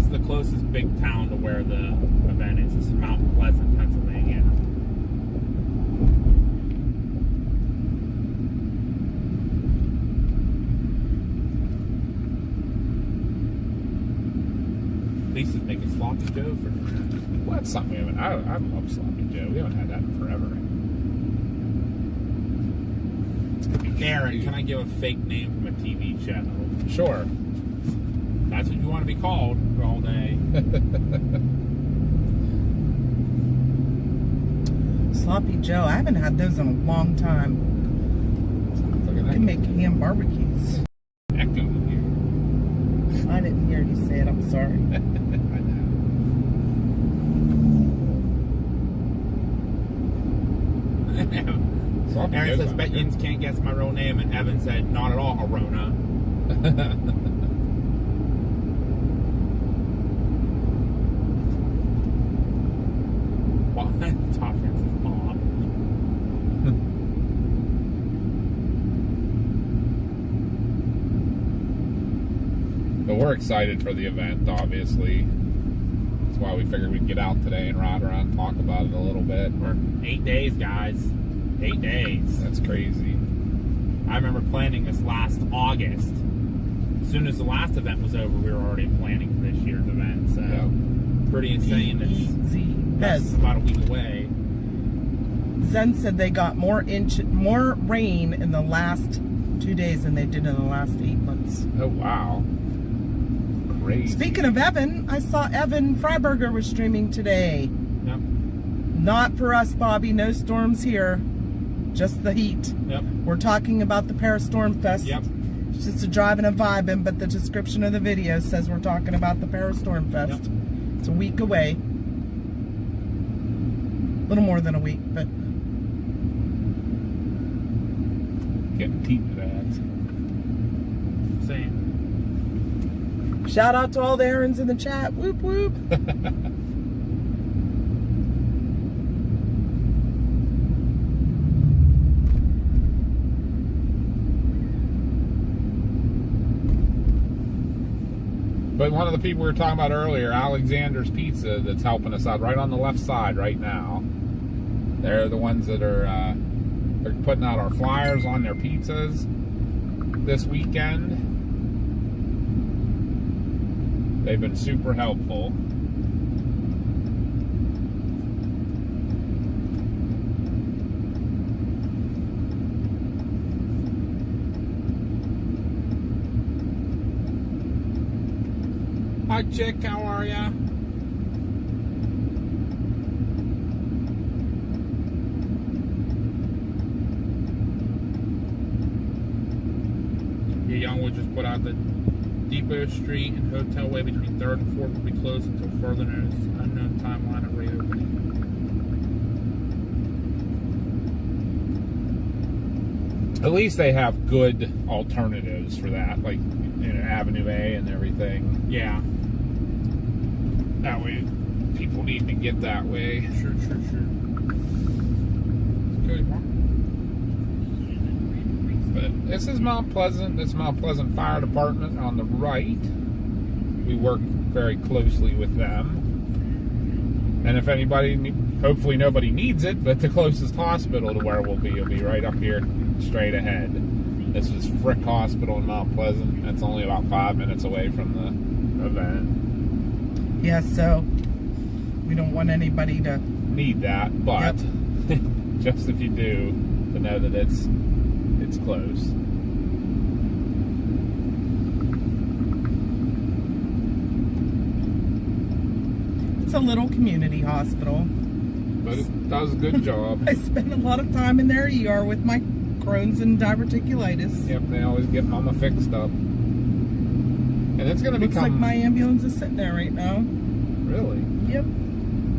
the closest big town to where the event is. This is Mount Pleasant, Pennsylvania. Lisa's making sloppy Joe for dinner. Well, that's something we haven't. I love sloppy Joe. We haven't had that in forever. Aaron, can I give a fake name from a TV channel? Sure. That's what you want to be called for all day. Sloppy Joe. I haven't had those in a long time. Look at You that. can make ham barbecues. Echo in here. I didn't hear you say it. I'm sorry. I know. Sloppy Aaron Joe's says, not bet good. yins can't guess my real name, and Evan said, not at all, Arona. Well, Top Fan's his mom. But we're excited for the event, obviously. That's why we figured we'd get out today and ride around and talk about it a little bit. We're 8 days, guys. 8 days. That's crazy. I remember planning this last August. As soon as the last event was over, we were already planning for this year's event. So, Yeah. pretty insane. That's Yes. about a week away. Zen said they got more rain in the last 2 days than they did in the last 8 months. Oh, wow. Crazy. Speaking of Evan, I saw Evan Freiberger was streaming today. Yep. Not for us, Bobby. No storms here. Just the heat. Yep. We're talking about the Parastorm Fest. Yep. It's just a driving and vibing, but the description of the video says we're talking about the Parastorm Fest. Yep. It's a week away. A little more than a week, but Getting heated at. Same. shout out to all the Aarons in the chat. Whoop, whoop. But one of the people we were talking about earlier, Alexander's Pizza, that's helping us out right on the left side right now. They're the ones that are they're putting out our flyers on their pizzas this weekend. They've been super helpful. Hi, Chick. How are ya? Yeah, Youngwood just put out that Depot Street and Hotel Way between 3rd and 4th will be closed until further notice. Unknown timeline of reopening. At least they have good alternatives for that, like Avenue A and everything. Yeah. That way, people need to get that way. Sure. Good one. But this is Mount Pleasant. This is Mount Pleasant Fire Department on the right. We work very closely with them. And if anybody, hopefully nobody needs it, but the closest hospital to where we'll be right up here, straight ahead. This is Frick Hospital in Mount Pleasant. That's only about 5 minutes away from the event. Yeah, so we don't want anybody to need that, but just if you do, to know that it's close. It's a little community hospital. But it does a good job. I spend a lot of time in their ER with my Crohn's and diverticulitis. Yep, they always get mama fixed up. And it's going to become... Looks like my ambulance is sitting there right now. Really? Yep.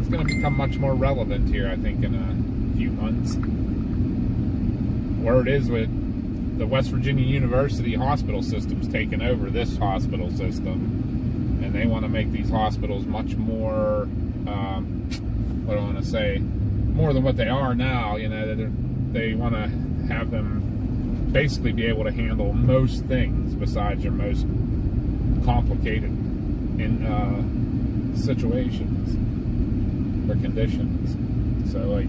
It's going to become much more relevant here, I think, in a few months. Word is with the West Virginia University hospital system's taken over this hospital system. And they want to make these hospitals much more, what do I want to say, more than what they are now. You know, they want to have them basically be able to handle most things besides your most complicated situations or conditions. So, like,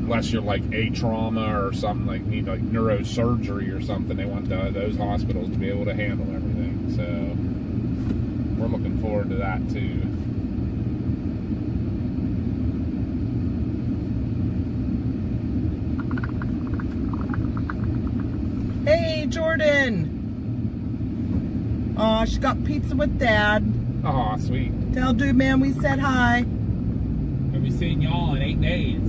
unless you're like a trauma or something, like need like neurosurgery or something, they want those hospitals to be able to handle everything. So we're looking forward to that too. Hey, Jordan. Aw, she got pizza with Dad. Oh, sweet. Tell Dude Man we said hi. We'll be seeing y'all in 8 days.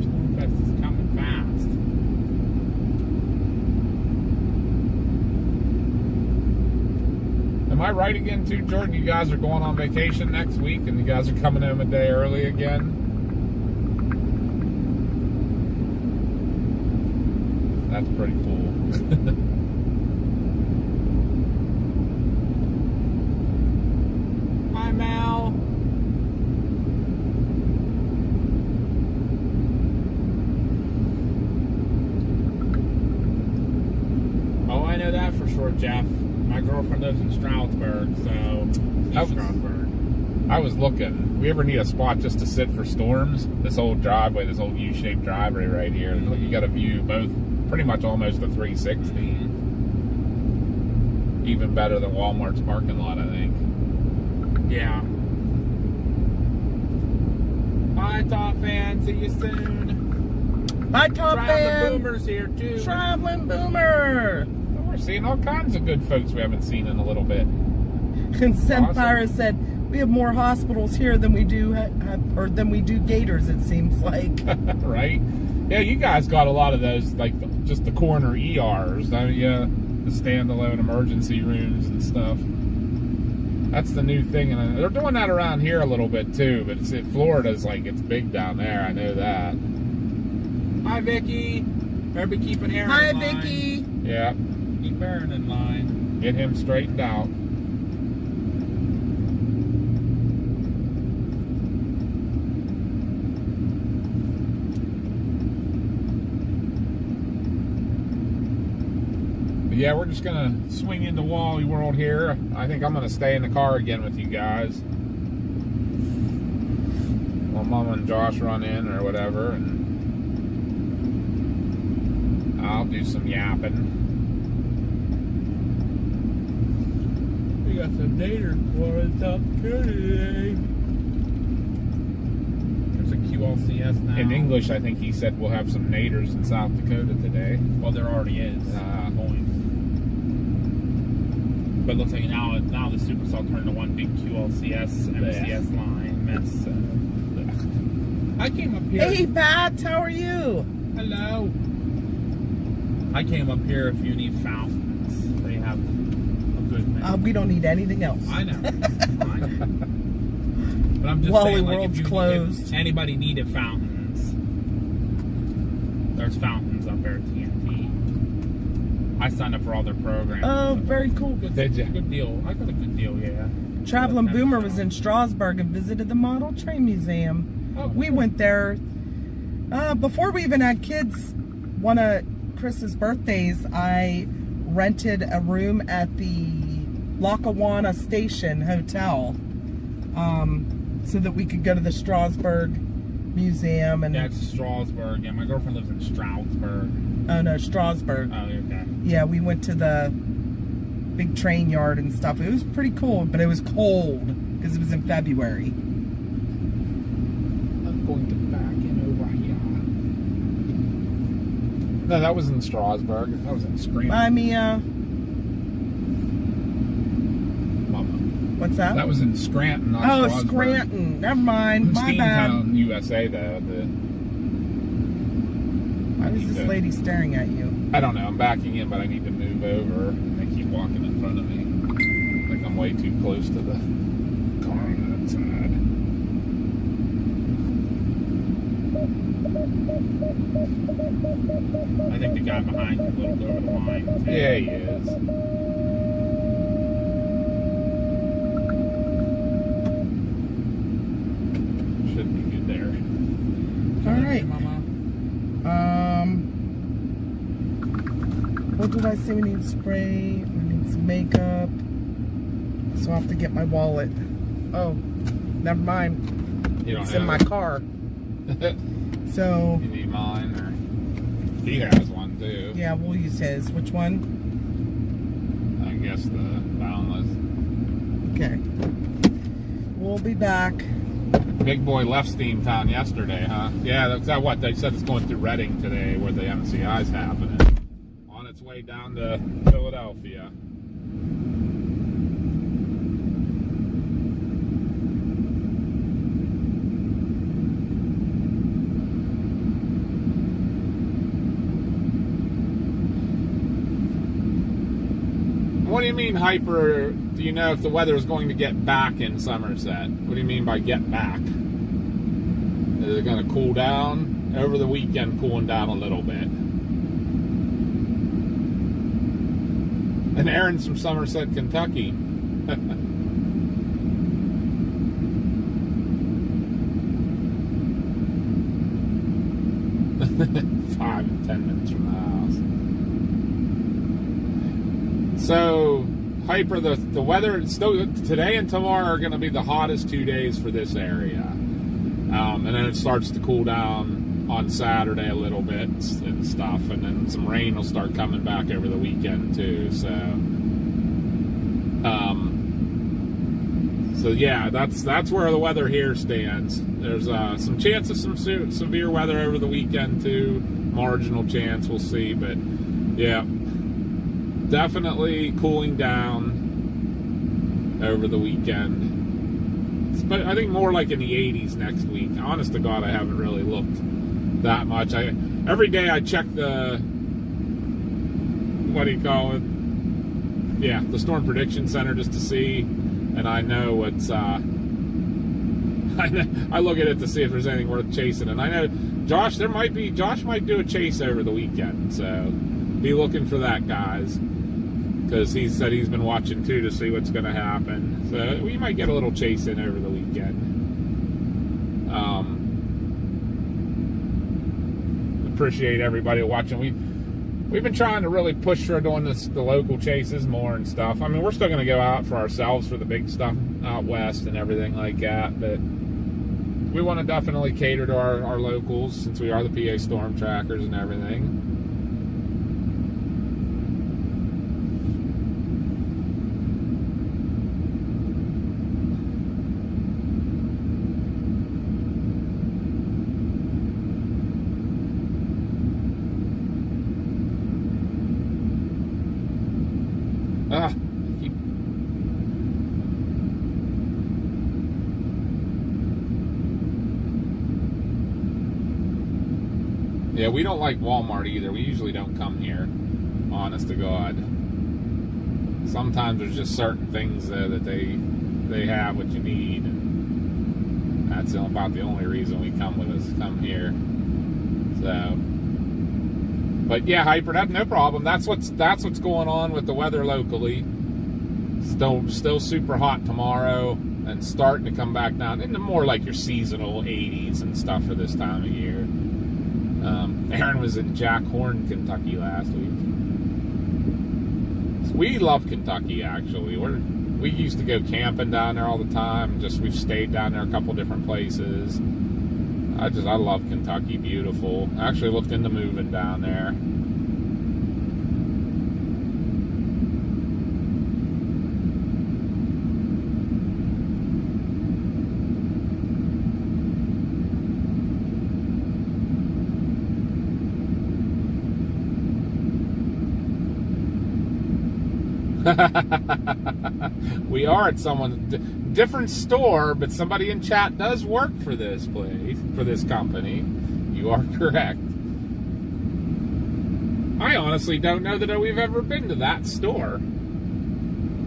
Stormfest is coming fast. Am I right again too, Jordan? You guys are going on vacation next week and you guys are coming home a day early again? That's pretty cool. Hi, Mal. Oh, I know that for sure, Jeff. My girlfriend lives in Stroudsburg, so Stroudsburg. I was looking. We ever need a spot just to sit for storms? This old driveway, this old U-shaped driveway right here. Look, you got a view both, pretty much almost a 360. Even better than Walmart's parking lot, I think. Yeah. Bye, Top Fan. See you soon. Bye, Top Fan. Traveling Boomer's here, too. Traveling Boomer. We're seeing all kinds of good folks we haven't seen in a little bit. And Sempire said, we have more hospitals here than we do, than we do Gators, it seems like. Right? Yeah, you guys got a lot of those, like just the corner ERs, don't you? The standalone emergency rooms and stuff. That's the new thing, and they're doing that around here a little bit too. But Florida's like it's big down there. I know that. Hi, Vicky. Better be keeping Aaron in line. Hi, Vicky. Yeah. Keep Aaron in line. Get him straightened out. But yeah, we're just gonna swing into Wally World here. I think I'm gonna stay in the car again with you guys while Mama and Josh run in or whatever, and I'll do some yapping. We got some naters for in South Dakota today. There's a QLCS now. In English, I think he said we'll have some naters in South Dakota today. Well, there already is. Going. But it looks like now the Supercell turned into one big QLCS, MCS line mess. I came up here. Hey, Pat, how are you? Hello. I came up here if you need fountains. They have a good many. We don't need anything else. I know. I know. But I'm just Wally saying, like, World's if closed. if anybody needed fountains, there's fountains up there at TNT. I signed up for all their programs. Oh, very cool. Did you? Good deal. I got a good deal, yeah. Traveling Boomer was in Strasbourg and visited the Model Train Museum. Oh, We cool. went there before we even had kids. One of Chris's birthdays, I rented a room at the Lackawanna Station Hotel so that we could go to the Strasbourg Museum. And That's Strasbourg. Yeah, my girlfriend lives in Stroudsburg. oh no, Strasbourg. Oh, okay. Yeah, we went to the big train yard and stuff. It was pretty cool, but it was cold because it was in February. I'm going to back in over here. No, that was in Strasbourg. That was in Scranton. Bye, Mia. Mama. What's that? That was in Scranton, not Oh, Strasbourg. Scranton. Never mind. My bad. Steamtown, USA, though. Why is this lady staring at you? I don't know. I'm backing in, but I need to move over. And they keep walking in front of me. Like I'm way too close to the car on that side. I think the guy behind you a little bit over the line. Too. Yeah, he is. Should be good there. All right. Mama. What did I say? We need spray. We need some makeup. So I'll have to get my wallet. Oh, never mind. You don't It's have in my it? car. So, You need mine, or he has one too. yeah, we'll use his. Which one? I guess the Boundless. Okay. We'll be back. Big boy left Steamtown yesterday, huh? Yeah, that's that what they said. It's going through Reading today, where the MCI's happening. On its way down to Philadelphia. What do you mean hyper? Do you know if the weather is going to get back in Somerset? What do you mean by get back? Is it going to cool down? Over the weekend, cooling down a little bit. And Aaron's from Somerset, Kentucky. 5 and 10 minutes from the house. So, hyper, the weather, still today and tomorrow are going to be the hottest 2 days for this area. And then it starts to cool down on Saturday a little bit and stuff. And then some rain will start coming back over the weekend too. So yeah, that's where the weather here stands. There's some chance of some severe weather over the weekend too. Marginal chance, we'll see. But yeah, definitely cooling down over the weekend. But I think more like in the 80s next week. Honest to God, I haven't really looked that much. Every day I check the, what do you call it? Yeah, the Storm Prediction Center just to see, and I know what's, I look at it to see if there's anything worth chasing, and I know Josh might do a chase over the weekend, so be looking for that, guys, because he said he's been watching too to see what's going to happen, so we might get a little chase in over the weekend. Appreciate everybody watching. We've been trying to really push for doing the local chases more and stuff. I mean, we're still going to go out for ourselves for the big stuff out west and everything like that, but we want to definitely cater to our locals since we are the PA Storm Trackers and everything. Yeah, we don't like Walmart either. We usually don't come here, honest to God. Sometimes there's just certain things that they have what you need, and that's about the only reason we come here. So, but yeah, Hyper, that's no problem. That's what's going on with the weather locally. Still super hot tomorrow, and starting to come back down into more like your seasonal 80s and stuff for this time of year. Aaron was in Jack Horn, Kentucky last week. So we love Kentucky, actually. We used to go camping down there all the time. We've stayed down there a couple different places. I love Kentucky. Beautiful. I actually looked into moving down there. We are at someone's different store, but somebody in chat does work for this place, for this company. You are correct. I honestly don't know that we've ever been to that store.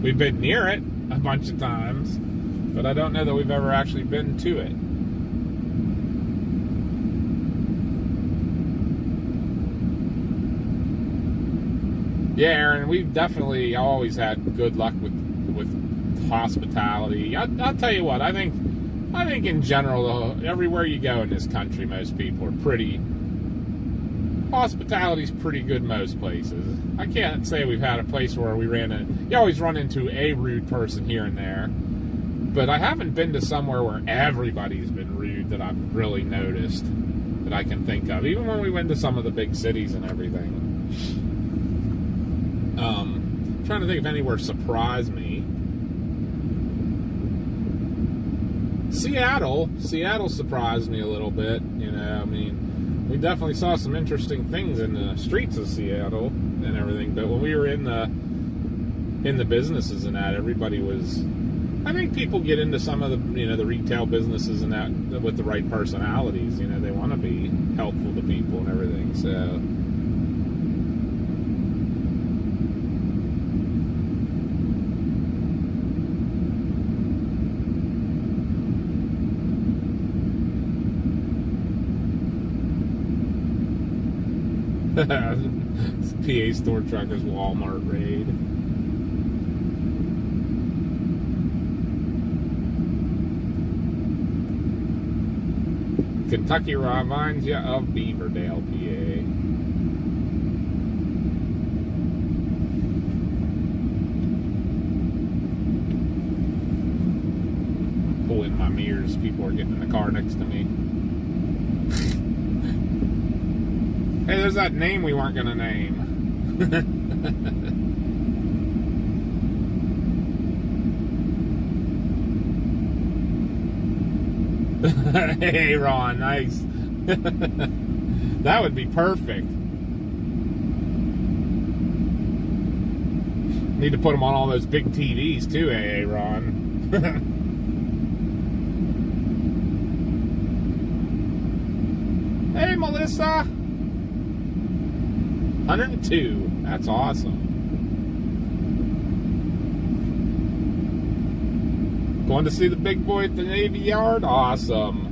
We've been near it a bunch of times, but I don't know that we've ever actually been to it. Yeah, Aaron, we've definitely always had good luck with hospitality. I'll tell you what, I think in general, everywhere you go in this country, most people are hospitality's pretty good most places. I can't say we've had a place where you always run into a rude person here and there, but I haven't been to somewhere where everybody's been rude that I've really noticed, that I can think of, even when we went to some of the big cities and everything. Trying to think if anywhere surprised me. Seattle surprised me a little bit. You know, I mean, we definitely saw some interesting things in the streets of Seattle and everything. But when we were in the businesses and that, everybody was. I think people get into some of the the retail businesses and that with the right personalities. You know, they want to be helpful to people and everything. So. PA store truckers Walmart raid. Kentucky reminds you of Beaverdale, PA. Pull in my mirrors. People are getting in the car next to me. Hey, there's that name we weren't going to name. Hey, Ron, nice. That would be perfect. Need to put them on all those big TVs too, hey, Ron. Hey, Melissa. 102. That's awesome. Going to see the big boy at the Navy Yard? Awesome.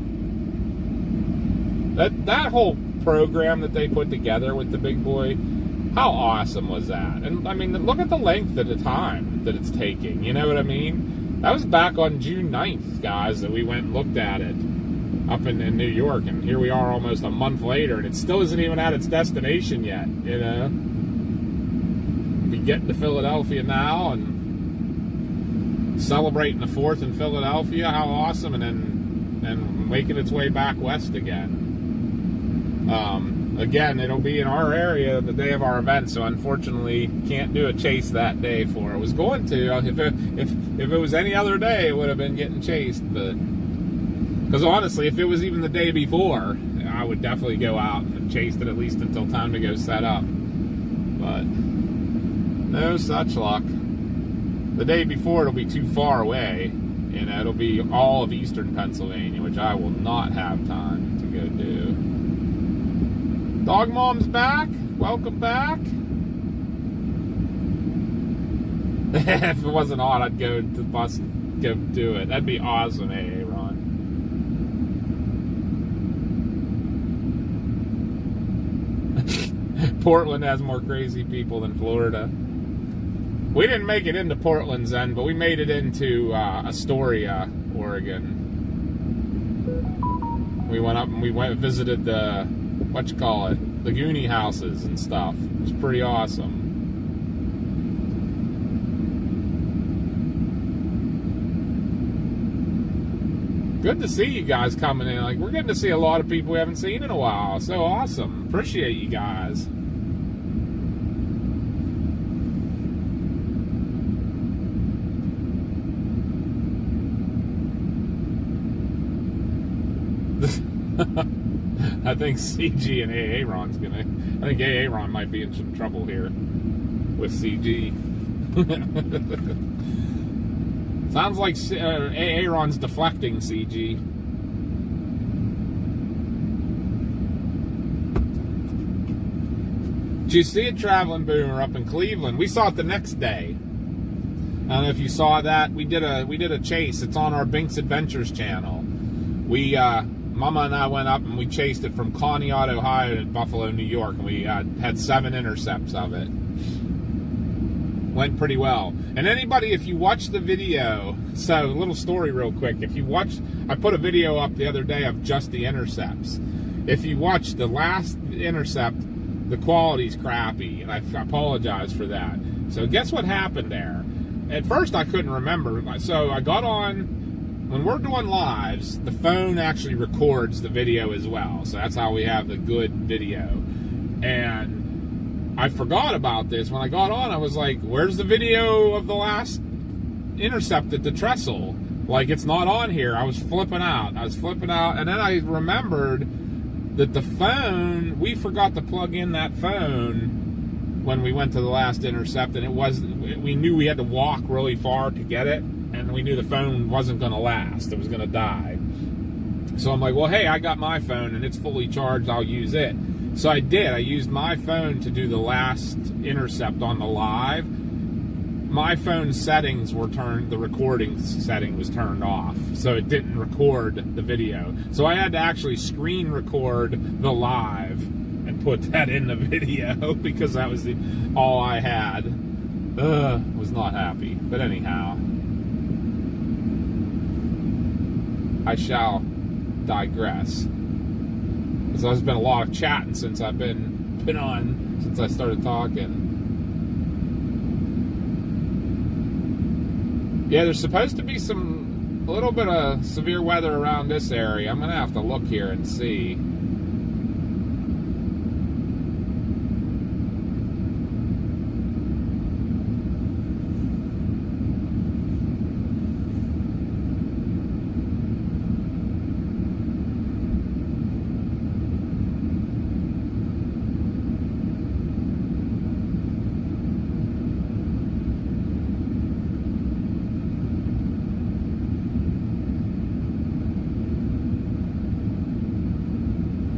That whole program that they put together with the big boy, how awesome was that? And I mean, look at the length of the time that it's taking. You know what I mean? That was back on June 9th, guys, that we went and looked at it up in New York, and here we are almost a month later, and it still isn't even at its destination yet, you know? Be getting to Philadelphia now and celebrating the 4th in Philadelphia, how awesome, and then making its way back west again. Again, it'll be in our area the day of our event, so unfortunately can't do a chase that day for it. I was going to, if it was any other day, it would have been getting chased, but because honestly, if it was even the day before, I would definitely go out and chase it at least until time to go set up. But no such luck. The day before, it'll be too far away. You know, it'll be all of eastern Pennsylvania, which I will not have time to go do. Dog Mom's back. Welcome back. If it wasn't on, I'd go to the bus and go do it. That'd be awesome, AA Ron. Portland has more crazy people than Florida. We didn't make it into Portland's end, but we made it into Astoria, Oregon. We went up and we visited the, the Goonie houses and stuff. It was pretty awesome. Good to see you guys coming in. Like, we're getting to see a lot of people we haven't seen in a while. So awesome. Appreciate you guys. I think CG and AA Ron's gonna. I think AA Ron might be in some trouble here with CG. Sounds like AA Ron's deflecting CG. Did you see it, Traveling Boomer, up in Cleveland? We saw it the next day. I don't know if you saw that. We did a chase. It's on our Binks Adventures channel. We Mama and I went up and we chased it from Conneaut, Ohio to Buffalo, New York, and we had 7 intercepts of it. Went pretty well. And anybody, if you watch the video, so a little story real quick. If you watch, I put a video up the other day of just the intercepts. If you watch the last intercept, the quality's crappy, and I apologize for that. So guess what happened there? At first I couldn't remember, so I got on. When we're doing lives, the phone actually records the video as well. So that's how we have the good video. And I forgot about this. When I got on, I was like, where's the video of the last intercept at the trestle? Like, it's not on here. I was flipping out. And then I remembered that the phone, we forgot to plug in that phone when we went to the last intercept. And we knew we had to walk really far to get it. And we knew the phone wasn't going to last. It was going to die. So I'm like, well, hey, I got my phone and it's fully charged. I'll use it. So I did. I used my phone to do the last intercept on the live. My phone settings were turned, the recording setting was turned off. So it didn't record the video. So I had to actually screen record the live and put that in the video because that was all I had. Was not happy. But anyhow. I shall digress. Because there's been a lot of chatting since I've been on, since I started talking. Yeah, there's supposed to be a little bit of severe weather around this area. I'm going to have to look here and see.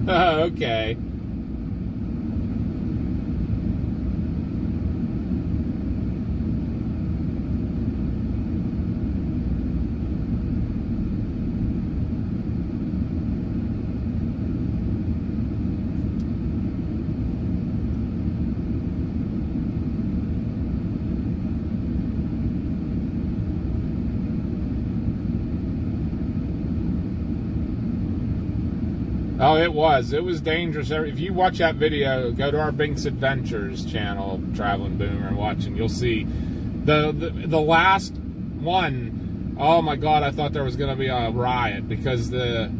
Okay. Oh, it was dangerous. If you watch that video, go to our Binks Adventures channel, Traveling Boomer, and watch, and you'll see the last one. Oh my God, I thought there was going to be a riot because there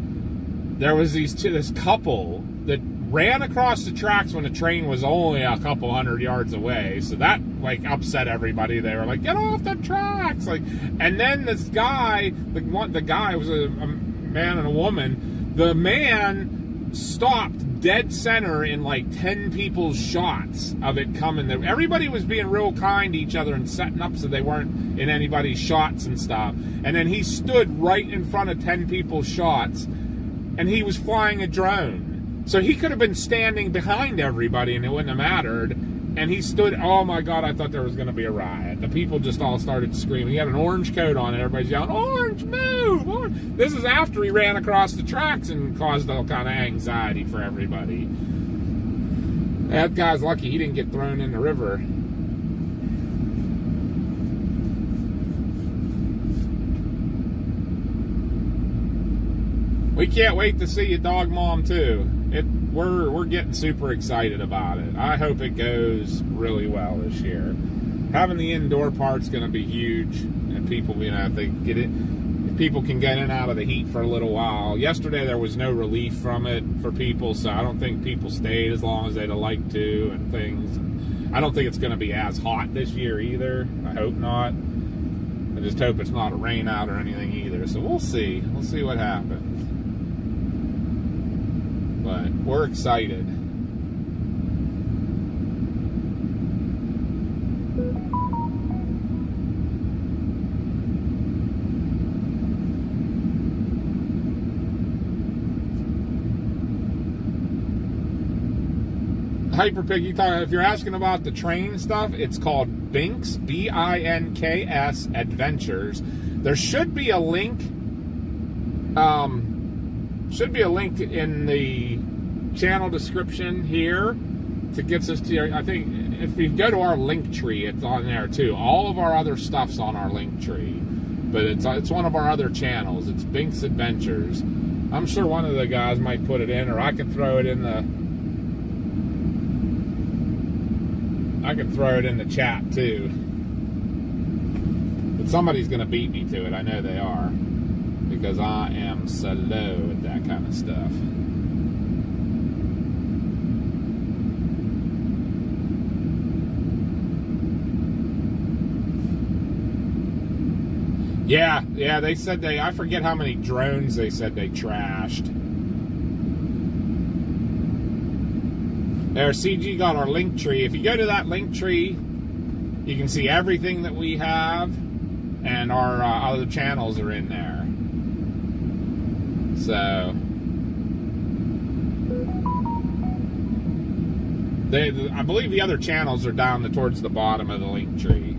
was this couple that ran across the tracks when the train was only a couple hundred yards away. So that like upset everybody. They were like, "Get off the tracks!" Like, and then this guy, the guy was a man and a woman. The man stopped dead center in like 10 people's shots of it coming there. Everybody was being real kind to each other and setting up so they weren't in anybody's shots and stuff. And then he stood right in front of 10 people's shots and he was flying a drone. So he could have been standing behind everybody and it wouldn't have mattered. And he stood, oh my God, I thought there was going to be a riot. The people just all started screaming. He had an orange coat on and everybody's yelling, orange, move! Orange. This is after he ran across the tracks and caused all kind of anxiety for everybody. That guy's lucky he didn't get thrown in the river. We can't wait to see you, Dog Mom, too. We're getting super excited about it. I hope it goes really well this year. Having the indoor part's going to be huge, and people, you know, if people can get in and out of the heat for a little while. Yesterday there was no relief from it for people, so I don't think people stayed as long as they'd have liked to and things. I don't think it's going to be as hot this year either. I hope not. I just hope it's not a rain out or anything either. So we'll see. We'll see what happens. But we're excited. Hyperpig, if you're asking about the train stuff, it's called Binks, B-I-N-K-S Adventures. There should be a link. Should be a link in the channel description here to get us to your, I think if you go to our link tree, it's on there too. All of our other stuff's on our link tree, but it's one of our other channels. It's Binks Adventures. I'm sure one of the guys might put it in, or I can throw it in the chat too. But somebody's gonna beat me to it. I know they are. Because I am slow at that kind of stuff. Yeah, they said I forget how many drones they said they trashed. There, CG got our link tree. If you go to that link tree, you can see everything that we have, and our other channels are in there. So, I believe the other channels are down towards the bottom of the link tree.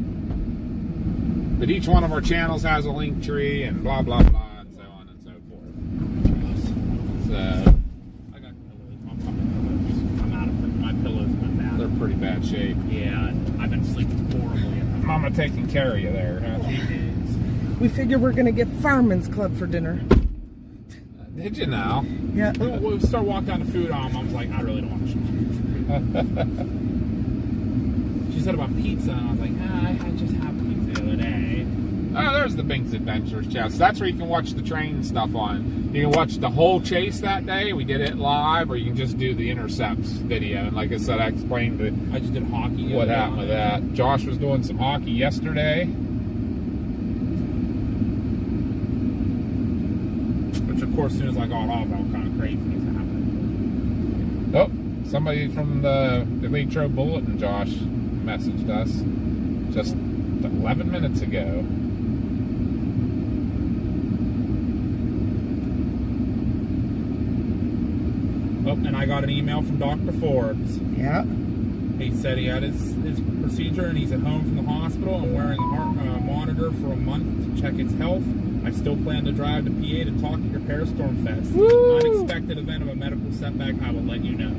But each one of our channels has a link tree and blah, blah, blah, and so on and so forth. So, I got pillows. I'm out of it. My pillows have been bad. They're pretty bad shape. Yeah, I've been sleeping horribly. Mama taking care of you there, huh? She is. We figure we're going to get Fireman's Club for dinner. Did you now? Yeah. We started walking down the food aisle. Mom's like, I really don't want to. She said about pizza, and I was like, I just had pizza the other day. Oh, there's the Binks Adventures channel. So that's where you can watch the train stuff on. You can watch the whole chase that day. We did it live, or you can just do the intercepts video. And like I said, I explained I just did hockey. What happened with that. Josh was doing some hockey yesterday. Of course, as soon as I got off, all kind of crazy things happened. Oh, somebody from the Electro Bulletin, Josh, messaged us just 11 minutes ago. Oh, and I got an email from Dr. Forbes. Yeah. He said he had his procedure and he's at home from the hospital and wearing a heart monitor for a month to check his health. I still plan to drive to PA to talk at your Peristorm Fest. Woo! Unexpected event of a medical setback, I will let you know.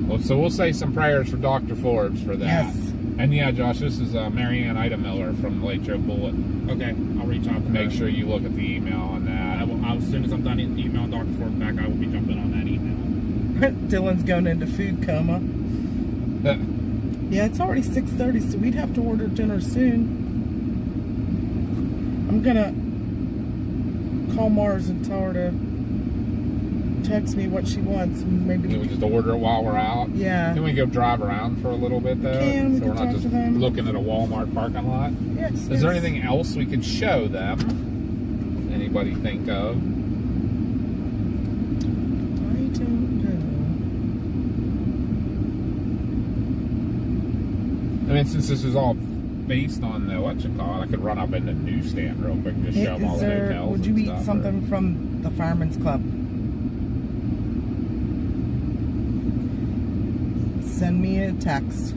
Well, so we'll say some prayers for Dr. Forbes for that. Yes. And yeah, Josh, this is Marianne Ida Miller from the Late Show Bulletin. Okay, I'll reach out to Make her. sure you look at the email on that. As soon as I'm done emailing Dr. Forbes back, I will be jumping on that email. Dylan's going into food coma. Yeah, it's already 6:30, so we'd have to order dinner soon. I'm gonna call Mars and tell her to text me what she wants. And maybe Can we just order it while we're out? Yeah. Can we go drive around for a little bit though? Can, we so can we're not talk just to them. looking at a Walmart parking lot. Yes. Is there anything else we could show them? Anybody think of? I don't know. I mean, since this is all based on the I could run up in the newsstand real quick and just show them all the hotels. Would you and eat stuff, something from the Fireman's Club? send me a text.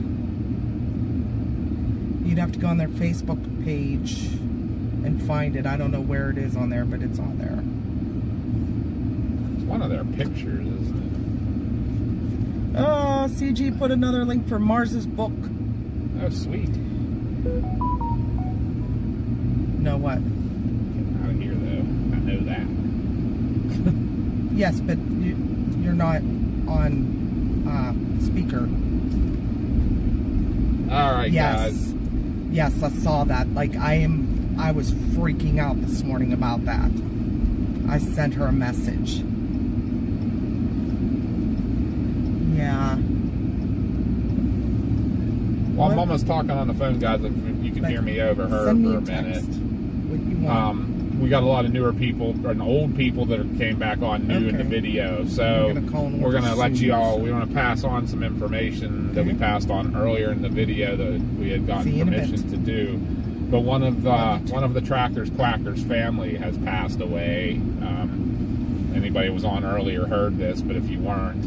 You'd have to go on their Facebook page and find it. I don't know where it is on there, but it's on there. It's one of their pictures, isn't Oh, CG put another link for Mars's book. it? Oh, sweet. No, what? Get out of here, though. I know that. Yes, but you're not on speaker. All right, Yes. guys. Yes, I saw that. Like, I was freaking out this morning about that. I sent her a message. Yeah. Well, I'm What? almost talking on the phone, guys. If you can hear me over her Send me for a a minute. text. What you want. We got a lot of newer people and old people that came back on new in the Okay. video. So We're gonna call them we're going to let soon. you all, we want to pass on some information that we Okay. passed on earlier in the video that we had gotten See you in a permission bit. to do. But one of the Tractors Quackers family has passed away. Anybody who was on earlier heard this, but if you weren't,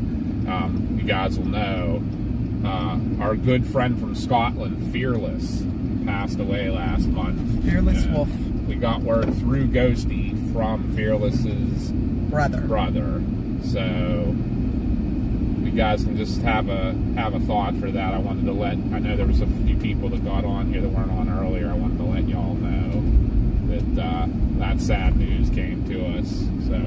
you guys will know. Our good friend from Scotland, Fearless, passed away last month. Fearless Wolf. We got word through Ghosty from Fearless's Brother. So you guys can just have a thought for that. I wanted to I know there was a few people that got on here that weren't on earlier. I wanted to let y'all know that that sad news came to us. So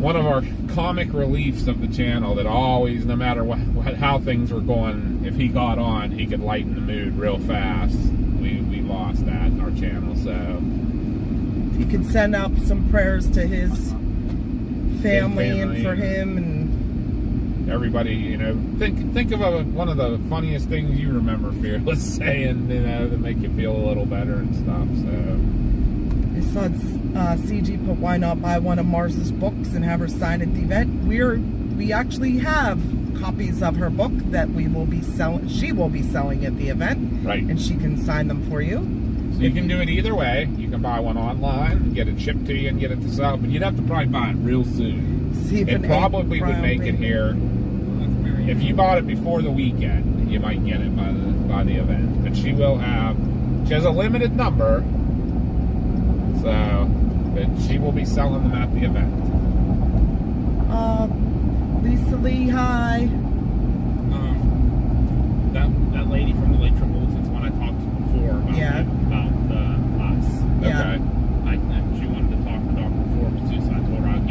one of our comic reliefs of the channel that always, no matter how things were going, if he got on, he could lighten the mood real fast. We lost that in our channel, so You could send out some prayers to his family and for and- him, and everybody, you know, think of one of the funniest things you remember Fearless saying, you know, to make you feel a little better and stuff. So I saw CG put, why not buy one of Mars's books and have her sign at the event. We actually have copies of her book that we will be selling. She will be selling at the event, right. and she can sign them for you. So you can do it either way. You can buy one online, get it shipped to you, and get it to sell. But you'd have to probably buy it real soon. See if It an probably egg would fry make will it bring here. If you bought it before the weekend, you might get it by the event. But she has a limited number, so but she will be selling them at the event. Lisa Lee, hi. That lady from the Lake Trip Bulletins, one I talked to before about, Yeah. about us. Yeah. Okay. She wanted to talk to Dr. Forbes too, so I told her I'd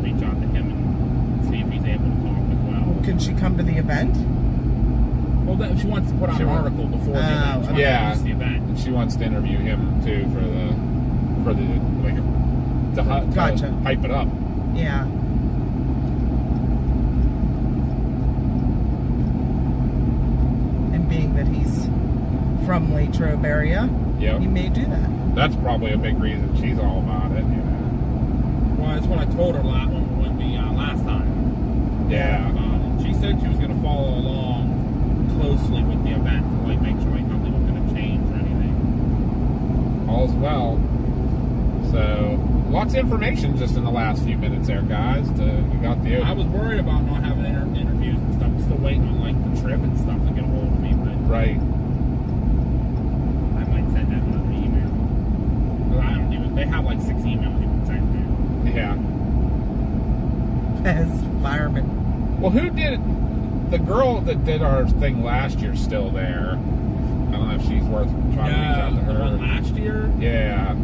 reach out to him and see if he's able to talk as well. Can she come to the event? Well, she wants to put out an article before the event. She wants to Yeah. introduce the event. And she wants to interview him too for the like to Gotcha. hype it up. Yeah. And being that he's from Latrobe area, Yep. he may do that. That's probably a big reason she's all about it, you know. Well, that's what I told her last time. Yeah. She said she was going to follow along closely with the event to make sure nothing was going to change or anything. All's well. So lots of information just in the last few minutes there, guys. We got the I was worried about not having interviews and stuff. I'm still waiting on the trip and stuff to get a hold of me, but right. I might send them another email. But I don't even. They have 6 emails you can send now. Yeah. As fireman. Well, who did the girl that did our thing last year still there? I don't know if she's worth trying to reach out to The one her. last year. Yeah.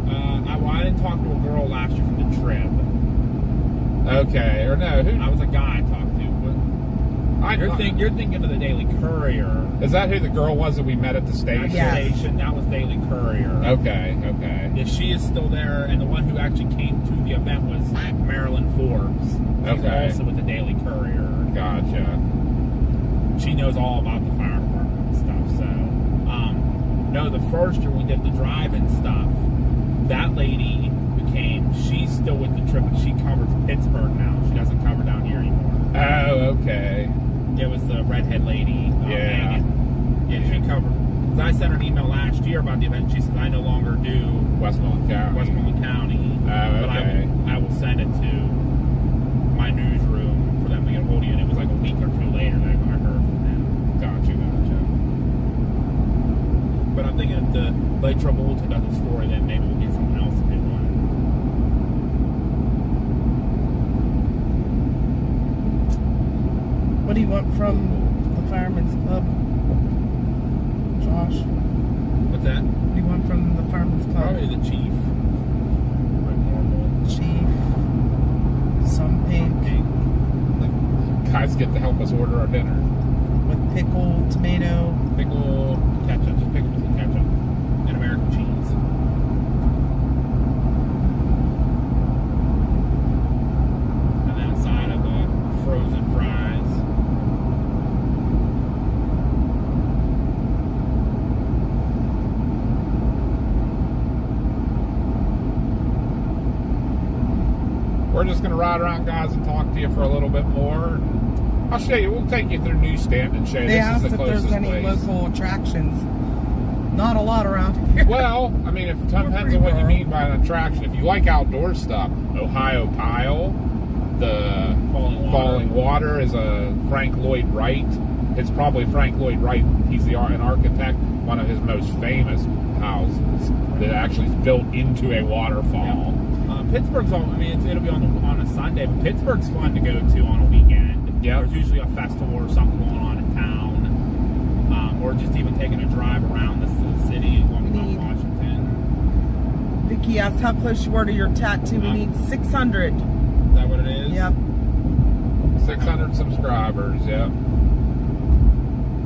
I didn't talk to a girl last year from the trip. Okay. Or no? Who? I was a guy I talked to. But you're thinking of the Daily Courier. Is that who the girl was that we met at the That station? Yes. station, that was Daily Courier. Okay. Yeah, she is still there, and the one who actually came to the event was Marilyn Forbes. She's Okay. also with the Daily Courier. Gotcha. She knows all about the fire department and stuff. So, no, the first year we did the drive-in stuff, that lady who came, she's still with the trip, but she covers Pittsburgh now. She doesn't cover down here anymore. Oh, okay. It was the redhead lady. Yeah. Megan. Yeah, she covered. Because I sent her an email last year about the event. She says, I no longer do Westmoreland County. Westmoreland County. Oh, But okay. I will send it to my newsroom for them to get a hold of you. And it was like a week or two later. Lake Travolta does a story, then maybe we'll get someone else to do one. What do you want from the Fireman's Club, Josh? What's that? What do you want from the Fireman's Club? Probably the chief. Like normal. Chief, some pink, Guys get to help us order our dinner. with pickle, tomato. Pickle, ketchup. Just pickles and ketchup. And American cheese. And then a side of frozen fries. We're just going to ride around, guys, and talk to you for a little bit more. I'll show you. We'll take you through Newsstand and show you They this asked is the if there's closest any place. local attractions. Not a lot around here. Well, I mean, it depends pretty on what you rural. mean by an attraction. If you like outdoor stuff, Ohio Pile, the Falling Water is a Frank Lloyd Wright. It's probably Frank Lloyd Wright. He's an architect. One of his most famous houses that actually is built into a waterfall. Pittsburgh's it'll be on a Sunday, but Pittsburgh's fun to go to on a weekend. Yeah. There's usually a festival or something going on in town, or just even taking a drive around the city along Washington. Vicky asked how close you were to your tattoo. We need 600. Is that what it is? Yep. 600 subscribers, yeah.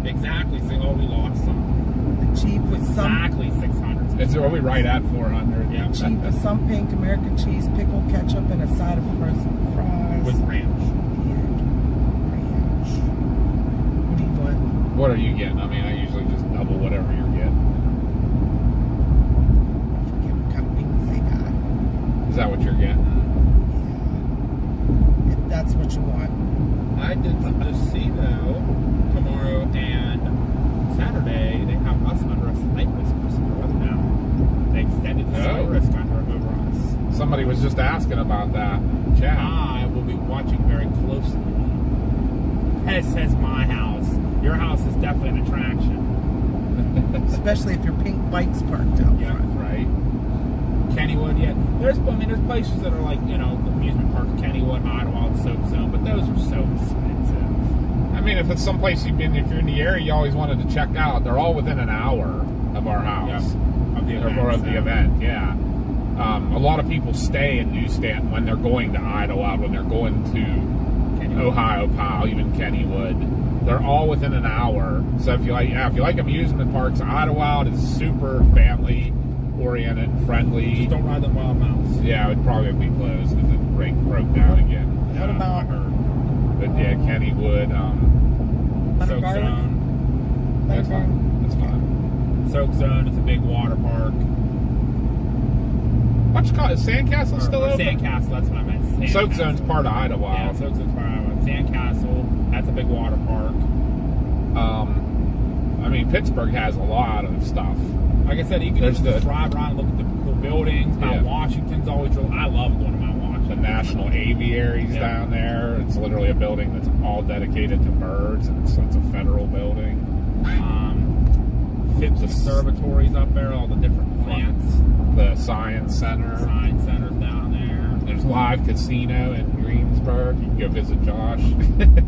Exactly. So, we lost some. The chief with some. Exactly 600. Are we right at 400? Yeah. Chief with some pink, American cheese, pickle, ketchup, and a side of frozen fries. With ranch. Ranch. What do you want? What are you getting? I mean, I usually just double whatever you're getting. I forget what kind of wings they got. Is that what you're getting? Yeah. If that's what you want. I did just see though tomorrow and Saturday they have us under a slight risk for severe weather now. They extended the slight risk under over us. Somebody was just asking about that. Chat. I will be watching very closely. This is my house. Your house is definitely an attraction. Especially if your pink bike's parked out Yeah, front. Right. Kennywood, yeah. There's places that are like, the amusement park, Kennywood, Idlewild, Soap Zone, but those are so expensive. I mean, if it's someplace if you're in the area you always wanted to check out, they're all within an hour of our house. Of the event. Or of the event, yeah. A lot of people stay in Newsstand when they're going to Idlewild, when they're going to Ohio Pile, even Kennywood. They're all within an hour. So if you like amusement parks, Idlewild is super family oriented and friendly. Just don't ride the Wild Mouse. Yeah, it would probably be closed because it broke down again. What about But yeah, Kennywood, Butter Soak garlic? Zone. that's fine. That's fine. Soak Zone, it's a big water park. What's it called? Is Sandcastle still open? Sandcastle, that's what I meant. Soak Zone's part of Yeah, Idlewild. Soak Zone's part of Idlewild. Sandcastle, that's a big water park. I mean, Pittsburgh has a lot of stuff. Like I said, you can There's just the- drive around and look at the cool buildings. Mount Yeah. Washington's always real. I love going to Mount The Washington. National Aviary's Yeah. down there. It's literally a building that's all dedicated to birds, and it's a federal building. Phipps Observatory's up there, all the different plants. The Science Center. Science Center's down there. There's Live Casino in Greensburg. You can go visit Josh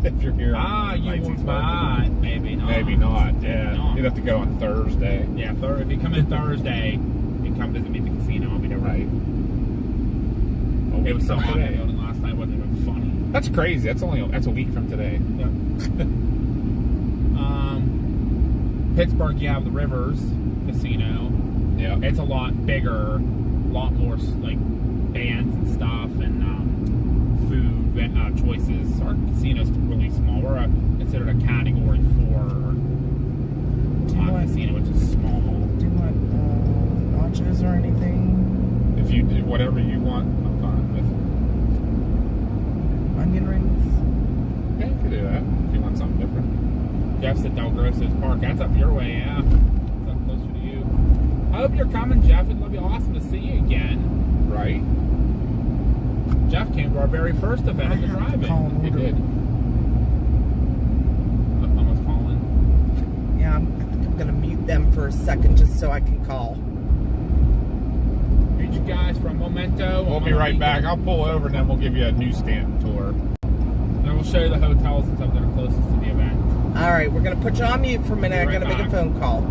if you're here. on You nights won't he's buy. working. Maybe not. Maybe not. Yeah, not. you'd have to go on Thursday. Yeah, if you come in Thursday, you can come visit me at the casino. I'll be there. Right. It was so hot in the today. building last night. It wasn't even funny. That's crazy. That's a week from today. Yeah. Pittsburgh, you have the Rivers Casino. Yeah. It's a lot bigger, a lot more like bands and stuff and food choices. Our casino's really small. We're considered a Category 4 casino, which is small. Do you want nachos or anything? If you do whatever you want, I'm fine with Onion rings? it. Yeah, you could do that if you want something different. Jeff's at Del Grosso's Park. That's up your way, yeah. That's up closer to you. I hope you're coming, Jeff. It'll be awesome to see you again. Right. Jeff came to our very first event at the drive-in. call him. He did. Almost calling. Yeah, I think I'm going to mute them for a second just so I can call. you guys for a memento. We'll be right back. I'll pull over and then we'll give you a newsstand tour. And we'll show you the hotels and stuff that are closest to the event. All right, we're going to put you on mute for a minute. I'm going to make a phone call.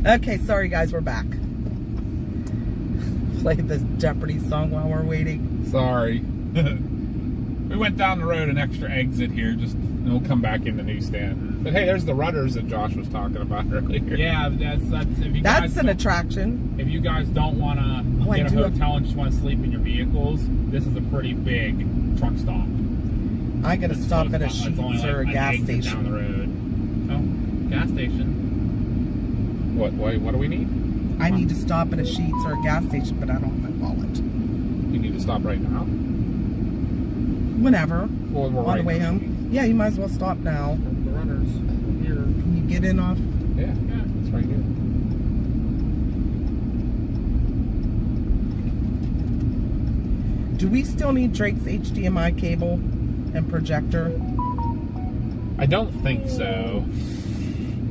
Okay, sorry guys, we're back. Play this Jeopardy song while we're waiting. Sorry. We went down the road an extra exit here, and we'll come back in the newsstand. But hey, there's the rudders that Josh was talking about earlier. Yeah, that's if you That's guys an attraction. If you guys don't want to get a hotel and just want to sleep in your vehicles, this is a pretty big truck stop. I gotta stop at a Sheetz or a gas station. Down the road. Oh, gas station. What do we need? I need to stop at a Sheetz or a gas station, but I don't have my wallet. You need to stop right now? Whenever. Well, we're on right the way home. Yeah, you might as well stop now. The runners here. Can you get in off? Yeah, it's right here. Do we still need Drake's HDMI cable and projector? I don't think so.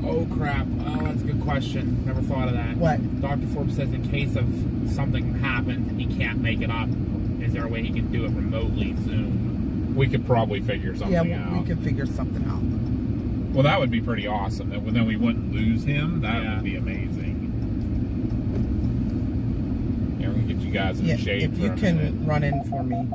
Oh crap! Oh, that's a good question. Never thought of that. What? Dr. Forbes says in case of something happens and he can't make it up, is there a way he can do it remotely Zoom? We could probably figure something out. Yeah, we could figure something out. Well, that would be pretty awesome. Then we wouldn't lose him. That would be amazing. Yeah, we can get you guys in the shade if for you a can minute. run in for me.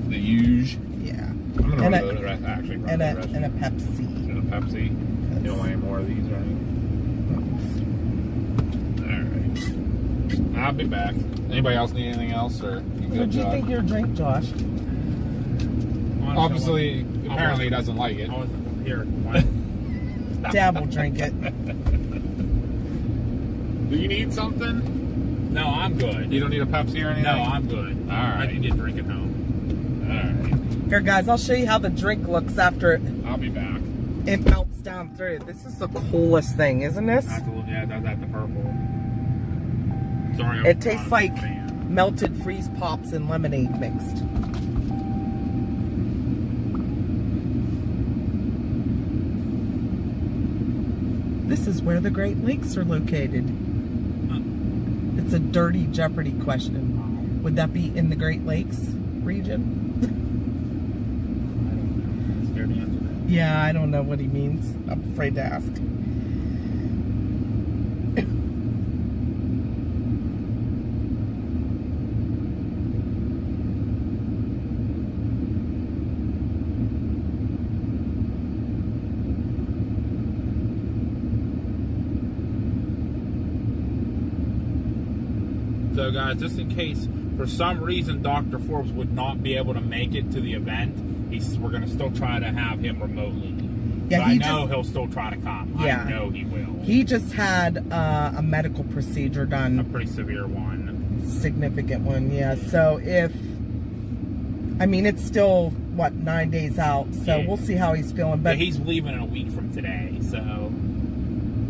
The huge. Yeah. I'm gonna run the rest. Actually, run the rest. And a Pepsi. And a Pepsi. You don't want any more of these, right? All right. I'll be back. Anybody else need anything else, or you good? What do you think of your drink, Josh? Obviously, apparently he doesn't like it. I was here. Dad will drink it. Do you need something? No, I'm good. You don't need a Pepsi or anything? No, I'm good. All right. I can get drink at home. All right. Here, guys, I'll show you how the drink looks after I'll be back. it melts down through. This is the coolest thing, isn't this? Absolutely, yeah, that's the purple. Sorry, It tastes like melted freeze pops and lemonade mixed. This is where the Great Lakes are located. It's a dirty Jeopardy question. Would that be in the Great Lakes region? Scared to answer that. Yeah, I don't know what he means. I'm afraid to ask. So guys, just in case for some reason Dr. Forbes would not be able to make it to the event, we're going to still try to have him remotely. Yeah, but I know he'll still try to come. Yeah. I know he will. He just had a medical procedure done. A pretty severe one. Significant one, yeah. So I mean, it's still, what, 9 days out, so Yeah. we'll see how he's feeling. But he's leaving in a week from today, so.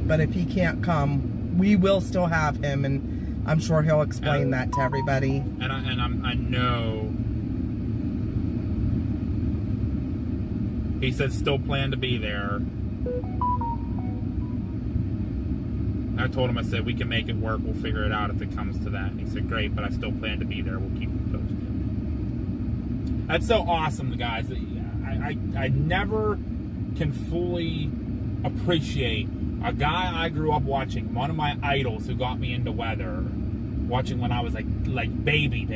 But if he can't come, we will still have him, and I'm sure he'll explain that to everybody. And I know he said still plan to be there. I told him, I said, we can make it work. We'll figure it out if it comes to that. And he said, great, but I still plan to be there. We'll keep you posted. That's so awesome, guys. I never can fully appreciate a guy I grew up watching, one of my idols who got me into weather, watching when I was like baby.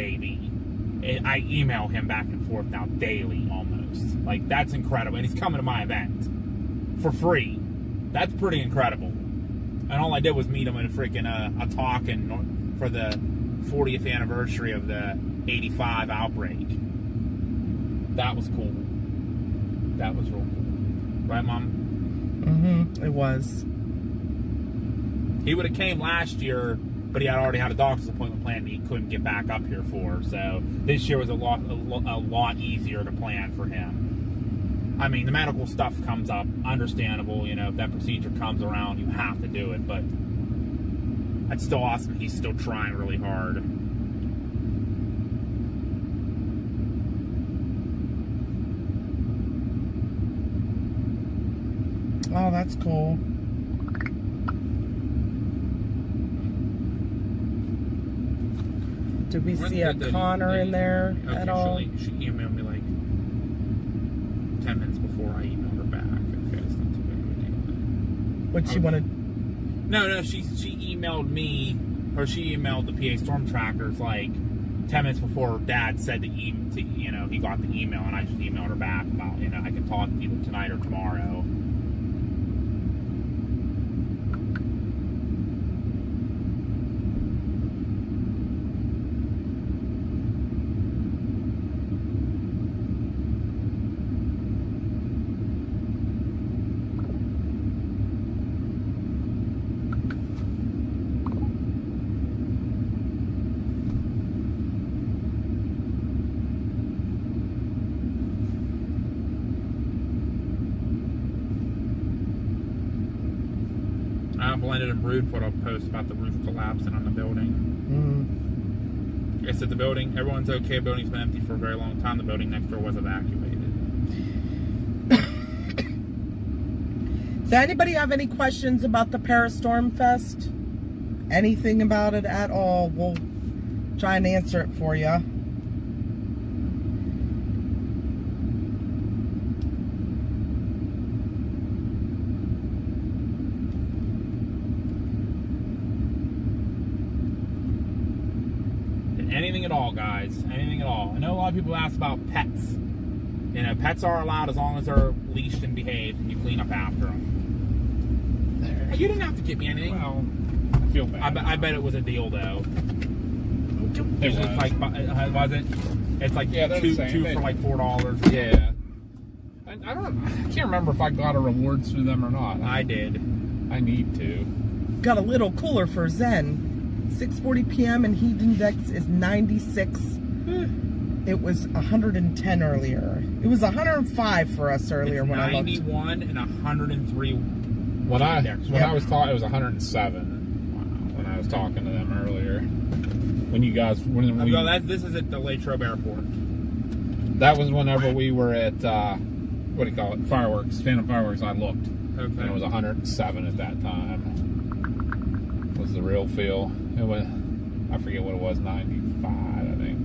I email him back and forth now daily almost. Like, that's incredible. And he's coming to my event for free. That's pretty incredible. And all I did was meet him at a freaking a Talkin for the 40th anniversary of the 85 outbreak. That was cool. That was real cool. Right, Mom? Mm-hmm. It was. He would have came last year, but he had already had a doctor's appointment planned and he couldn't get back up here for. So this year was a lot easier to plan for him. I mean, the medical stuff comes up, understandable. You know, if that procedure comes around, you have to do it. But it's still awesome. He's still trying really hard. Oh, that's cool. Did we see a Connor in there at all? She emailed me like 10 minutes before I emailed her back. Okay, it's not too big of a deal. What she wanted? No, she emailed me, or she emailed the PA Storm Trackers like 10 minutes before Dad said he got the email, and I just emailed her back about, I can talk either tonight or tomorrow. Blended and Brewed put a post about the roof collapsing on the building. I said everyone's okay. The building's been empty for a very long time. The building next door was evacuated. Does anybody have any questions about the Parastorm Fest? Anything about it at all? We'll try and answer it for you. Anything at all, guys. Anything at all. I know a lot of people ask about pets. Pets are allowed as long as they're leashed and behaved, and you clean up after them. There. You didn't have to get me anything. Well, I feel bad. I bet it was a deal, though. It was. Like, was it? It's like yeah, two the same. for like $4. Yeah. I I can't remember if I got a rewards through them or not. I did. I need to. Got a little cooler for Zen. 6:40 p.m. and heat index is 96. It was 110 earlier. It was 105 for us earlier It's when I looked. 91 and 103. When I was talking, it was 107. When I was talking to them earlier. When you guys, This is at the Latrobe Airport. That was whenever we were at what do you call it? Fireworks, Phantom Fireworks. I looked, and it was 107 at that time. Was the real feel? It was, I forget what it was, 95, I think.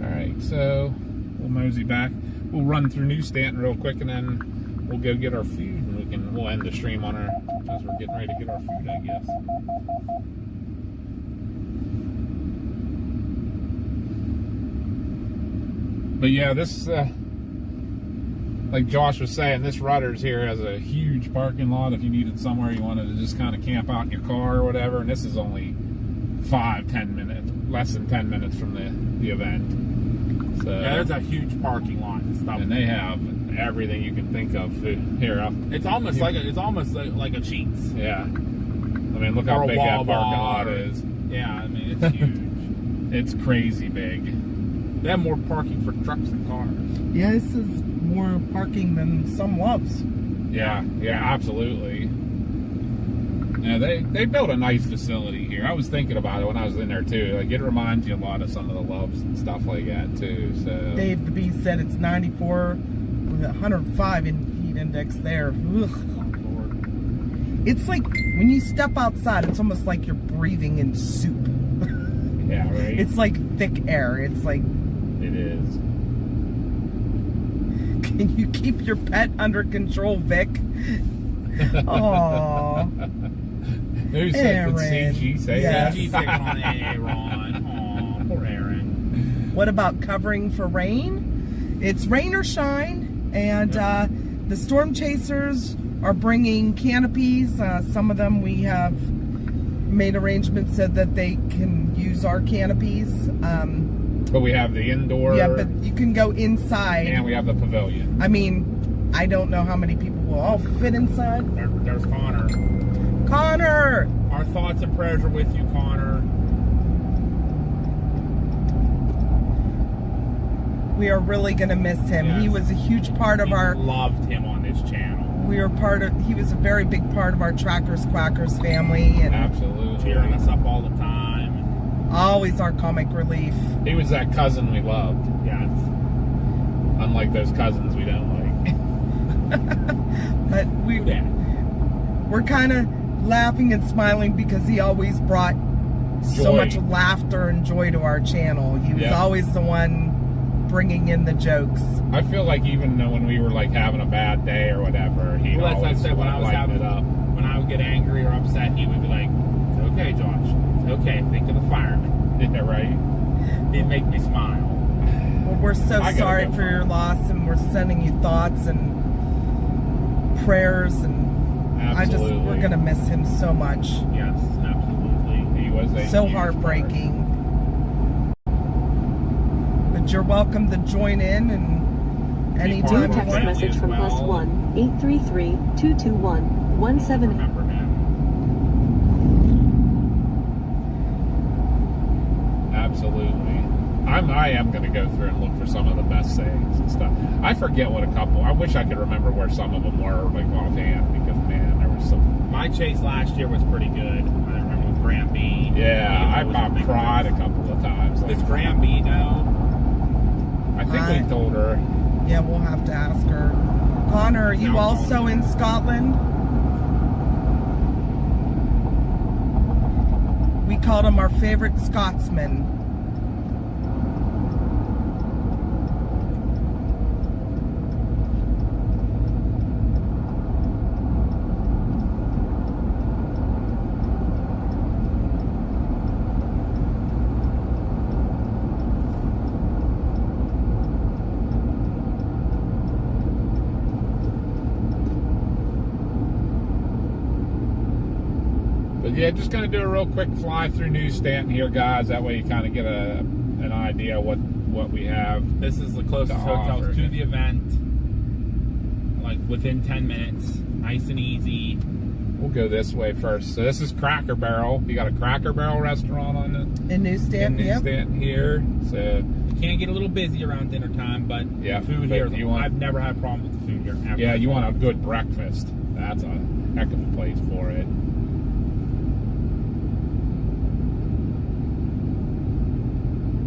All right, so we'll mosey back. We'll run through Newsstand real quick, and then we'll go get our food, and we'll end the stream on as we're getting ready to get our food, I guess. But yeah, this, like Josh was saying, this Rudders here has a huge parking lot if you needed somewhere you wanted to just kind of camp out in your car or whatever. And this is only 5-10 minutes, less than 10 minutes from the event. So, Yeah, there's a huge parking lot and stuff. and they have everything you can think of here. It's almost like a Cheats. Yeah. I mean, look Or how a big that Wawa parking lot or- is. Yeah, I mean, it's huge. It's crazy big. They have more parking for trucks and cars. Yeah, this is more parking than some loves. Yeah, absolutely. Yeah, they built a nice facility here. I was thinking about it when I was in there too. Like, it reminds you a lot of some of the Loves and stuff like that too. So Dave the Beast said it's 94 with 105 in heat index there. Ugh. It's like when you step outside, it's almost like you're breathing in soup. yeah, right. It's like thick air. It's like, It is. can you keep your pet under control, Vic? Aww. Who said did Aaron. CG say Yes. She's taking on Aaron. Aw, poor Aaron. What about covering for rain? It's rain or shine, and the storm chasers are bringing canopies. Some of them we have made arrangements so that they can use our canopies. But we have the indoor. Yeah, but you can go inside. And we have the pavilion. I mean, I don't know how many people will all fit inside. There's Connor. Connor! Our thoughts and prayers are with you, Connor. We are really going to miss him. Yes. He was a huge part of our... Loved him on this channel. He was a very big part of our Trackers Quackers family. And Absolutely. Cheering us up all the time. always our comic relief. He was that cousin we loved. Yes. Unlike those cousins we don't like. But we're kind of laughing and smiling because he always brought so Joy. much laughter and joy to our channel. He was Yeah. always the one bringing in the jokes. I feel like even though when we were like having a bad day or whatever, he'd Well, that's what I always said when I was lighten having it up. when I would get angry or upset, he would be like, "It's okay, Josh. It's okay. Think of the fireman." Yeah, right? It'd make me smile. Well, we're so I gotta sorry go for for your it. loss, and we're sending you thoughts and prayers, and Absolutely. we're gonna miss him so much. Yes, absolutely. He was a So huge heartbreaking. But you're welcome to join in, and anytime you part of Text our want. message from as well. +1 833 221 17. Remember him. Absolutely. I am going to go through and look for some of the best sayings and stuff. I forget what a couple. I wish I could remember where some of them were, like offhand, because man, there was some. My chase last year was pretty good. I remember with Grant B. Yeah, I He was about a big cried a one. couple of times. Does Grant B know? I think we told her. Yeah, we'll have to ask her. Connor, are you No. also in Scotland? We called him our favorite Scotsman. But yeah, just going to do a real quick fly through Newsstand here, guys. That way you kind of get an idea what what we have. This is the closest To offer. hotels to the event. Like within 10 minutes. Nice and easy. We'll go this way first. So this is Cracker Barrel. You got a Cracker Barrel restaurant on the In Newsstand, yep. Newsstand here. So Can get a little busy around dinner time, but Yeah, food but here. I've I've never had a problem with the food here. Ever. yeah, you want a good breakfast. That's a heck of a place for it.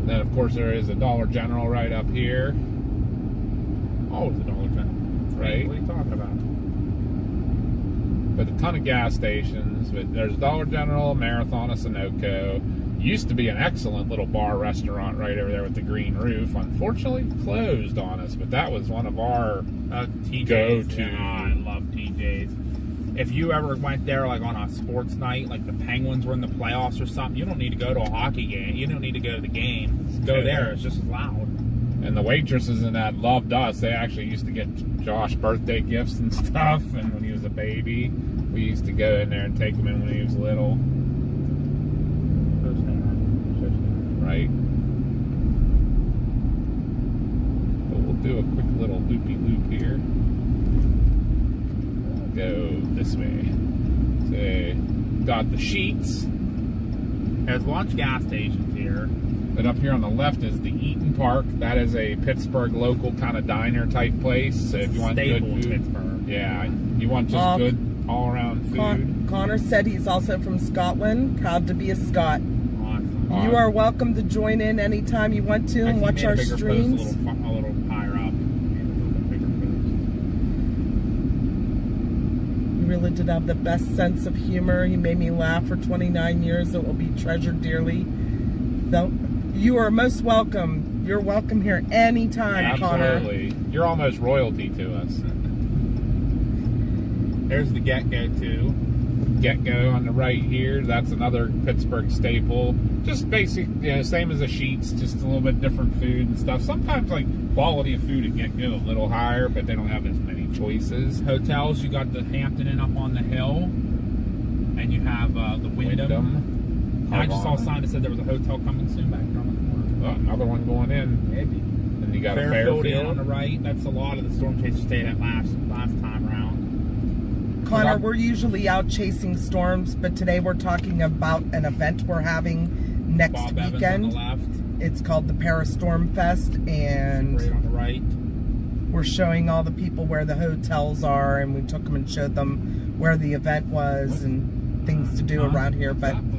Then of course there is a Dollar General right up here. Oh, it's a Dollar General. Right. What are you talking about? But a ton of gas stations. But there's Dollar General, Marathon, and Sunoco. Used to be an excellent little bar restaurant right over there with the green roof. Unfortunately closed on us, but that was one of our TJ's. go-to. Yeah, I love TJ's. If you ever went there like on a sports night, like the Penguins were in the playoffs or something, you don't need to go to a hockey game. You don't need to go to the game. Just go there. It's just as loud. And the waitresses in that loved us. They actually used to get Josh birthday gifts and stuff. And when he was a baby, we used to go in there and take him in when he was little. Right. But we'll do a quick little loopy-loop here. Go this way. So, got the Sheets. There's a bunch of gas stations here. But up here on the left is the Eaton Park. That is a Pittsburgh local kind of diner type place. So if you want good Staple in food, Pittsburgh. yeah, you want just good all around food. Connor said he's also from Scotland. Proud to be a Scot. Awesome. You are welcome to join in anytime you want to and watch our streams. A little higher up. He really did have the best sense of humor. He made me laugh for 29 years. It will be treasured dearly. So, you are most welcome. You're welcome here anytime, Connor. Absolutely. You're almost royalty to us. There's the Get-Go too. Get-Go on the right here. That's another Pittsburgh staple. Just basic, same as the Sheets, just a little bit different food and stuff. Sometimes like quality of food at Get-Go a little higher, but they don't have as many choices. Hotels, you got the Hampton Inn up on the hill, and you have the Wyndham. I just saw a sign that said there was a hotel coming soon back here on the corner. Oh, another one going in. Maybe. And you got Fairfield a Inn on Fairfield. the right. That's a lot of the storm chasers stayed at last time around. Connor, we're usually out chasing storms, but today we're talking about an event we're having next Bob Evans weekend. on the left. It's called the Parastorm Fest, and Right on the right. we're showing all the people where the hotels are, and we took them and showed them where the event was and things to do around here. What's But that place?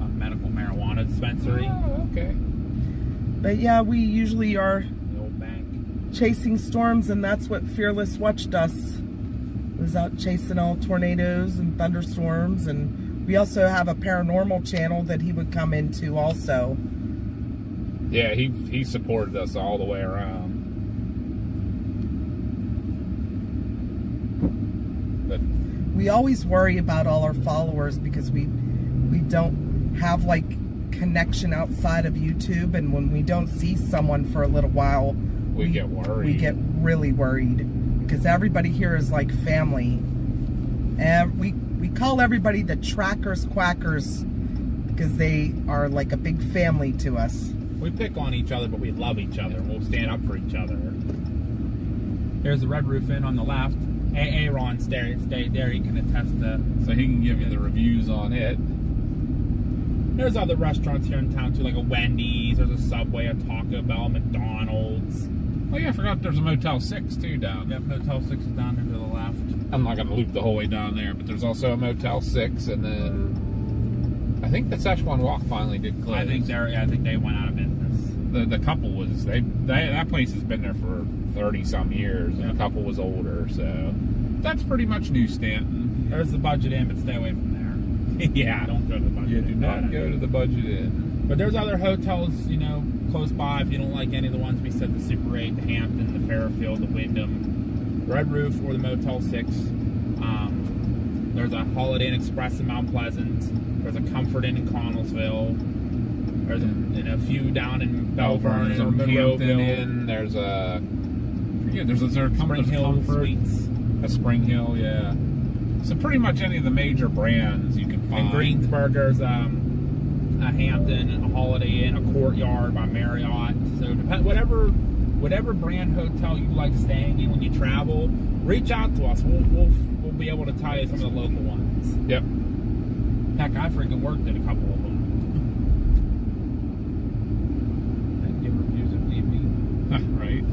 A medical marijuana dispensary. Oh, okay. But yeah, we usually are The old bank. chasing storms, and that's what Fearless watched us. Was out chasing all tornadoes and thunderstorms, and we also have a paranormal channel that he would come into also. Yeah, he supported us all the way around. But We always worry about all our followers because we don't have like connection outside of YouTube, and when we don't see someone for a little while, we get worried. We get really worried because everybody here is like family, and we call everybody the Trackers Quackers because they are like a big family to us. We pick on each other, but we love each other. We'll stand up for each other. There's the Red Roof Inn on the left. Aaron stayed there. He can attest to. So he can give you the reviews on it. There's other restaurants here in town too, like a Wendy's. There's a Subway, a Taco Bell, McDonald's. Oh yeah, I forgot there's a Motel 6 too down there. Yep, Motel 6 is down there to the left. I'm not going to loop the whole way down there, but there's also a Motel 6, and then I think the Szechuan Walk finally did close. I think they went out of business. The couple was that place has been there for 30 some years, and a couple was older, so that's pretty much New Stanton. There's the Budget Inn, but stay away from there. Yeah, Don't go to the Budget you Inn. do not go to the Budget Inn. But there's other hotels, close by. If you don't like any of the ones we said, the Super 8, the Hampton, the Fairfield, the Wyndham, Red Roof, or the Motel 6. There's a Holiday Inn Express in Mount Pleasant. There's a Comfort Inn in Connellsville. There's a few down in Belvern There's a and Hampton Monroeville. Inn. There's a Spring Hill Comfort, Suites. a Spring Hill, yeah. So pretty much any of the major brands you can find. In Greensburg, there's a Hampton, a Holiday Inn, a Courtyard by Marriott. So whatever brand hotel you like staying in when you travel, reach out to us. We'll be able to tell you some of the local ones. Yep. Heck, I freaking worked at a couple of them. And give reviews if need be. Right.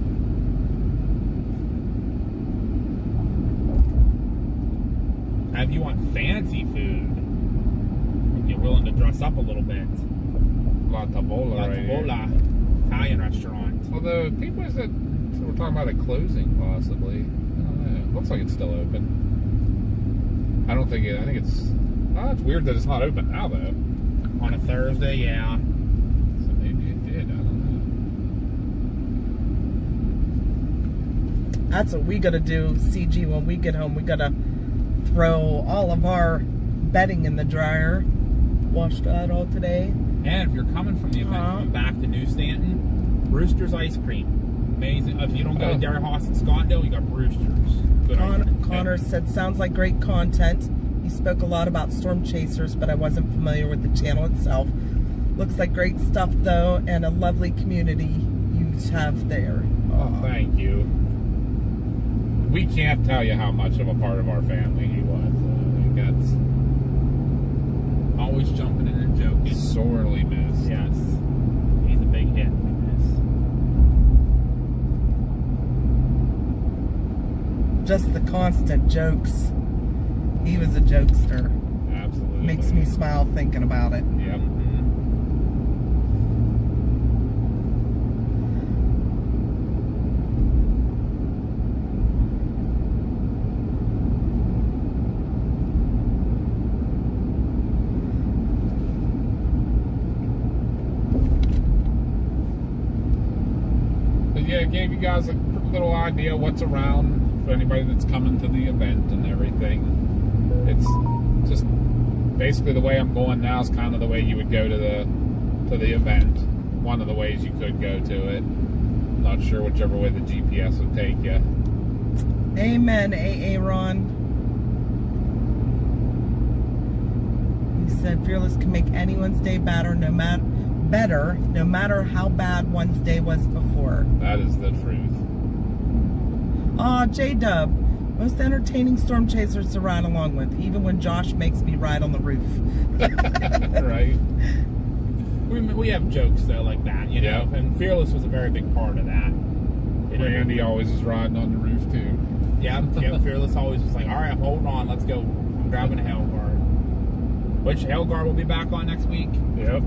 If you want fancy food, if you're willing to dress up a little bit, La Tavola, La right here. Tavola, Italian restaurant. Although people said we're talking about it closing possibly. I don't know. Looks like it's still open. I don't think it. I think it's. Oh, it's weird that it's not open now though. On a Thursday, yeah. So maybe it did. I don't know. That's what we gotta do, CG, when we get home. We gotta throw all of our bedding in the dryer. Washed that all today. And if you're coming from the event, coming back to New Stanton, Brewster's Ice Cream. Amazing. If you don't go to Dairy House in Scottsdale, you got Brewster's. Good ice cream. Connor said, sounds like great content. He spoke a lot about Storm Chasers, but I wasn't familiar with the channel itself. Looks like great stuff, though, and a lovely community you have there. Oh, thank you. We can't tell you how much of a part of our family he was. I think that's Always jumping in and joking. sorely missed. Yes. He's a big hit. Just the constant jokes. He was a jokester. Absolutely. Makes me smile thinking about it. Yep. But yeah, it gave you guys a little idea what's around for anybody that's coming to the event and everything. It's just basically the way I'm going now is kind of the way you would go to the event. One of the ways you could go to it. Not sure whichever way the GPS would take you. Amen, AA Ron. He said, Fearless can make anyone's day better, no matter how bad one's day was before. That is the truth. Aw, J-Dub. Most entertaining storm chasers to ride along with, even when Josh makes me ride on the roof. Right. We have jokes, though, like that, you know? Yeah. And Fearless was a very big part of that. You know? Randy always is riding on the roof, too. Yeah, Fearless always was like, all right, hold on, let's go. I'm grabbing a Hellguard. Which Hellguard will be back on next week. Yep.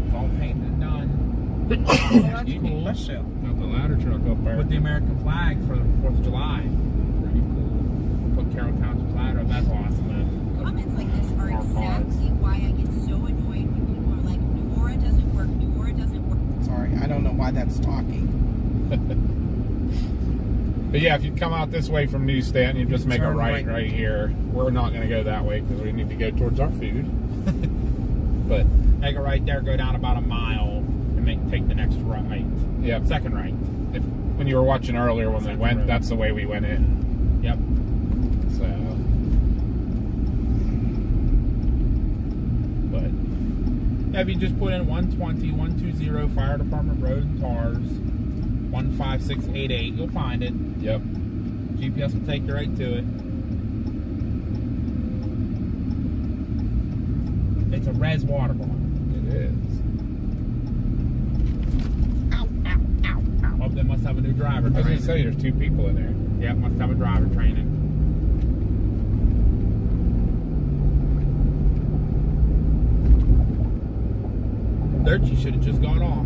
It's all painted and done. Oh, that's cool. Bless you. Got the ladder truck up there. With the American flag for the 4th of July. Pretty cool. Put Carroll Township's ladder up. That's awesome, man. Comments like this are Our exactly why I get so annoyed when people are like, New Aura doesn't work, New Aura doesn't work. Sorry, I don't know why that's talking. But yeah, if you come out this way from New Stanton, you just make a Turn right right. here. We're not going to go that way because we need to go towards our food. But Make it right there, go down about a mile, and take the next right. yeah, Second right. when you were watching earlier when we Second went, road. that's the way we went in. Yep. So, but Yeah, if you just put in 120, 120 Fire Department Road in Tars, 15688, you'll find it. yep. GPS will take you right to it. It's a res water bar. It is. Oh, they must have a new driver I was going training. to say there's 2 people in there. Yep, must have a driver training. Dirty should have just got off.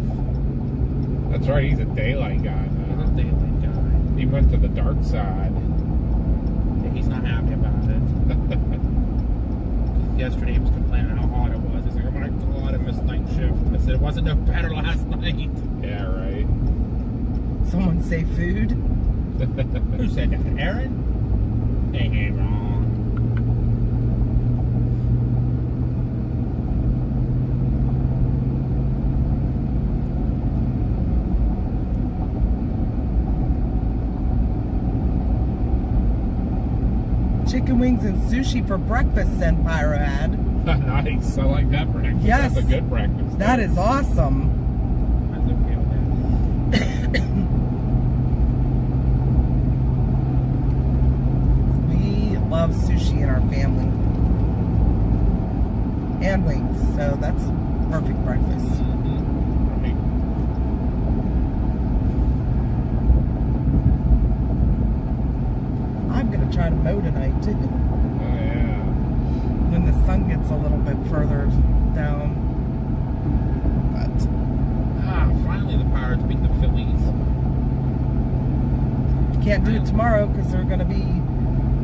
That's right. He's a daylight guy He's now. a daylight guy. He went to the dark side. Yeah, he's not happy about it. Yesterday he was complaining how hot it was. He's like, oh my god, I missed night shift. I said, it wasn't no better last night. Yeah, right. Someone say food? Who said that? Aaron? Ain't wrong. Chicken wings and sushi for breakfast, said Pyro Ad. Nice. I like that breakfast. Yes. That's a good breakfast. That is awesome. I was okay with that. We love sushi in our family. And wings, so that's perfect breakfast. Right. I'm gonna try to mow tonight too. Oh, yeah. When the sun gets a little bit further down. But Finally the Pirates beat the Phillies. you can't do it tomorrow because they're gonna be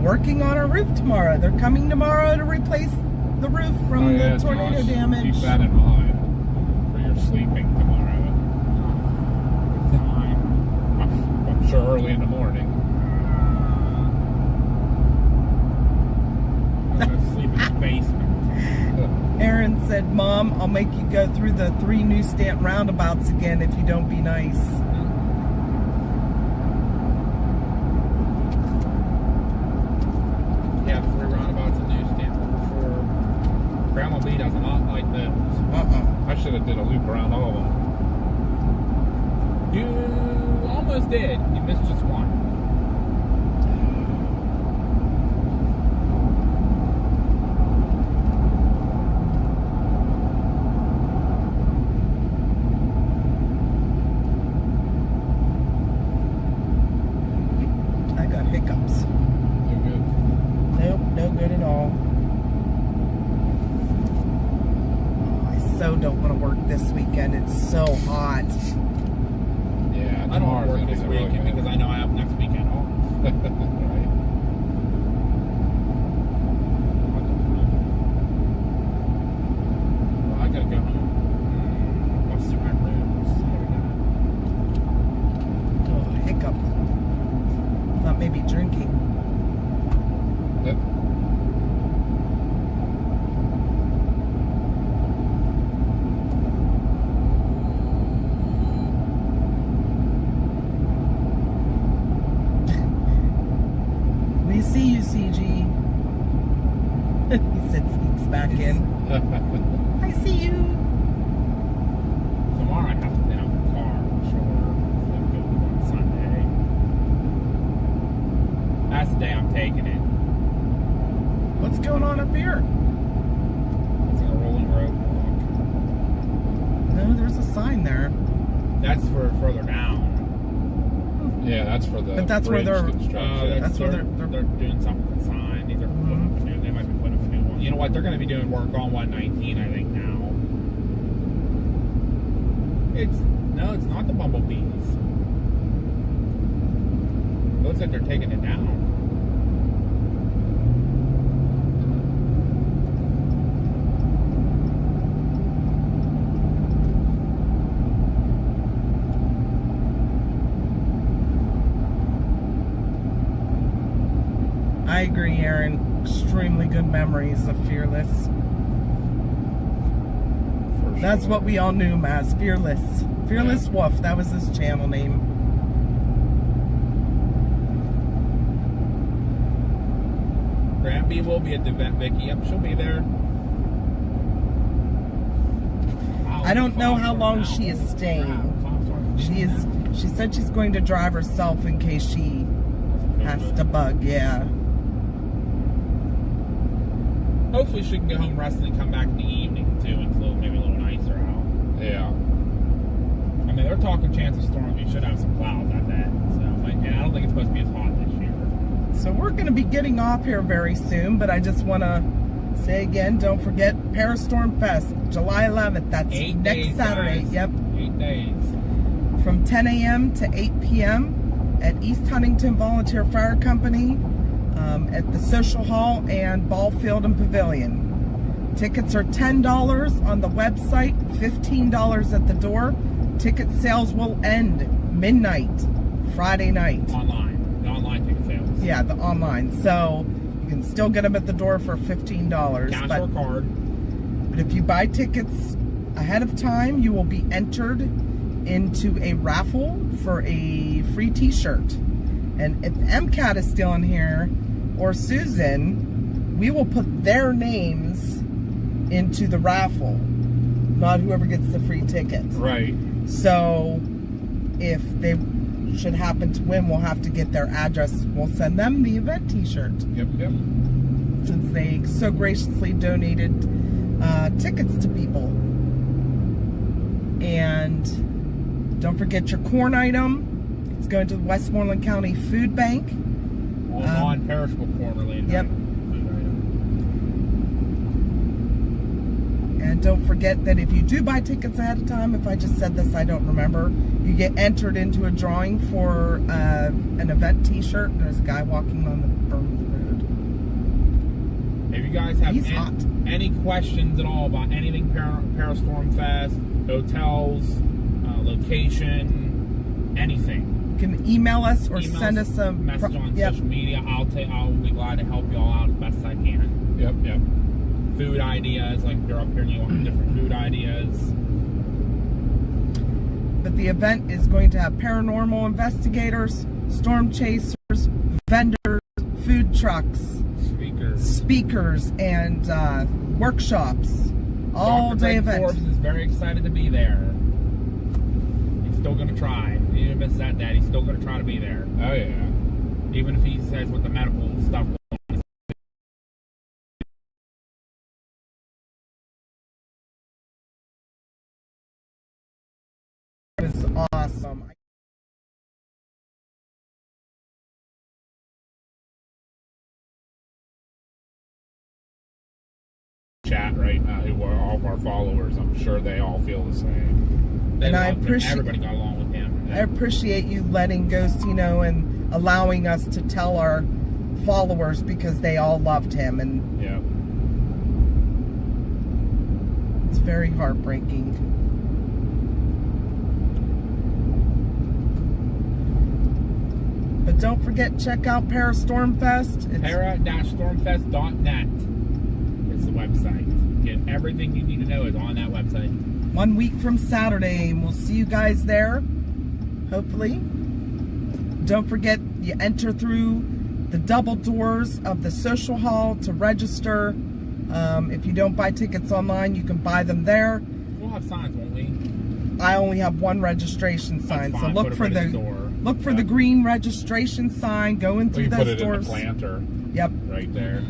working on our roof tomorrow. They're coming tomorrow to replace the roof from Oh, yeah, the tornado Josh, damage. Keep that in mind for your sleeping tomorrow. Fine. I'm sure early in the morning. I'm gonna sleep in the basement. Aaron said, "Mom, I'll make you go through the 3 newsstand roundabouts again if you don't be nice." Yeah, the 3 roundabouts and newsstand for sure. Grandma B does a lot like those. I should have did a loop around all of them. You almost did. You missed just one. I got hiccups. They're good. Nope, no good at all. Oh, I so don't want to work this weekend. It's so hot. Yeah, I don't want to tomorrow's work gonna this be really weekend good. because I know I have next weekend off. Right. Well, I gotta go home. Bust through my rooms. Oh, hiccup. Thought maybe drinking. Yep. We see you, CG. He said sneaks back in. I see you. Tomorrow I have to clean out the car, for sure. So go on Sunday. That's the day I'm taking it. What's going on up here? It's a rolling roadblock. No, there's a sign there. That's for further down. Yeah, that's for the But that's where bridge they're- construction. That's where they're doing something with the sign. Either putting up a new, they might be putting up a new one. You know what? They're going to be doing work on 119, I think now. It's not the bumblebees. It looks like they're taking it down. I agree, Aaron. Extremely good memories of Fearless. For That's sure. what we all knew him as, Fearless. Fearless Yeah. Wolf, that was his channel name. Granby will be at the event, Vicky. Yep, she'll be there. I don't know how long she is staying. She said she's going to drive herself in case she has to bug, yeah. Hopefully she can go home, rest, and then come back in the evening too, and it's maybe a little nicer out. Yeah. I mean, they're talking chance of storms. We should have some clouds, I bet. So, and I don't think it's supposed to be as hot this year. So we're going to be getting off here very soon, but I just want to say again, don't forget Peristorm Fest, July 11th. That's 8 next days, Saturday. guys. Yep. 8 days. From 10 a.m. to 8 p.m. at East Huntington Volunteer Fire Company at the Social Hall and Ball Field and Pavilion. Tickets are $10 on the website, $15 at the door. Ticket sales will end midnight, Friday night. Online. The online ticket sales. Yeah, the online. So you can still get them at the door for $15. Cash But or card. if you buy tickets ahead of time, you will be entered into a raffle for a free t-shirt. And if MCAT is still in here, or Susan, we will put their names into the raffle, not whoever gets the free ticket. Right. So if they should happen to win, we'll have to get their address. We'll send them the event t-shirt. Yep. Since they so graciously donated tickets to people. And don't forget your corn item. It's going to the Westmoreland County Food Bank. All non-perishable corn related. Yep. Food item. And don't forget that if you do buy tickets ahead of time, if I just said this, I don't remember, you get entered into a drawing for an event t-shirt. There's a guy walking on the Burns Road. If you guys have He's hot. any questions at all about anything Parastorm Fest, hotels, location, anything, You can email us or email send us a message on yep. social media. I'll be glad to help you all out as best as I can. Yep. Food ideas, like you're up here and you want different food ideas. But the event is going to have paranormal investigators, storm chasers, vendors, food trucks, speakers, and workshops. All day event. Forbes is very excited to be there. He's still going to try. Even if it's that dad, he's still going to try to be there. Oh yeah. Even if he says with the medical stuff. It was awesome. Chat right now, who are all of our followers, I'm sure they all feel the same. They And I loved him. appreciate- Everybody got along with him. I appreciate you letting Ghosty know and allowing us to tell our followers because they all loved him, and Yeah. it's very heartbreaking. But don't forget, check out Parastormfest. It's Para-stormfest.net is the website. Get everything you need to know is on that website. 1 week from Saturday, and we'll see you guys there, hopefully. Don't forget, you enter through the double doors of the social hall to register. If you don't buy tickets online, you can buy them there. We'll have signs, won't we? I only have one registration sign, That's so fine. look Put it for right the at the door. look for the green registration sign. Go in We through can put those it in the doors. planter Yep, right there.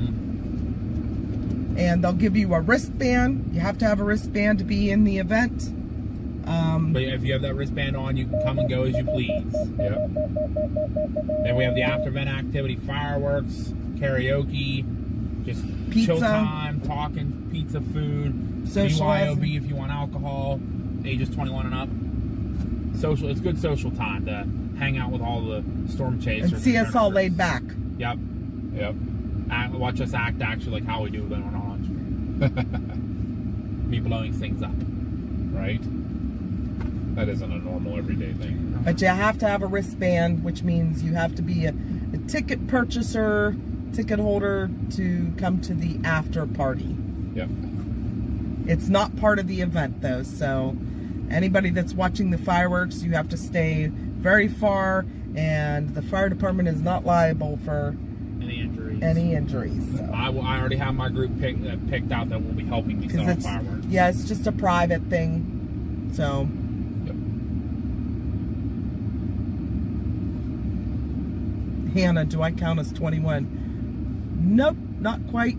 and they'll give you a wristband. You have to have a wristband to be in the event. But if you have that wristband on, you can come and go as you please. Yep. Then we have the after event activity, fireworks, karaoke, just Pizza. chill time, talking, pizza, food, Socializing. BYOB if you want alcohol, ages 21 and up. Social, it's good social time to hang out with all the storm chasers. And see us all tournaments. laid back. Yep. Yep. Watch us act actually like how we do when we're on stream. Me blowing things up. Right. That isn't a normal everyday thing. But you have to have a wristband, which means you have to be a ticket purchaser, ticket holder to come to the after party. Yep. It's not part of the event though, so anybody that's watching the fireworks, you have to stay very far, and the fire department is not liable for Any injuries? any injuries. So. I already have my group picked out that will be helping me set off It's, fireworks. yeah, it's just a private thing. So Yep. Hannah, do I count as 21? Nope, not quite.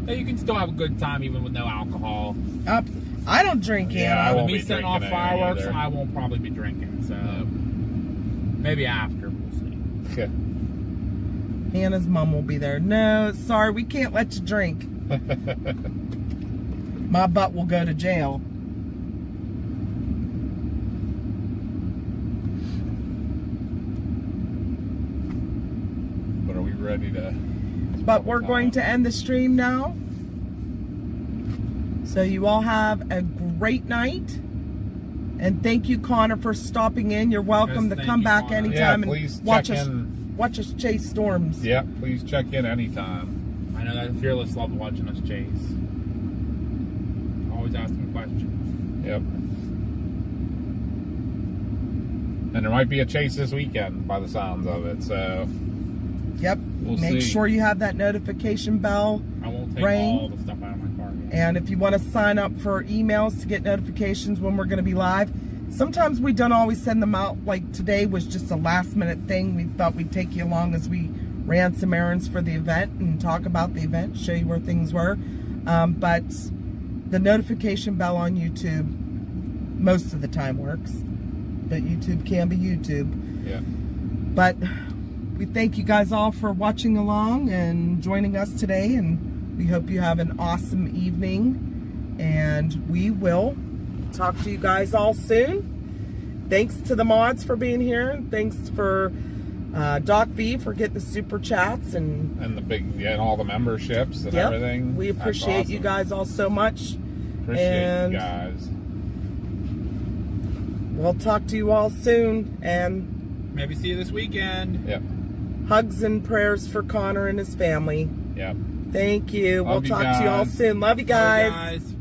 You can still have a good time even with no alcohol. I don't drink, Yeah, I Hannah. won't With me be setting off drinking fireworks, either. I won't probably be drinking. So maybe after, we'll see. Yeah. Hannah's mom will be there. No, sorry, we can't let you drink. My butt will go to jail. But are we ready to? But we're going to end the stream now. So you all have a great night. And thank you, Connor, for stopping in. You're welcome Yes, to thank come you, back Connor. anytime Yeah, please and watch check us in. watch us chase storms. Yeah, please check in anytime. I know that Fearless loved watching us chase. Always asking questions. Yep. And there might be a chase this weekend by the sounds of it, so Yep. We'll Make see. sure you have that notification bell. I won't take Ring. all the stuff out of my car yet. And if you want to sign up for emails to get notifications when we're going to be live, sometimes we don't always send them out. Like today was just a last minute thing. We thought we'd take you along as we ran some errands for the event and talk about the event, show you where things were. But the notification bell on YouTube most of the time works. But YouTube can be YouTube. Yeah. But we thank you guys all for watching along and joining us today, and we hope you have an awesome evening, and we will talk to you guys all soon. Thanks to the mods for being here. Thanks for Doc V for getting the super chats and And the big, yeah, and all the memberships and everything. We That's appreciate you awesome. gued all so much. Appreciate and you guys. We'll talk to you all soon, and Maybe see you this weekend. Yep. hugs and prayers for Connor and his family. Yep. Thank you. Love We'll you talk to you all guys. soon. Love you Bye, guys. guys.